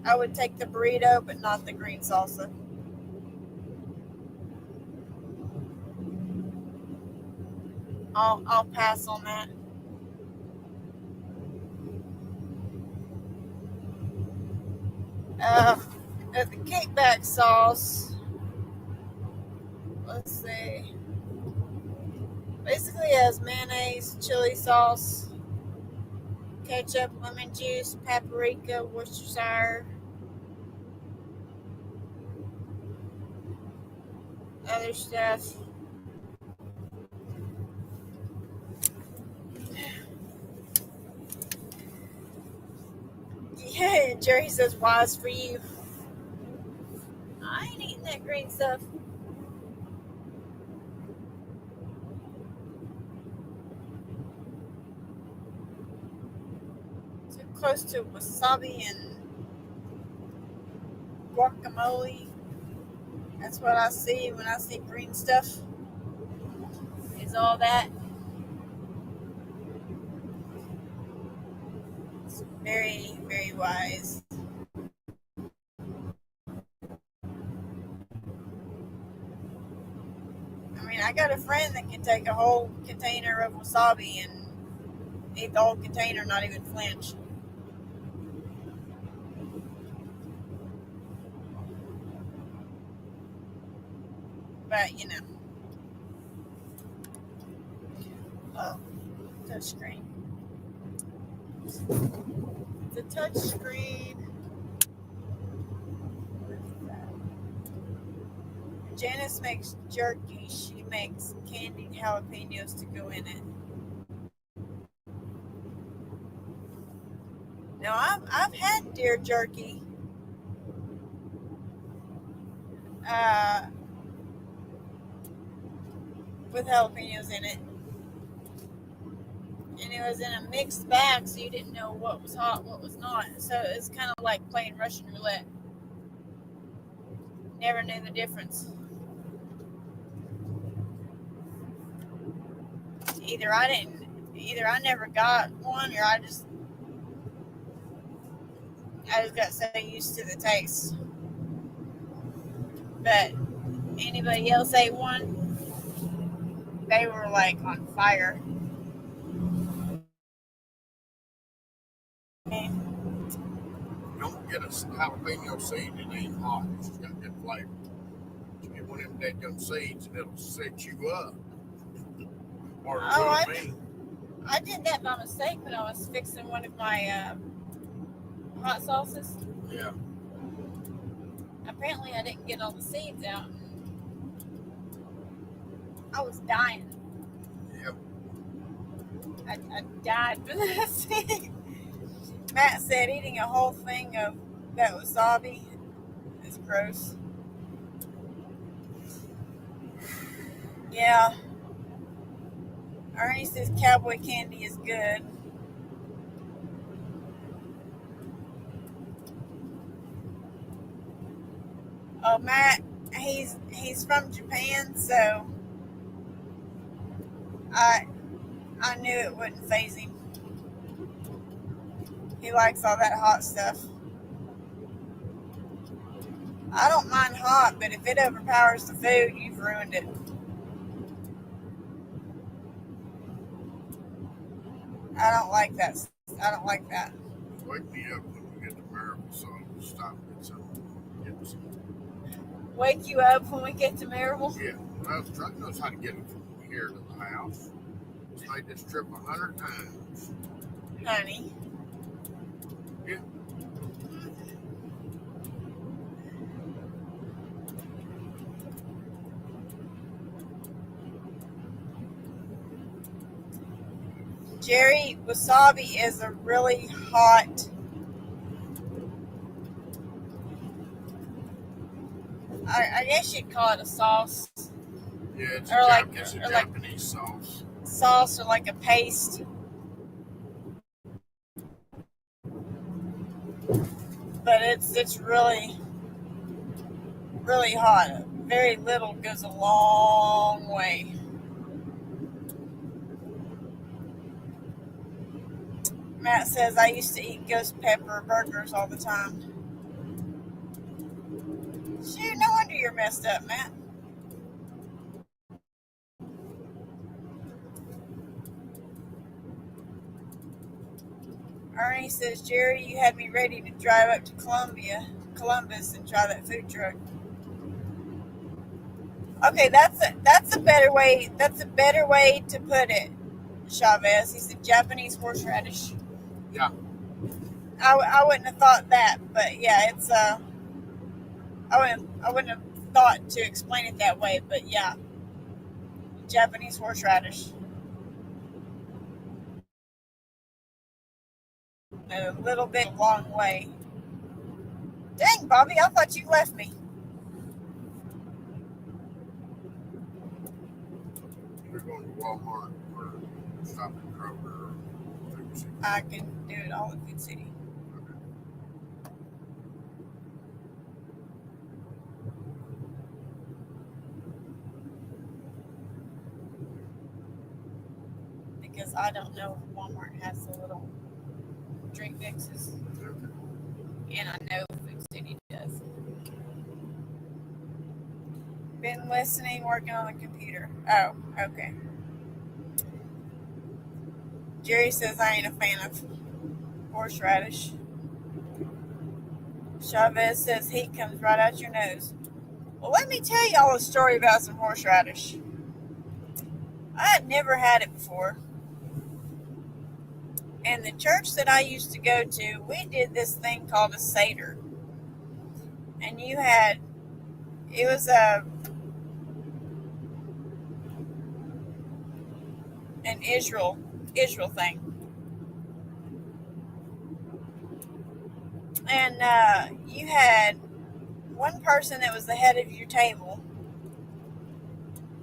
I would take the burrito, but not the green salsa. I'll pass on that. The kickback sauce. Let's see. Basically, it has mayonnaise, chili sauce, ketchup, lemon juice, paprika, Worcestershire, other stuff. Jerry says, wise for you. I ain't eating that green stuff. Too close to wasabi and guacamole. That's what I see when I see green stuff. Is all that. It's very, very wise. I mean, I got a friend that can take a whole container of wasabi and eat the whole container, not even flinch. But, you know. Oh, touch screen. The touch screen. Janice makes jerky. She makes candied jalapenos to go in it. Now, I've had deer jerky. With jalapenos in it. And it was in a mixed bag, so you didn't know what was hot, what was not. So it's kind of like playing Russian roulette. Never knew the difference. Either I never got one, or I just got so used to the taste. But anybody else ate one, they were like on fire. Don't get a jalapeno seed that ain't hot. It's got good flavor. You get one of them dead gum seeds and it'll set you up. Or I did that by mistake when I was fixing one of my hot sauces. Yeah. Apparently, I didn't get all the seeds out. I was dying. Yep. I died for that seed. Matt said eating a whole thing of that wasabi is gross. Yeah. Ernie says cowboy candy is good. Oh, Matt, he's from Japan, so I knew it wouldn't faze him. He likes all that hot stuff. I don't mind hot, but if it overpowers the food, you've ruined it. I don't like that. Wake me up when we get to Maryville, so I'll stop and get some. Wake you up when we get to Maryville? Yeah. I was trying to know how to get it from here to the house. It's made this trip 100 times. Honey. Yeah. Jerry, wasabi is a really hot. I guess you'd call it a sauce. Yeah, it's Or a Japanese sauce. Sauce or like a paste. But it's really, really hot. Very little goes a long way. Matt says, I used to eat ghost pepper burgers all the time. Shoot, no wonder you're messed up, Matt. Ernie says, Jerry, you had me ready to drive up to Columbus, and try that food truck. Okay, that's a better way. That's a better way to put it, Chavez. He said Japanese horseradish. Yeah. I wouldn't have thought that, but yeah, it's I wouldn't have thought to explain it that way, but yeah, Japanese horseradish. A little bit long way. Dang, Bobby, I thought you left me. We're going to Walmart or stop at Kroger or Food City. I can do it all at Food City. Because I don't know if Walmart has the little drink mixes. And I know Food City does. Been listening, working on the computer. Oh, okay. Jerry says I ain't a fan of horseradish. Chavez says heat comes right out your nose. Well, let me tell y'all a story about some horseradish. I had never had it before. And the church that I used to go to, we did this thing called a Seder. And it was an Israel thing. And you had one person that was the head of your table,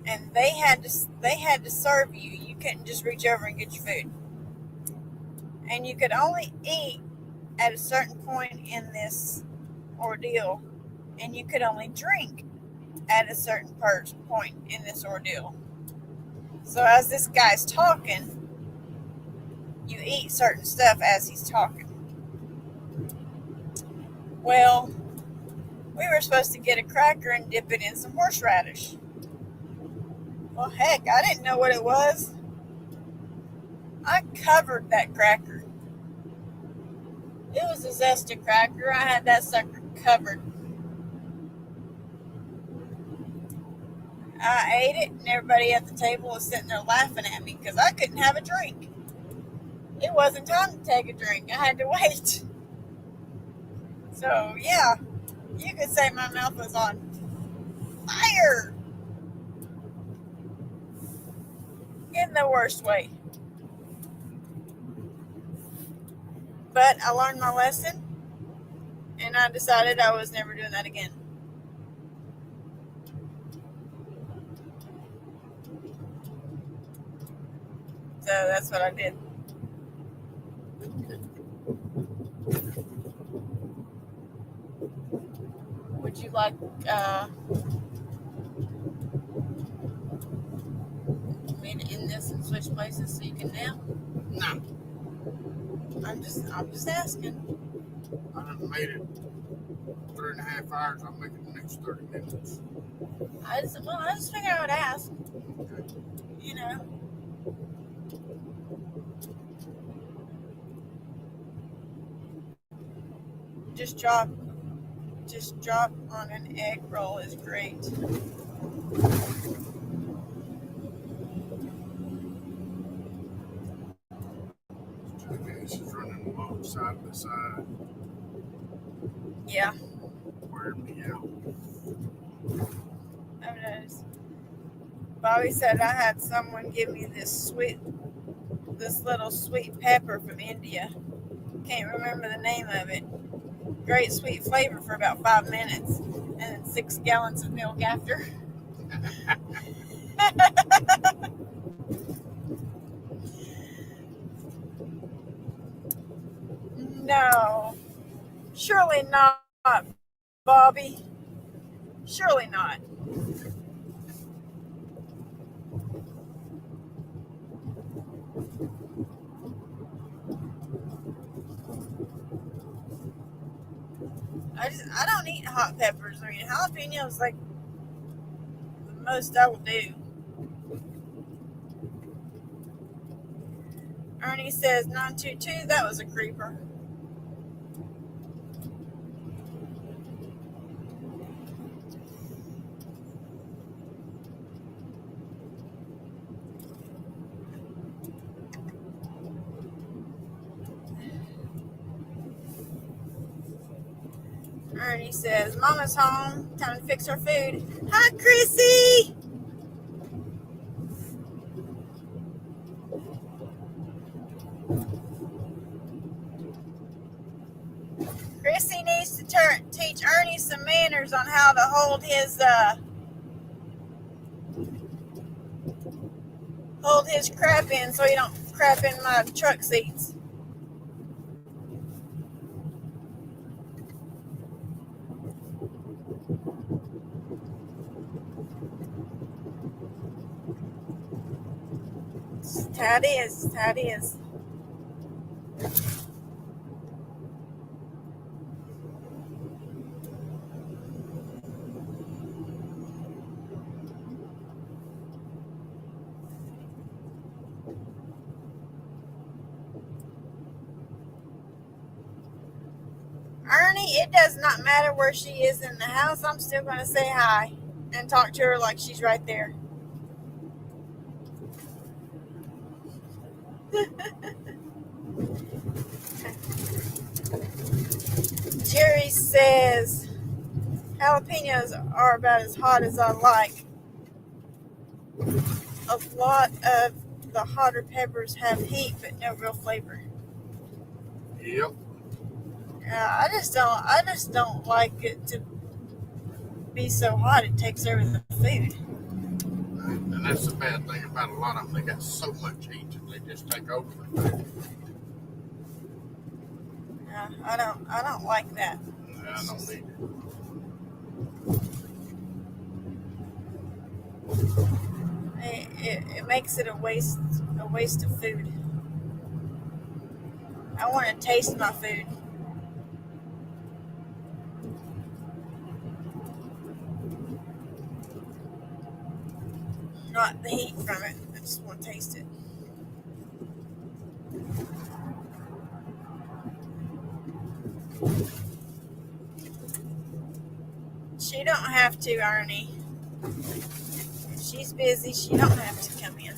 and they had to serve you. You couldn't just reach over and get your food. And you could only eat at a certain point in this ordeal, and you could only drink at a certain point in this ordeal. So as this guy's talking, you eat certain stuff as he's talking. Well, we were supposed to get a cracker and dip it in some horseradish. Well, heck, I didn't know what it was. I covered that cracker. It was a zesty cracker. I had that sucker covered. I ate it, and everybody at the table was sitting there laughing at me because I couldn't have a drink. It wasn't time to take a drink. I had to wait. So, yeah, you could say my mouth was on fire. In the worst way. But I learned my lesson, and I decided I was never doing that again. So that's what I did. Would you like me to end this and switch places so you can nap? No, I'm just asking. I done made it 3.5 hours. I'll make it the next 30 minutes. I just figured I would ask. Okay. You know. Just drop on an egg roll is great. This is running along side by side. Yeah. Wear me out. I noticed. Bobby said I had someone give me this little sweet pepper from India. Can't remember the name of it. Great sweet flavor for about 5 minutes, and then 6 gallons of milk after. No, surely not, Bobby. Surely not. I don't eat hot peppers. I mean, jalapenos like the most I will do. Ernie says 922. That was a creeper. Ernie says, Mama's home. Time to fix her food. Hi, Chrissy. Chrissy needs to pointers on how to hold his crap in so he don't crap in my truck seats. That's how it is. That's how it is. Ernie, it does not matter where she is in the house. I'm still going to say hi and talk to her like she's right there. Jerry says jalapenos are about as hot as I like. A lot of the hotter peppers have heat but no real flavor. Yep. I just don't like it to be so hot it takes over the food. And that's the bad thing about a lot of them. They got so much heat that they just take over the food. I don't like that. I don't need it. It makes it a waste of food. I want to taste my food. Not the heat from it. I just want to taste it. She don't have to, Ernie. If she's busy, she don't have to come in.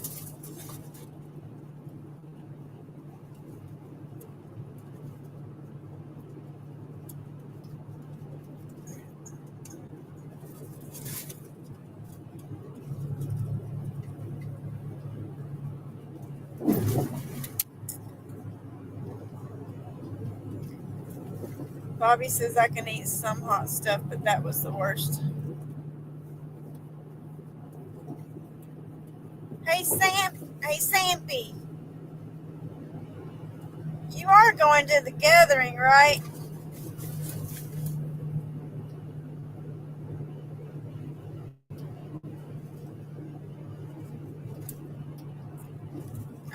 Bobby says I can eat some hot stuff, but that was the worst. Hey, Sampy. You are going to the gathering, right?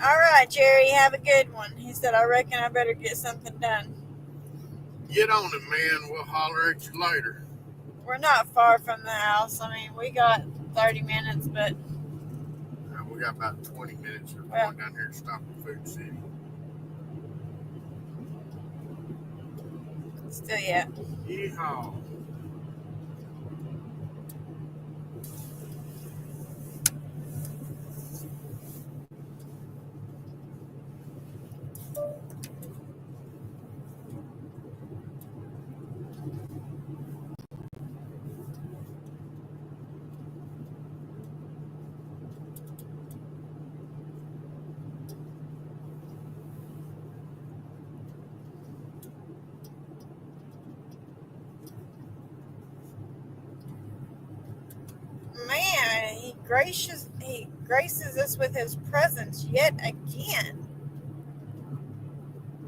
All right, Jerry, have a good one. He said, I reckon I better get something done. Get on it, man. We'll holler at you later. We're not far from the house. I mean, we got 30 minutes, but... We got about 20 minutes. We're going down here to stop at Food City. Still, yeah. Yeehaw. Man, he graces us with his presence yet again.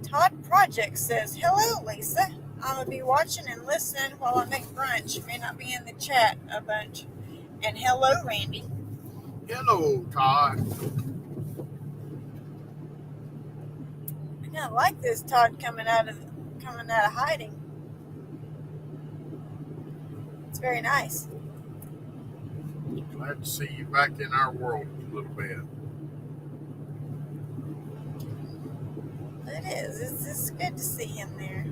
Todd Project says, hello, Lisa. I'm going to be watching and listening while I make brunch. May not be in the chat a bunch. And hello, Randy. Hello, Todd. I kind of like this Todd coming out of hiding. It's very nice. Glad to see you back in our world a little bit. It is. It's good to see him there.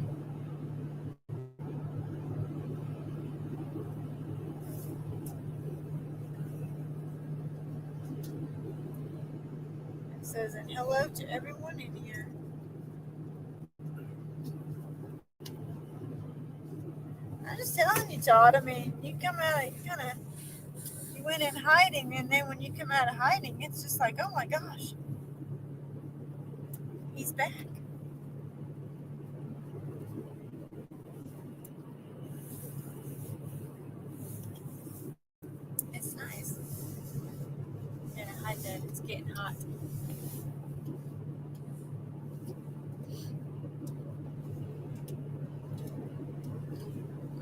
It says, and hello to everyone in here. I'm just telling you, Todd. I mean, you went in hiding, and then when you come out of hiding, it's just like, oh my gosh, he's back. that it's getting hot.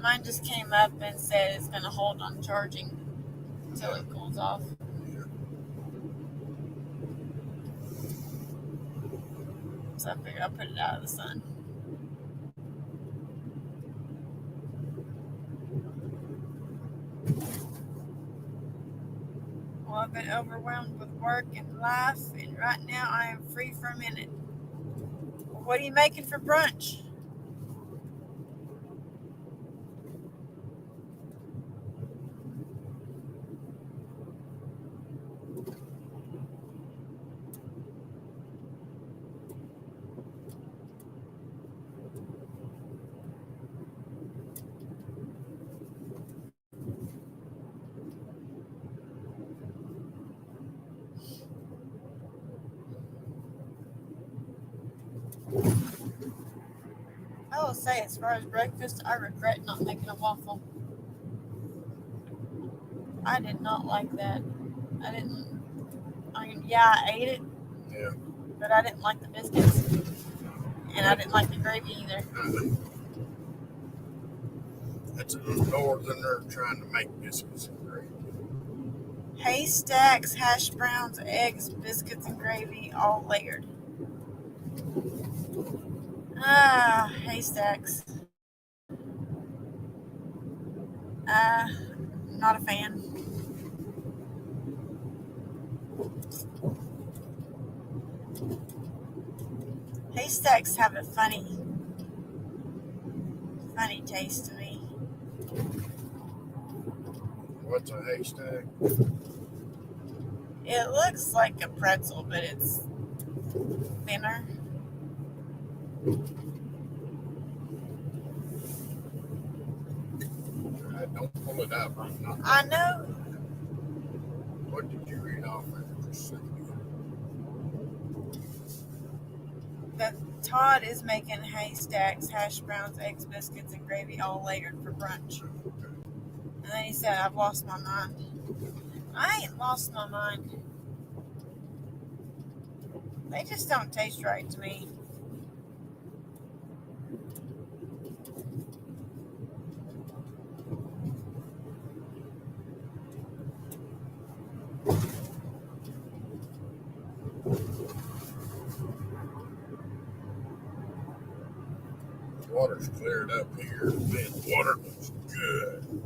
Mine just came up and said it's going to hold on charging until it cools off. So I figured I'll put it out of the sun. Well, I've been overwhelmed with work and life, and right now I am free for a minute. What are you making for brunch? I will say, as far as breakfast, I regret not making a waffle. I did not like that. I ate it, Yeah. but I didn't like the biscuits. And I didn't like the gravy either. That's a northerner trying to make biscuits and gravy. Haystacks, hash browns, eggs, biscuits, and gravy, all layered. Haystacks. Not a fan. Haystacks have a funny taste to me. What's a haystack? It looks like a pretzel, but it's thinner. Don't pull it up. I know. What did you read off of? That Todd is making haystacks, hash browns, eggs, biscuits, and gravy all layered for brunch. And then he said, I've lost my mind. I ain't lost my mind. They just don't taste right to me. Water's cleared up here. Man, water looks good.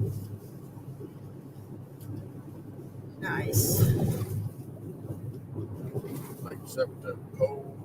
Nice. Except the pole.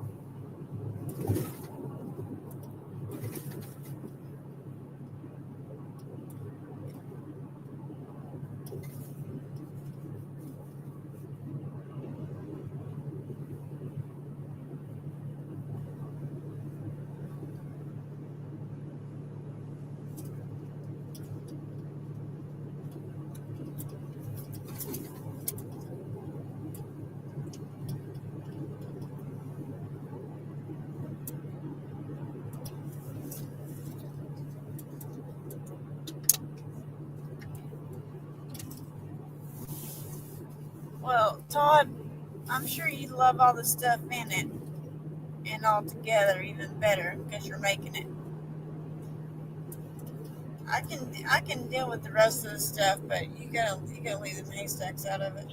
Well, Todd, I'm sure you love all the stuff in it, and all together even better because you're making it. I can deal with the rest of the stuff, but you gotta leave the haystacks out of it.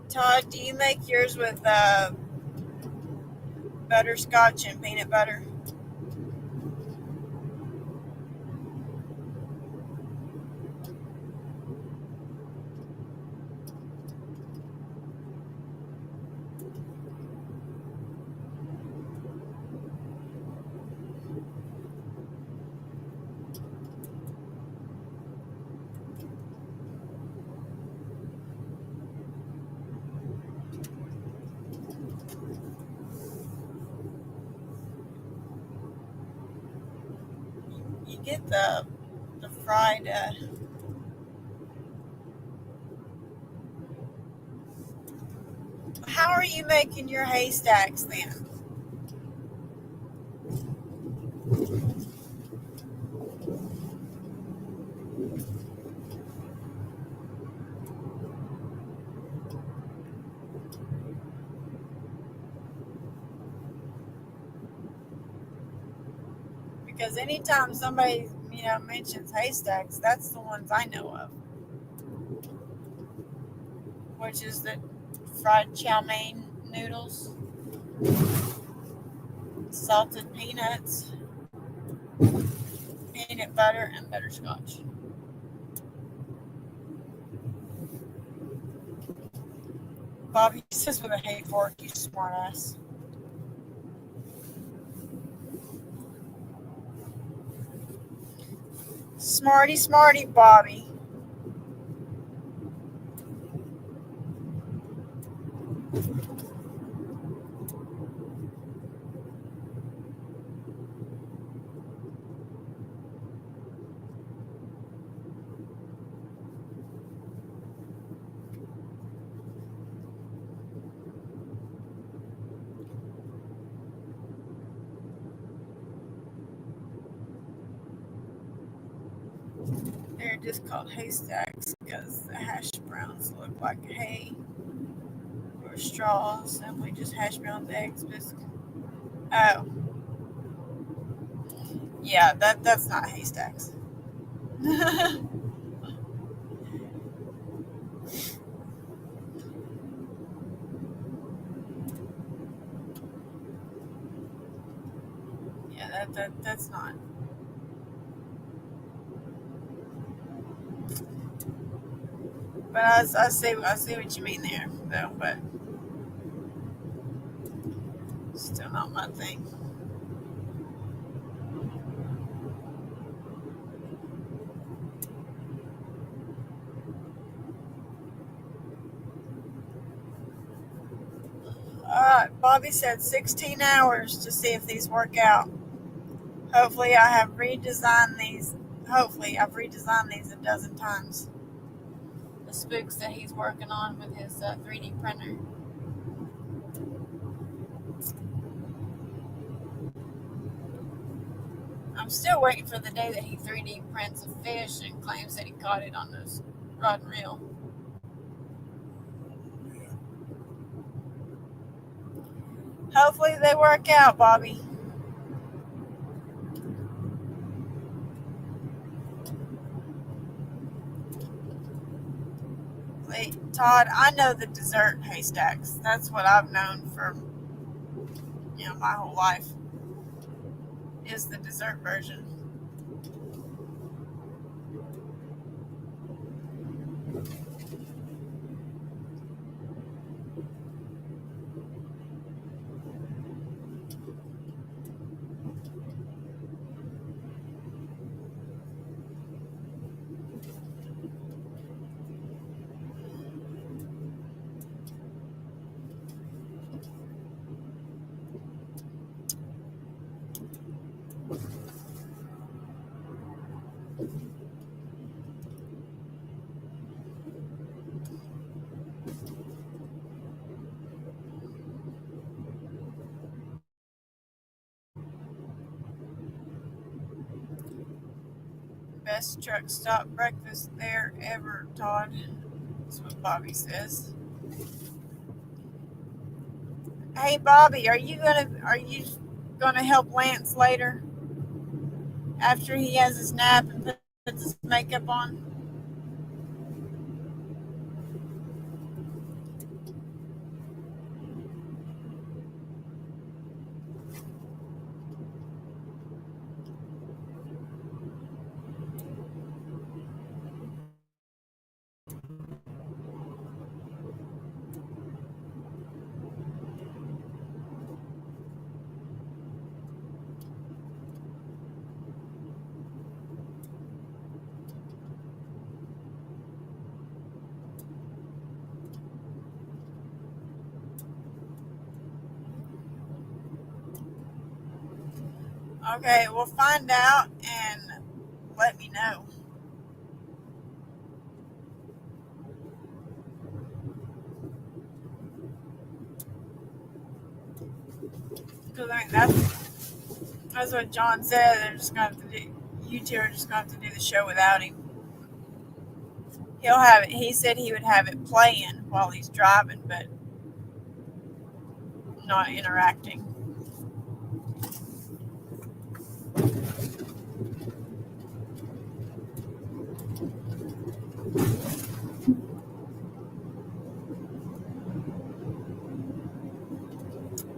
Todd, do you make yours with butterscotch and peanut butter? You get the fried How are you making your haystacks then? Because anytime somebody, mentions haystacks, that's the ones I know of, which is the fried chow mein noodles, salted peanuts, peanut butter, and butterscotch. Bobby says with a hay fork, you smartass. Smarty, smarty, Bobby. They're just called haystacks because the hash browns look like hay or straws, and we just hash brown eggs, biscuits. Oh, yeah, that's not haystacks. Yeah, that's not. But I see what you mean there, though. But still not my thing. Bobby said 16 hours to see if these work out. Hopefully, I've redesigned these a dozen times. The spooks that he's working on with his 3D printer. I'm still waiting for the day that he 3D prints a fish and claims that he caught it on this rod and reel. Hopefully they work out, Bobby. Wait, Todd, I know the dessert haystacks. That's what I've known for my whole life. Is the dessert version. Best truck stop breakfast there ever, Todd. That's what Bobby says. Hey Bobby, are you gonna help Lance later after he has his nap and puts his makeup on? Okay, we'll find out and let me know. Because I mean, that's what John said. They're just going to have to do. You two are just going to have to do the show without him. He'll have it. He said he would have it playing while he's driving, but not interacting.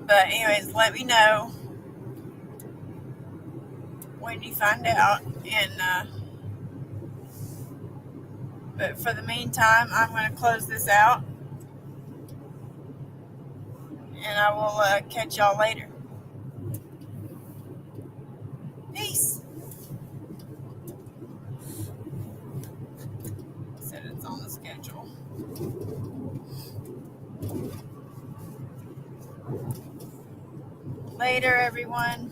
But anyways, let me know when you find out. And but for the meantime, I'm going to close this out, and I will catch y'all later. Peace. Said it's on the schedule. Later, everyone.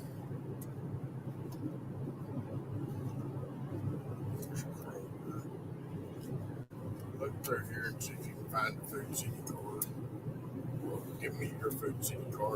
Look through here and see if you can find the Food City card. Give me your Food City card.